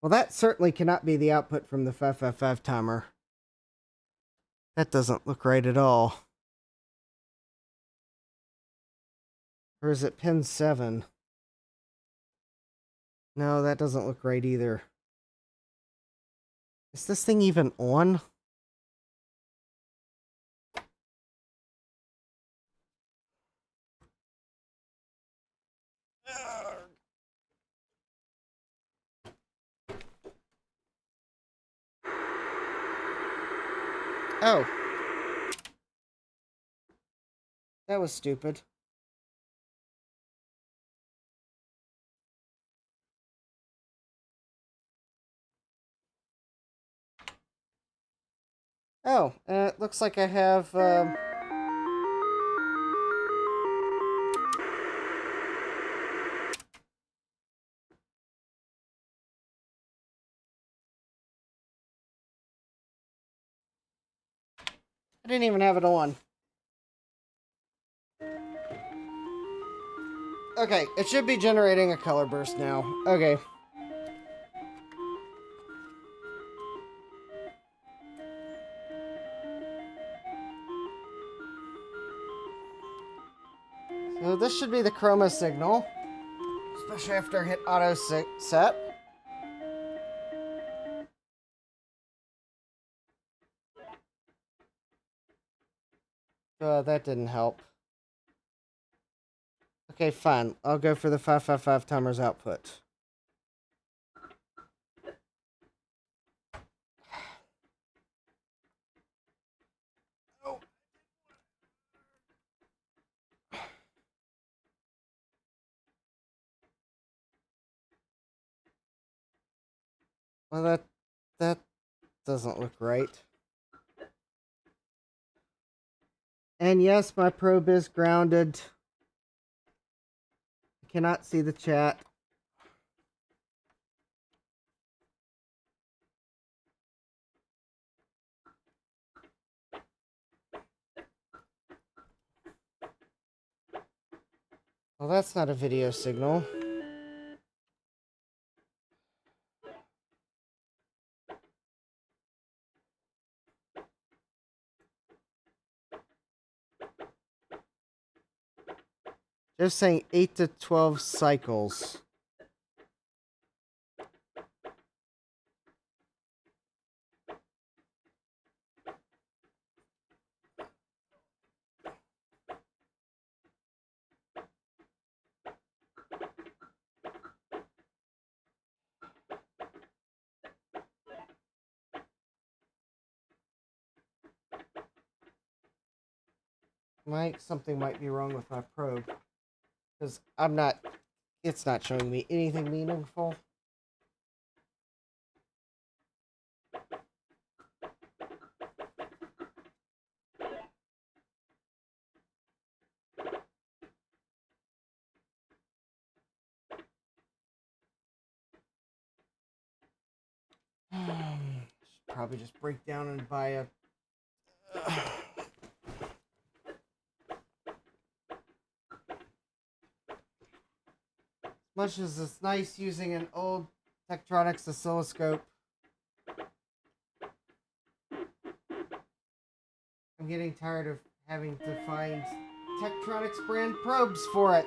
Well, that certainly cannot be the output from the 555 timer. That doesn't look right at all. Or is it pin 7? No, that doesn't look right either. Is this thing even on? Oh. That was stupid. Oh, it looks like I have, I didn't even have it on. Okay, it should be generating a color burst now. Okay. So this should be the chroma signal, especially after I hit auto set. That didn't help. Okay, fine. I'll go for the 555 timer's output. Oh. Well, that doesn't look right. And yes, my probe is grounded. I cannot see the chat. Well, that's not a video signal. They're saying 8 to 12 cycles. Something might be wrong with my probe. Because it's not showing me anything meaningful. Should probably just break down and buy a... Much as it's nice using an old Tektronix oscilloscope, I'm getting tired of having to find Tektronix brand probes for it.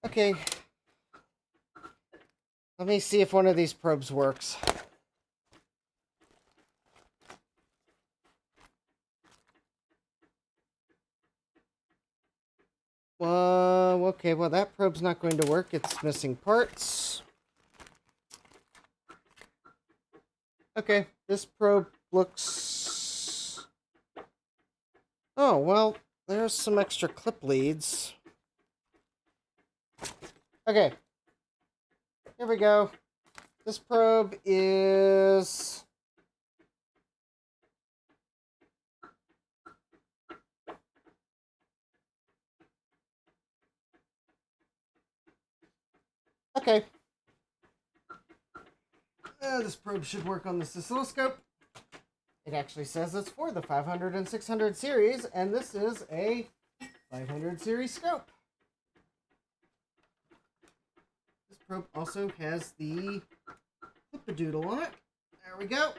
Okay. Let me see if one of these probes works. Okay, well that probe's not going to work. It's missing parts. Okay, this probe looks... Oh, well, there's some extra clip leads. Okay. Here we go. This probe is... Okay. This probe should work on this oscilloscope. It actually says it's for the 500 and 600 series, and this is a 500 series scope. This probe also has the flip-a-doodle on it. There we go.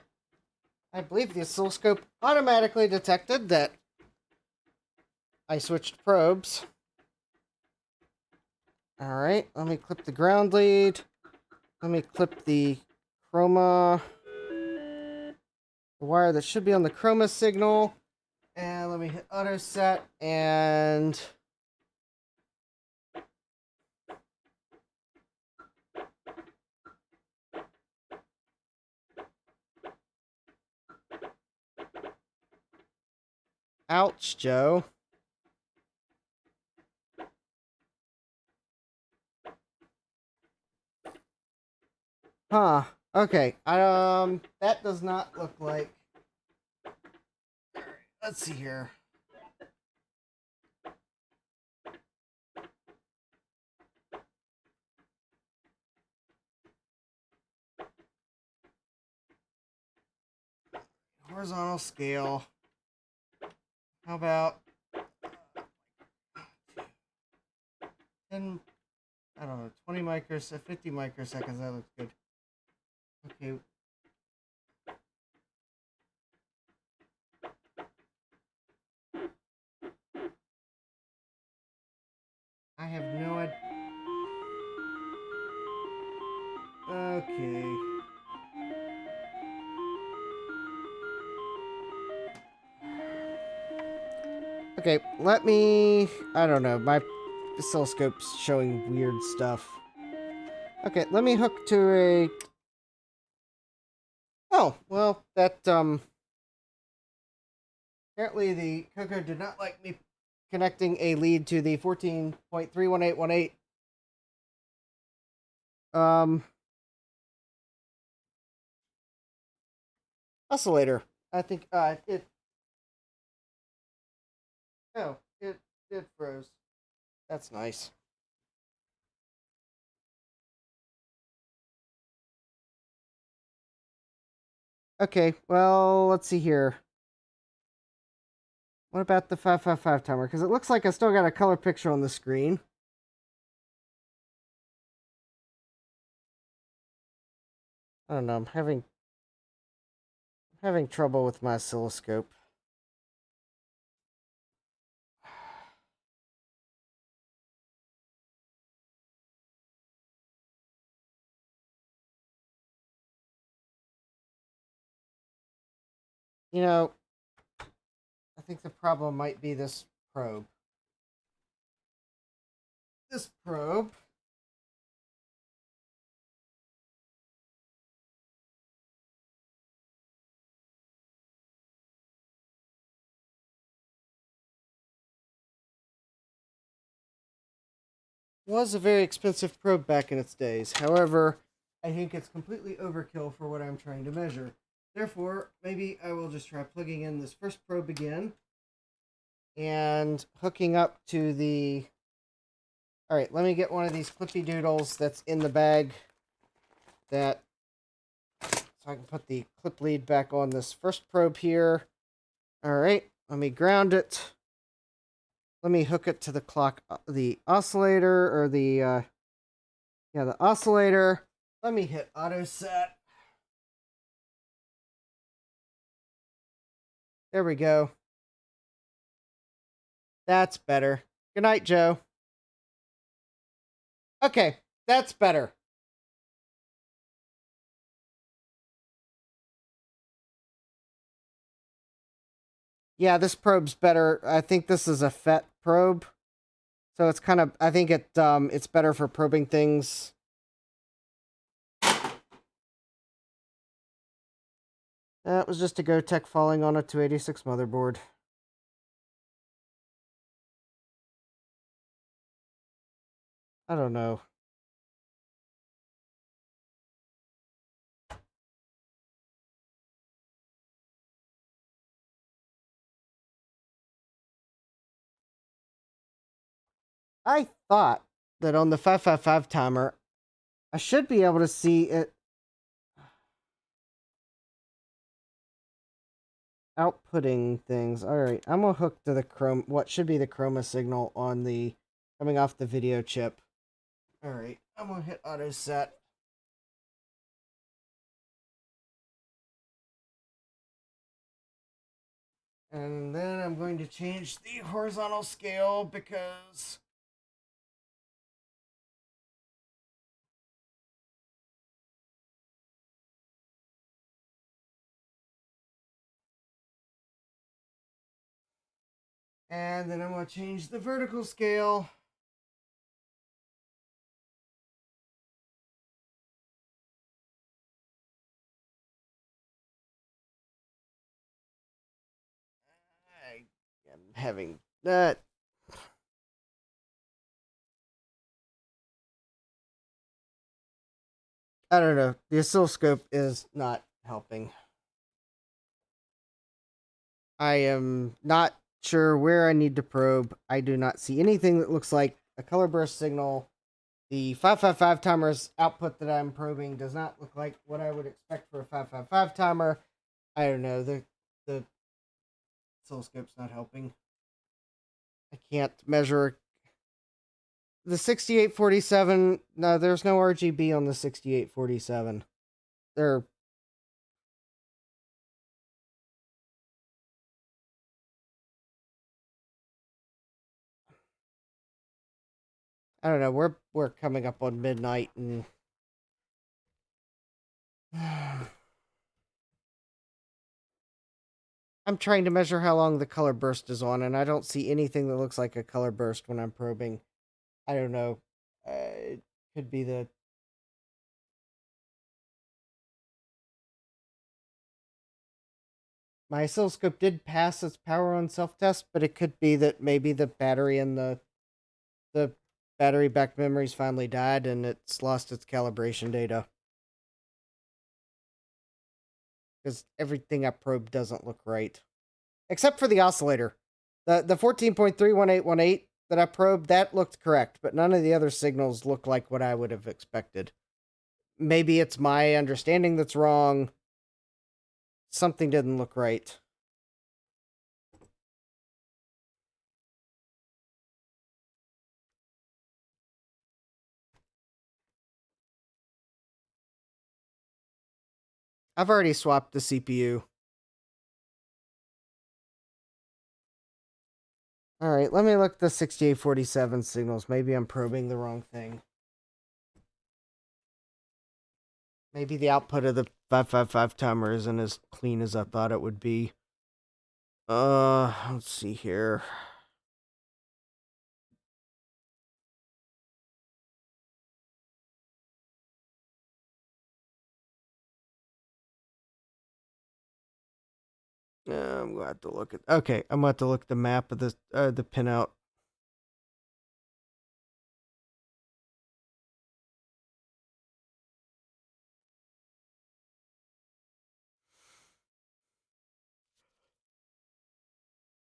I believe the oscilloscope automatically detected that I switched probes. Alright, let me clip the ground lead. Let me clip the chroma, the wire that should be on the chroma signal. And let me hit auto set and... Ouch, Joe. Huh. Okay. That does not look like... Alright, let's see here. Horizontal scale. How about... 10, I don't know, 20 microseconds, 50 microseconds. That looks good. Okay. I have no idea. Okay. Okay, let me... I don't know, my oscilloscope's showing weird stuff. Okay, let me hook to a... Oh, well, that, apparently the Coco did not like me connecting a lead to the 14.31818 oscillator. I think it it froze. That's nice. Okay, well, let's see here. What about the 555 timer? Because it looks like I still got a color picture on the screen. I don't know, I'm having trouble with my oscilloscope. You know, I think the problem might be this probe. This probe was a very expensive probe back in its days. However, I think it's completely overkill for what I'm trying to measure. Therefore, maybe I will just try plugging in this first probe again and hooking up to the... Alright, let me get one of these clippy doodles that's in the bag so I can put the clip lead back on this first probe here. Alright, let me ground it. Let me hook it to the clock, the oscillator, or the oscillator. Let me hit auto set. There we go. That's better. Good night, Joe. Okay, that's better. Yeah, this probe's better. I think this is a FET probe. So it's kind of, I think it's better for probing things. That was just a GoTech falling on a 286 motherboard. I don't know. I thought that on the 555 timer, I should be able to see it outputting things. Alright, I'm gonna hook to the what should be the chroma signal on the coming off the video chip. Alright, I'm gonna hit auto set. And then I'm going to change the horizontal scale because and then I'm going to change the vertical scale. I am having that. I don't know. The oscilloscope is not helping. I am not sure where I need to probe. I do not see anything that looks like a color burst signal. The 555 timer's output that I'm probing does not look like what I would expect for a 555 timer. I don't know. The oscilloscope's not helping. I can't measure the 6847, no, there's no RGB on the 6847. There. I don't know. We're coming up on midnight, and I'm trying to measure how long the color burst is on, and I don't see anything that looks like a color burst when I'm probing. I don't know. It could be the... My oscilloscope did pass its power on self-test, but it could be that maybe the battery in the battery backed memories finally died and it's lost its calibration data. Because everything I probed doesn't look right. Except for the oscillator. The 14.31818 that I probed, that looked correct, but none of the other signals look like what I would have expected. Maybe it's my understanding that's wrong. Something didn't look right. I've already swapped the CPU. Alright, let me look at the 6847 signals. Maybe I'm probing the wrong thing. Maybe the output of the 555 timer isn't as clean as I thought it would be. Let's see here. I'm going to have to look at... Okay, I'm going to have to look at the map of the pinout.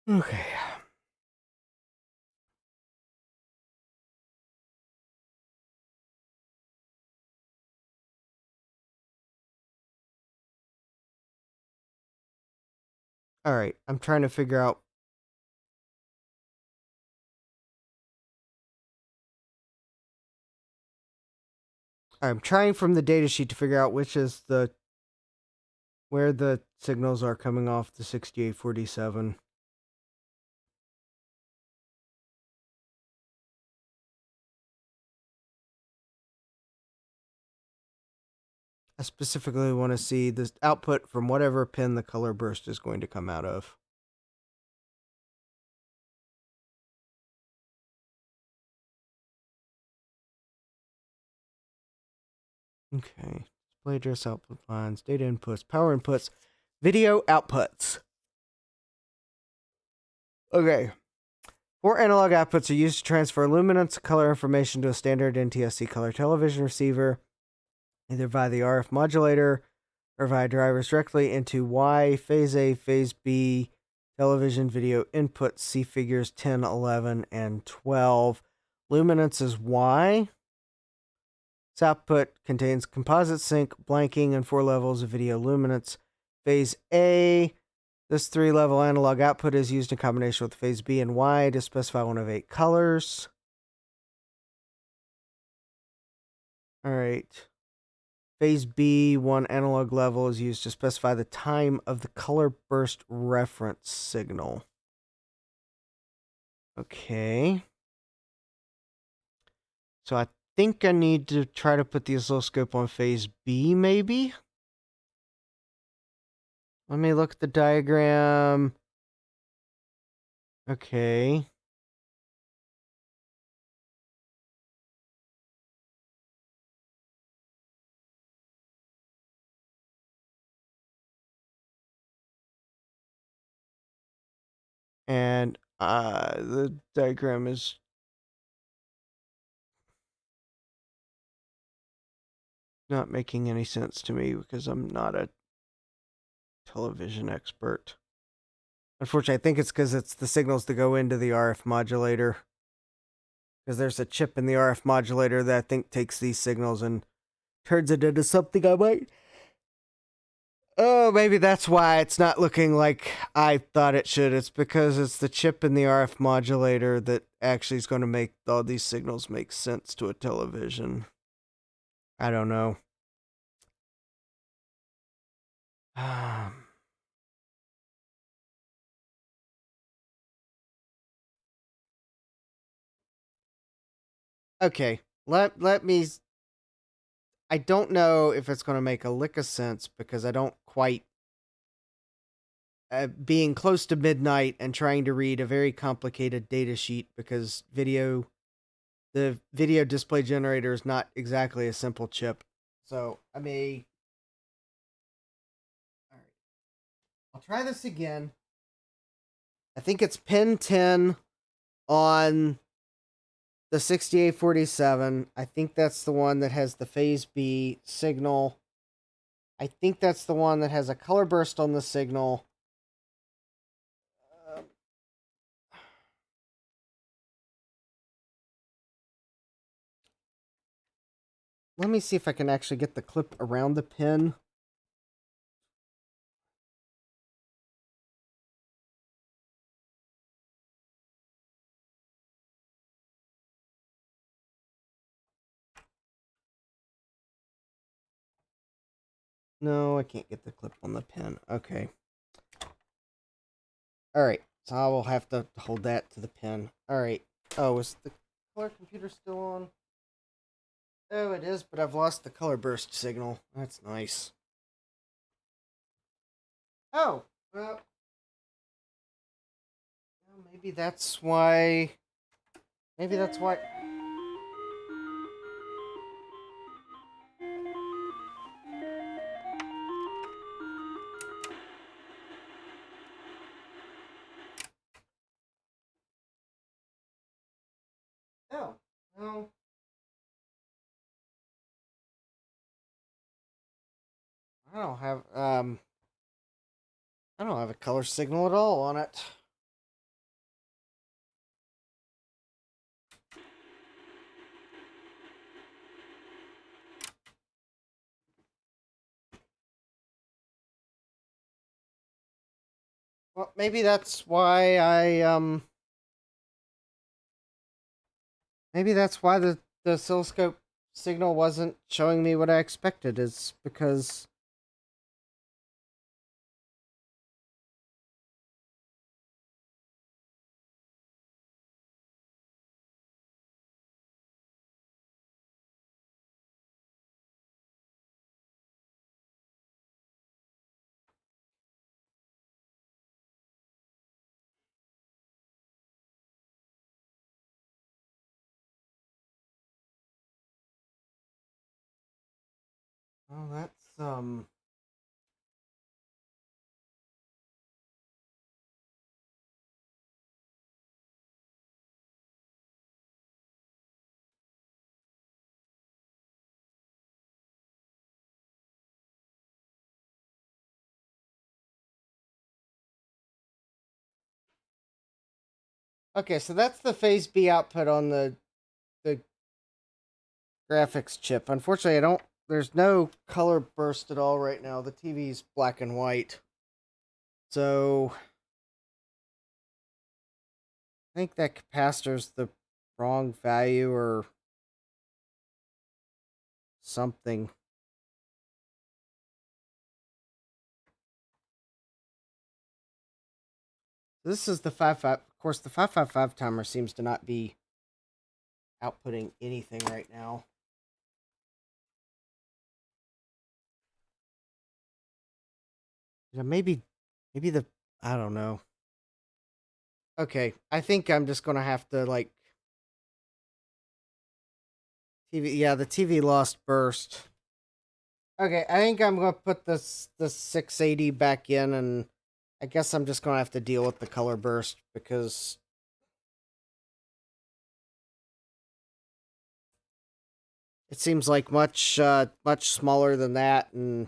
Okay. Alright, I'm trying to figure out... I'm trying from the datasheet to figure out which is the... where the signals are coming off the 6847. I specifically want to see the output from whatever pin the color burst is going to come out of. Okay. Display address output lines, data inputs, power inputs, video outputs. Okay. 4 analog outputs are used to transfer luminance color information to a standard NTSC color television receiver, either via the RF modulator or via drivers directly into Y, phase A, phase B, television video inputs. See figures 10, 11, and 12. Luminance is Y. This output contains composite sync, blanking, and 4 levels of video luminance. Phase A, this 3-level analog output is used in combination with phase B and Y to specify one of 8 colors. Alright. Phase B, 1 analog level is used to specify the time of the color burst reference signal. Okay. So I think I need to try to put the oscilloscope on phase B, maybe? Let me look at the diagram. Okay. And the diagram is not making any sense to me because I'm not a television expert. Unfortunately, I think it's because it's the signals that go into the RF modulator. Because there's a chip in the RF modulator that I think takes these signals and turns it into something I might Oh, maybe that's why it's not looking like I thought it should. It's because it's the chip in the RF modulator that actually is going to make all these signals make sense to a television. I don't know. Okay, let me. I don't know if it's going to make a lick of sense because I don't quite. Being close to midnight and trying to read a very complicated data sheet because the video display generator is not exactly a simple chip. So I may. All right, I'll try this again. I think it's pin 10 on the 6847. I think that's the one that has the phase B signal. I think that's the one that has a color burst on the signal. Let me see if I can actually get the clip around the pin. No, I can't get the clip on the pin. Okay. Alright, so I will have to hold that to the pin. Alright. Oh, is the color computer still on? Oh, it is, but I've lost the color burst signal. That's nice. Oh, well, maybe that's why. Maybe that's why. Oh, well. I don't have I don't have a color signal at all on it. Well, maybe that's why maybe that's why the oscilloscope signal wasn't showing me what I expected, is because well, that's okay, so that's the phase B output on the graphics chip. Unfortunately, I don't there's no color burst at all right now. The TV's black and white. So I think that capacitor's the wrong value or something. This is the 5.5. Of course, the 555 timer seems to not be outputting anything right now. Yeah, maybe the I don't know. Okay, I think I'm just gonna have to like TV. Yeah, the TV lost burst. Okay, I think I'm gonna put the 680 back in, and I guess I'm just gonna have to deal with the color burst because it seems like much smaller than that, and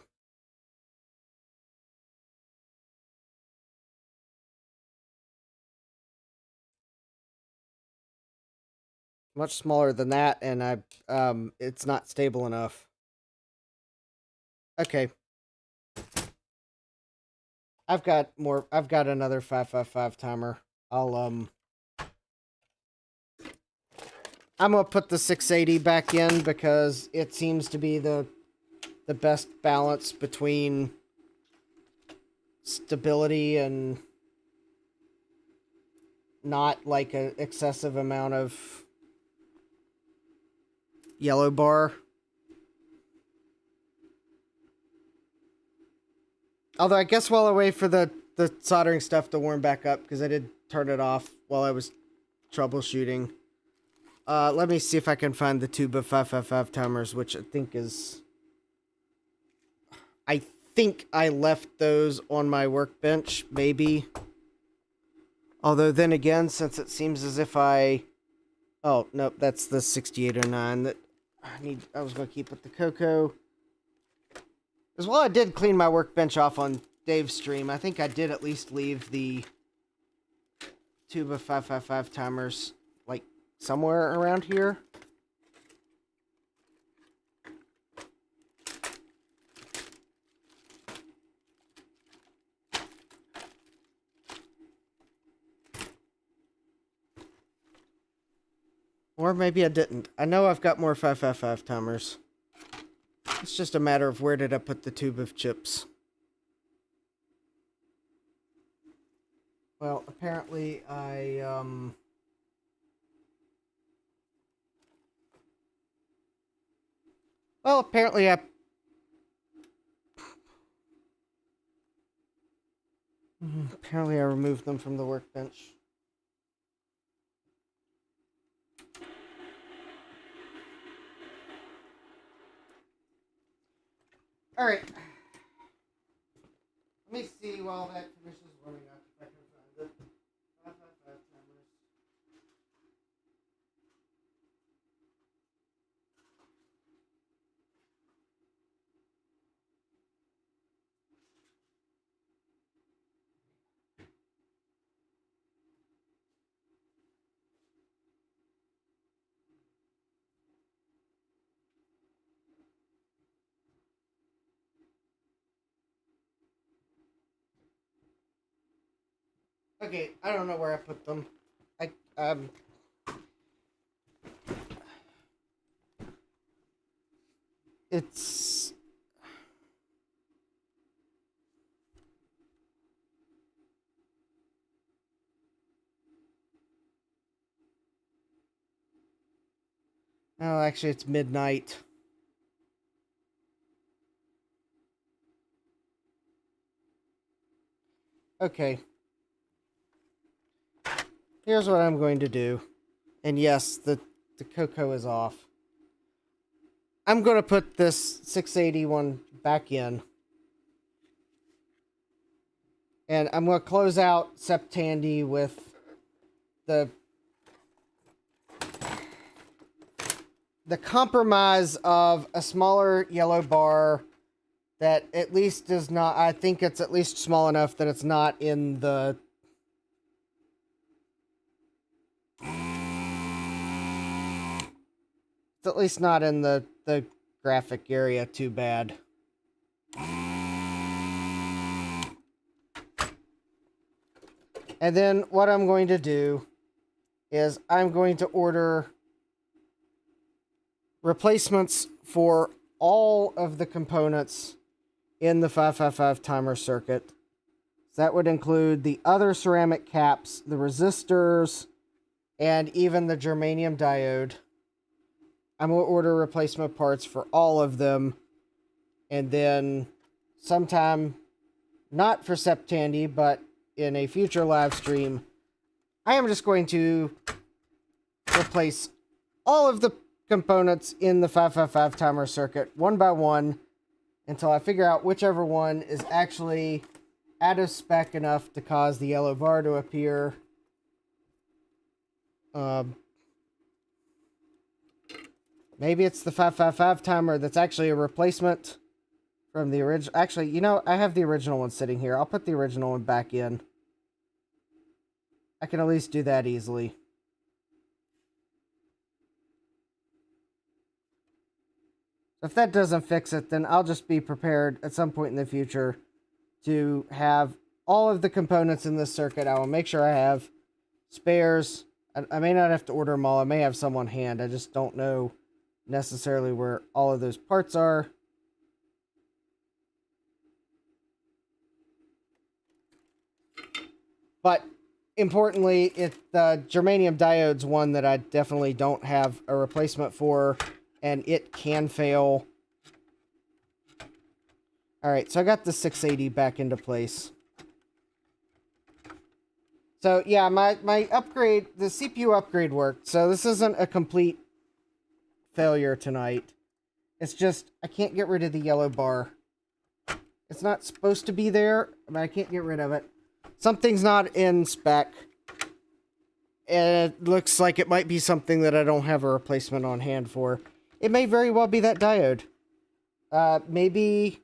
much smaller than that, and it's not stable enough. Okay. I've got more. I've got another 555 timer. I'm gonna put the 680 back in because it seems to be the best balance between stability and not like an excessive amount of yellow bar. Although I guess while I wait for the soldering stuff to warm back up, because I did turn it off while I was troubleshooting. Let me see if I can find the tube of 555 timers, which I think is... I think I left those on my workbench, maybe. Although then again, since it seems as if I... Oh, nope, that's the 6809 that I was going to keep with the Cocoa. As well, I did clean my workbench off on Dave's stream. I think I did at least leave the tube of 555 timers, like, somewhere around here. Or maybe I didn't. I know I've got more 555 timers. It's just a matter of where did I put the tube of chips. Well, apparently Well, apparently I removed them from the workbench. Alright. Let me see while that finishes warming up if I can find it. 555 timers. Okay, I don't know where I put them. It's... Oh, actually, it's midnight. Okay. Here's what I'm going to do. And yes, the Cocoa is off. I'm going to put this 680 one back in. And I'm going to close out Tandy with the compromise of a smaller yellow bar that at least is not... I think it's at least small enough that it's not in the... It's at least not in the graphic area too bad. And then what I'm going to do is I'm going to order replacements for all of the components in the 555 timer circuit. So that would include the other ceramic caps, the resistors, and even the germanium diode. I'm going to order replacement parts for all of them. And then sometime, not for Tandy, but in a future live stream, I am just going to replace all of the components in the 555 timer circuit one by one until I figure out whichever one is actually out of spec enough to cause the yellow bar to appear. Maybe it's the 555 timer that's actually a replacement from the original. Actually, you know, I have the original one sitting here. I'll put the original one back in. I can at least do that easily. If that doesn't fix it, then I'll just be prepared at some point in the future to have all of the components in this circuit. I will make sure I have spares. I may not have to order them all. I may have some on hand. I just don't know necessarily where all of those parts are. But importantly, the germanium diode's one that I definitely don't have a replacement for, and it can fail. Alright, so I got the 680 back into place. So yeah, my upgrade, the CPU upgrade worked. So this isn't a complete failure tonight. It's just, I can't get rid of the yellow bar. It's not supposed to be there, but I can't get rid of it. Something's not in spec. And it looks like it might be something that I don't have a replacement on hand for. It may very well be that diode. Maybe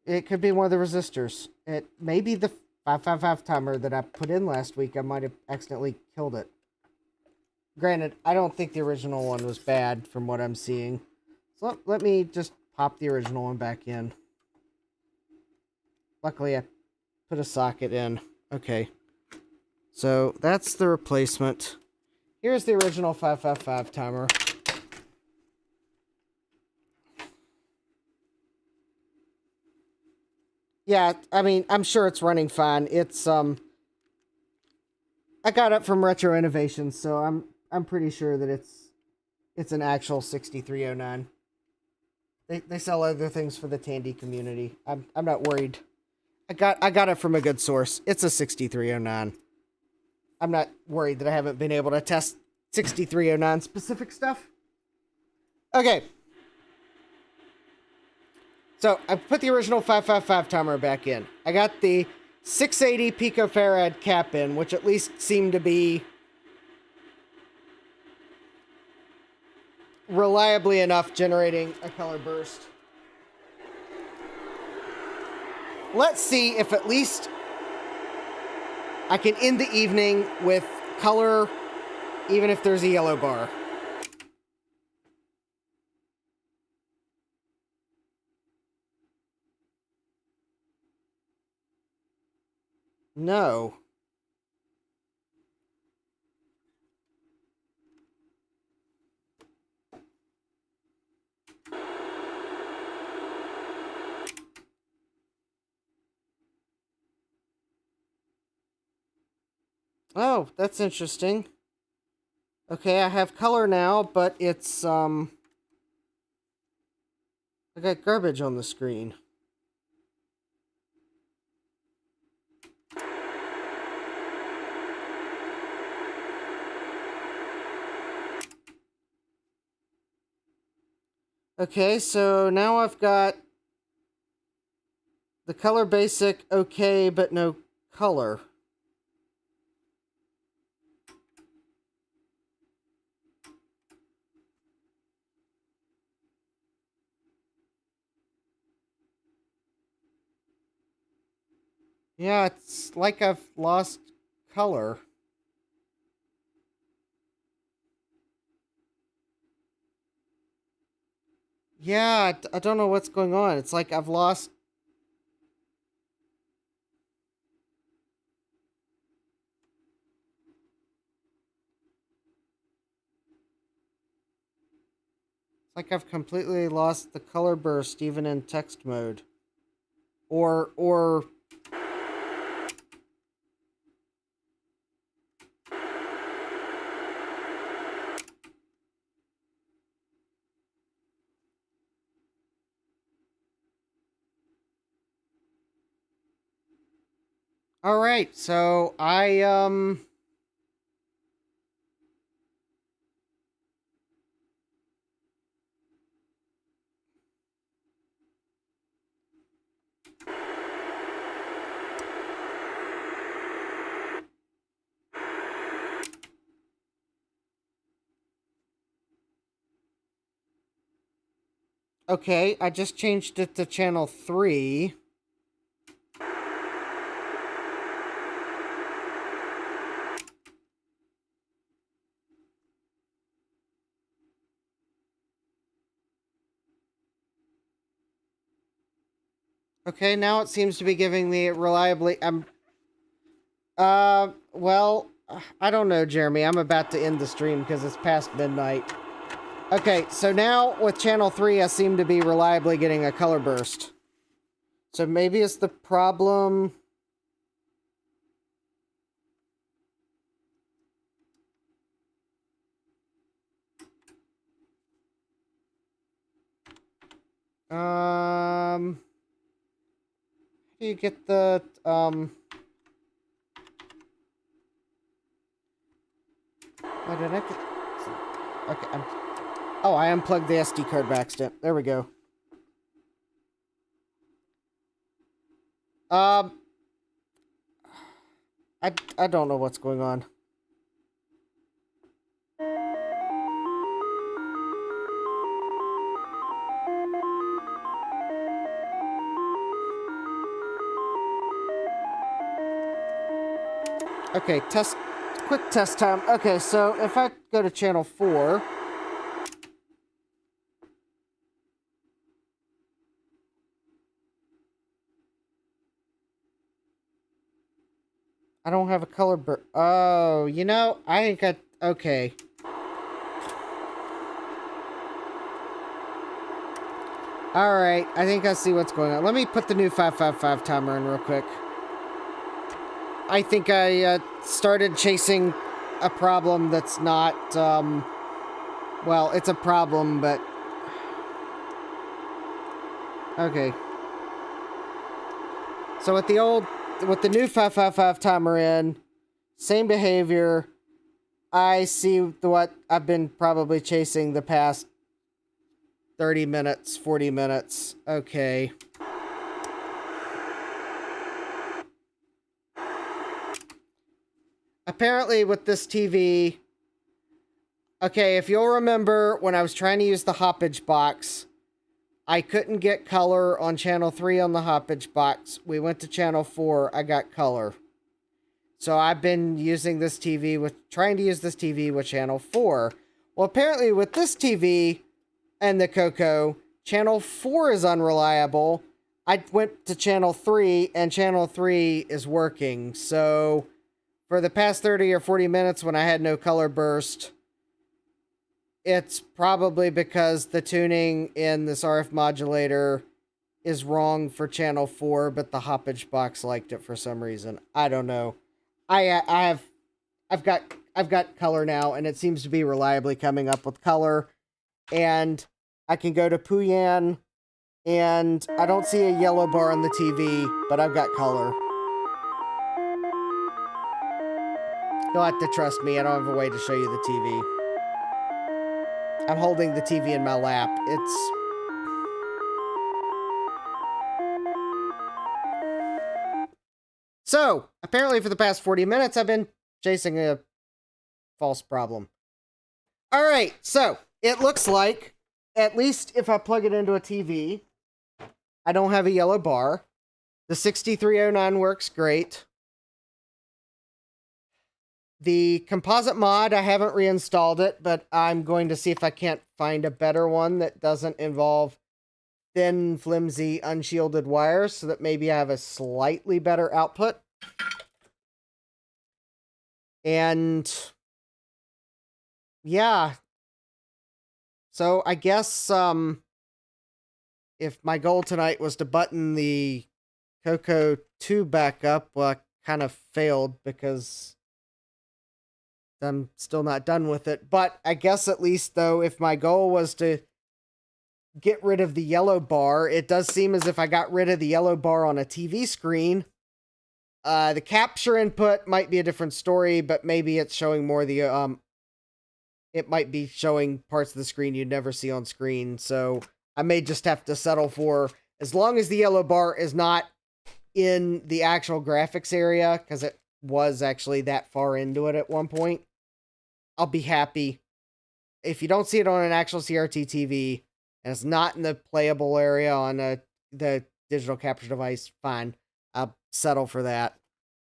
it could be one of the resistors. It may be the 555 timer that I put in last week. I might have accidentally killed it. Granted, I don't think the original one was bad from what I'm seeing. So let me just pop the original one back in. Luckily, I put a socket in. Okay. So that's the replacement. Here's the original 555 timer. Yeah, I mean, I'm sure it's running fine. It's I got it from Retro Innovations, so I'm pretty sure that it's an actual 6309. They sell other things for the Tandy community. I'm not worried. I got it from a good source. It's a 6309. I'm not worried that I haven't been able to test 6309 specific stuff. Okay. So I put the original 555 timer back in. I got the 680 picofarad cap in, which at least seemed to be reliably enough generating a color burst. Let's see if at least I can end the evening with color, even if there's a yellow bar. No. Oh, that's interesting. Okay, I have color now, but it's, I got garbage on the screen. Okay, so now I've got the color basic okay, but no color. Yeah, it's like I've lost color. Yeah, I don't know what's going on. It's like I've lost... It's like I've completely lost the color burst even in text mode. Or... Alright, so okay, I just changed it to channel 3. Okay, now it seems to be giving me reliably. Well, I don't know, Jeremy. I'm about to end the stream because it's past midnight. Okay, so now with channel 3, I seem to be reliably getting a color burst. So maybe it's the problem. How do you get the, Why did I get... Okay, oh, I unplugged the SD card by accident. There we go. I don't know what's going on. Okay, quick test time. Okay, so if I go to channel 4... I don't have a color Oh, you know, I think okay. Alright, I think I see what's going on. Let me put the new 555 timer in real quick. I think I started chasing a problem that's not, well, it's a problem, but... Okay. So with the new 555 timer in, same behavior, I see what I've been probably chasing the past 30 minutes, 40 minutes. Okay. Apparently with this TV... Okay, if you'll remember, when I was trying to use the hoppage box, I couldn't get color on channel 3 on the hoppage box. We went to channel 4, I got color. So I've been using this TV trying to use this TV with channel 4. Well, apparently with this TV and the Coco, channel 4 is unreliable. I went to channel 3 and channel 3 is working. So for the past 30 or 40 minutes when I had no color burst, it's probably because the tuning in this RF modulator is wrong for channel 4, but the hoppage box liked it for some reason. I don't know. I've got color now, and it seems to be reliably coming up with color. And I can go to Puyan, and I don't see a yellow bar on the TV, but I've got color. You'll have to trust me. I don't have a way to show you the TV. I'm holding the TV in my lap. So, apparently for the past 40 minutes, I've been chasing a false problem. Alright, so, it looks like, at least if I plug it into a TV, I don't have a yellow bar. The 6309 works great. The composite mod, I haven't reinstalled it, but I'm going to see if I can't find a better one that doesn't involve thin, flimsy, unshielded wires, so that maybe I have a slightly better output. And yeah. So I guess if my goal tonight was to button the Coco 2 back up, well, I kind of failed because I'm still not done with it. But I guess at least, though, if my goal was to get rid of the yellow bar, it does seem as if I got rid of the yellow bar on a TV screen. The capture input might be a different story, but maybe it's showing more the, it might be showing parts of the screen you'd never see on screen. So I may just have to settle for, as long as the yellow bar is not in the actual graphics area, because it was actually that far into it at one point, I'll be happy. If you don't see it on an actual CRT TV, and it's not in the playable area on the digital capture device, fine. I'll settle for that.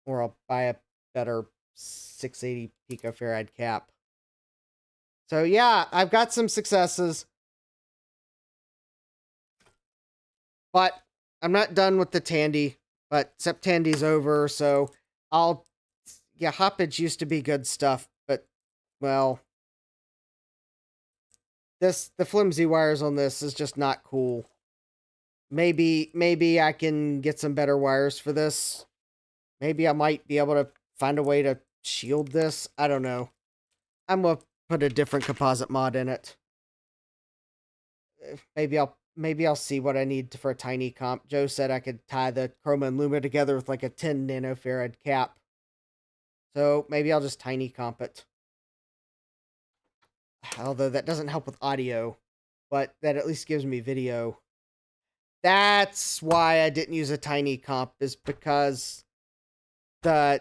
Or I'll buy a better 680 picofarad cap. So yeah, I've got some successes. But I'm not done with the Tandy, but Tandy's over, so yeah, hoppage used to be good stuff, but, well, the flimsy wires on this is just not cool. Maybe I can get some better wires for this. Maybe I might be able to find a way to shield this. I don't know. I'm gonna put a different composite mod in it. Maybe I'll see what I need for a tiny comp. Joe said I could tie the chroma and luma together with like a 10 nanofarad cap. So maybe I'll just tiny comp it. Although that doesn't help with audio, but that at least gives me video. That's why I didn't use a tiny comp, is because the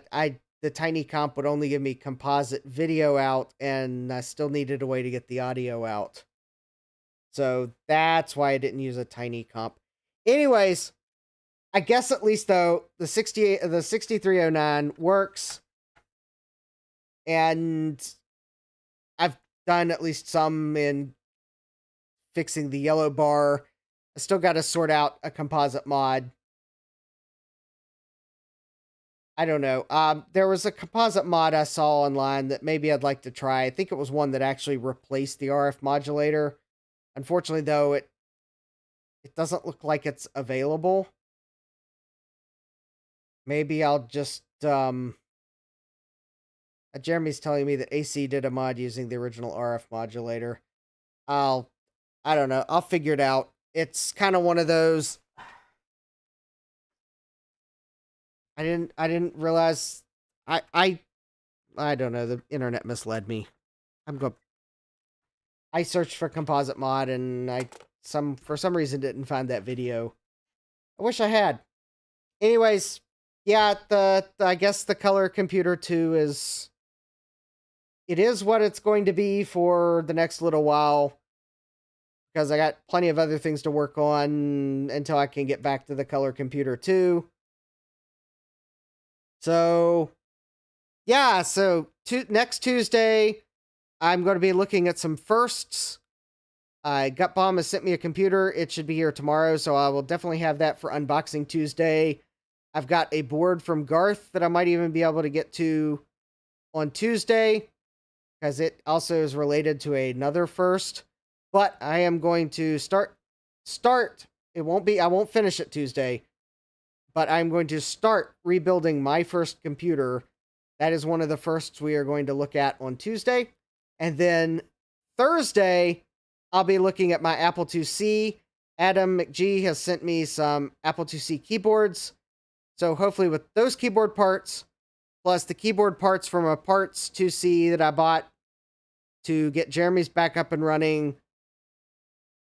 tiny comp would only give me composite video out, and I still needed a way to get the audio out. So that's why I didn't use a tiny comp. Anyways, I guess at least though the 6309 works, and I've done at least some in fixing the yellow bar. I still got to sort out a composite mod. I don't know. There was a composite mod I saw online that maybe I'd like to try. I think it was one that actually replaced the RF modulator. Unfortunately, though, it doesn't look like it's available. Maybe I'll just Jeremy's telling me that AC did a mod using the original RF modulator. I don't know. I'll figure it out. It's kind of one of those. I didn't realize. I don't know. The internet misled me. I searched for composite mod and for some reason didn't find that video. I wish I had. Anyways, yeah, I guess the Color Computer 2 is what it's going to be for the next little while, because I got plenty of other things to work on until I can get back to the Color Computer 2. So, yeah, so next Tuesday, I'm going to be looking at some firsts. Gut Bomb has sent me a computer. It should be here tomorrow, so I will definitely have that for Unboxing Tuesday. I've got a board from Garth that I might even be able to get to on Tuesday, because it also is related to another first. But I am going to start. I won't finish it Tuesday, but I'm going to start rebuilding my first computer. That is one of the firsts we are going to look at on Tuesday. And then Thursday, I'll be looking at my Apple IIc. Adam McGee has sent me some Apple IIc keyboards. So hopefully with those keyboard parts, plus the keyboard parts from a Parts IIc that I bought to get Jeremy's back up and running,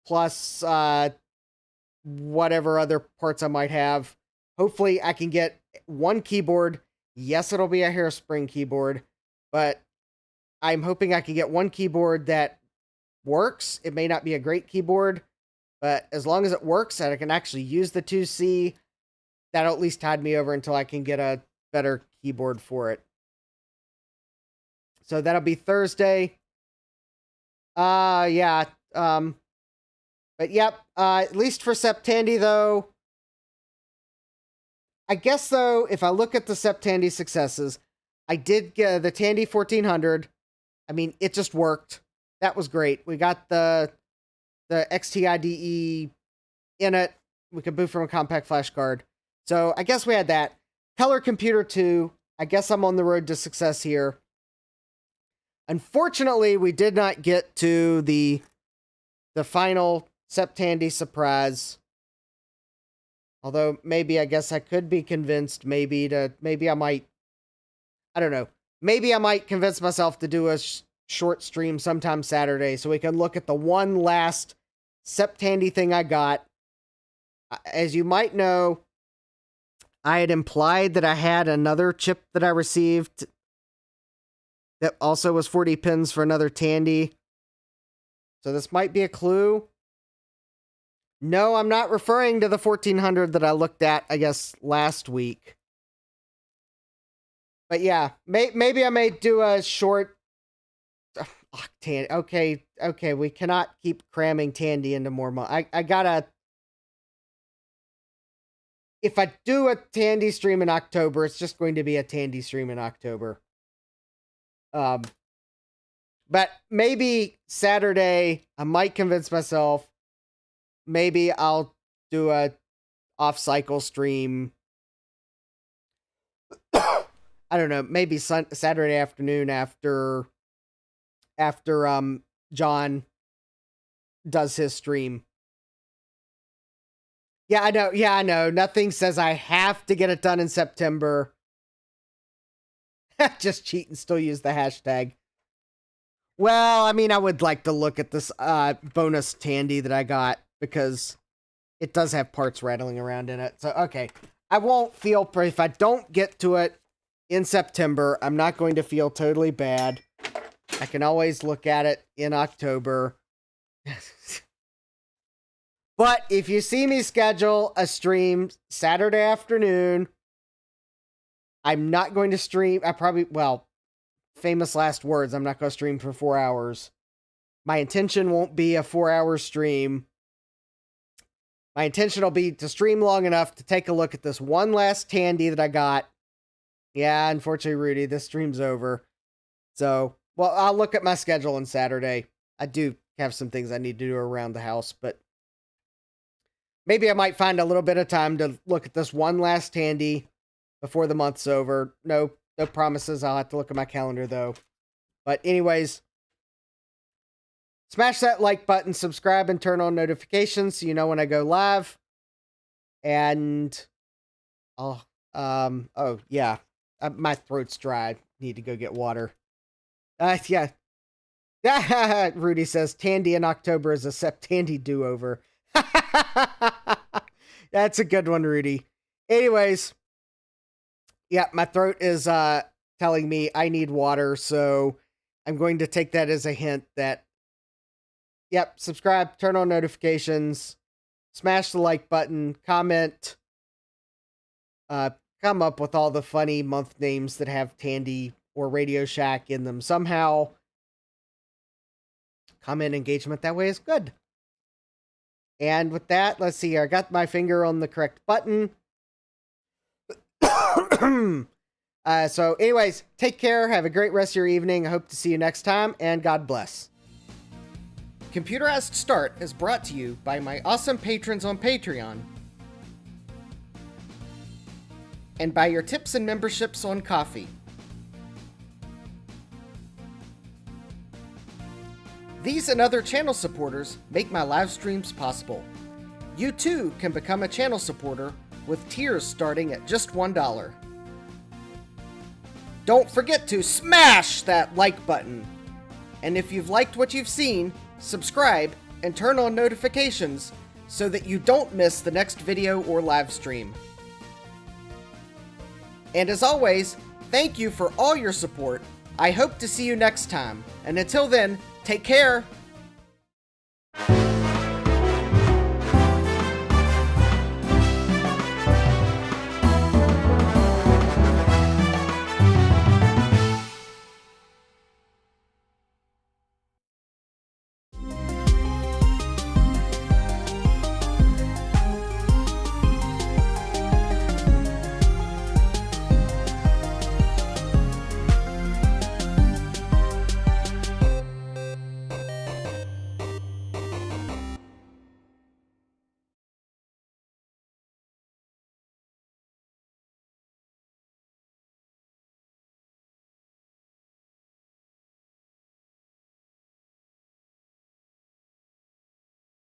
plus whatever other parts I might have, hopefully I can get one keyboard. Yes, it'll be a hairspring keyboard, but I'm hoping I can get one keyboard that works. It may not be a great keyboard, but as long as it works and I can actually use the 2C, that'll at least tide me over until I can get a better keyboard for it. So that'll be Thursday. Yeah. But yep, at least for Tandy though, I guess though, if I look at the Tandy successes, I did get the Tandy 1400. I mean, it just worked. That was great. We got the XTIDE in it. We could boot from a compact flash card. So I guess we had that. Color Computer 2. I guess I'm on the road to success here. Unfortunately, we did not get to the final Tandy surprise. Although maybe I guess I could be convinced maybe I might, I don't know. Maybe I might convince myself to do a short stream sometime Saturday so we can look at the one last Tandy thing I got. As you might know, I had implied that I had another chip that I received that also was 40 pins for another Tandy. So this might be a clue. No, I'm not referring to the 1400 that I looked at, I guess, last week. But yeah, maybe I may do a short... Tandy. Okay, we cannot keep cramming Tandy into more money. I gotta... if I do a Tandy stream in October, it's just going to be a Tandy stream in October. But maybe Saturday, I might convince myself. Maybe I'll do a off-cycle stream. I don't know. Maybe Saturday afternoon after John does his stream. Yeah, I know. Yeah, I know. Nothing says I have to get it done in September. Just cheat and still use the hashtag. Well, I mean, I would like to look at this bonus Tandy that I got because it does have parts rattling around in it. So, okay. I won't feel, if I don't get to it in September, I'm not going to feel totally bad. I can always look at it in October. But if you see me schedule a stream Saturday afternoon, I'm not going to stream. Famous last words, I'm not going to stream for 4 hours. My intention won't be a 4-hour stream. My intention will be to stream long enough to take a look at this one last Tandy that I got. Yeah, unfortunately, Rudy, this stream's over. So, well, I'll look at my schedule on Saturday. I do have some things I need to do around the house, but maybe I might find a little bit of time to look at this one last Tandy before the month's over. No promises. I'll have to look at my calendar, though. But anyways, smash that like button, subscribe, and turn on notifications so you know when I go live. And oh yeah, my throat's dry. Need to go get water. Yeah. Rudy says Tandy in October is a Tandy do-over. That's a good one, Rudy. Anyways, yeah, my throat is telling me I need water, so I'm going to take that as a hint that, yep, subscribe, turn on notifications, smash the like button, comment, come up with all the funny month names that have Tandy or Radio Shack in them somehow. Comment engagement that way is good. And with that, let's see here. I got my finger on the correct button. So anyways, take care. Have a great rest of your evening. I hope to see you next time, and God bless. Computerized Start is brought to you by my awesome patrons on Patreon and by your tips and memberships on Ko-fi. These and other channel supporters make my live streams possible. You too can become a channel supporter with tiers starting at just $1. Don't forget to smash that like button. And if you've liked what you've seen, subscribe and turn on notifications so that you don't miss the next video or live stream. And as always, thank you for all your support. I hope to see you next time. And until then, take care.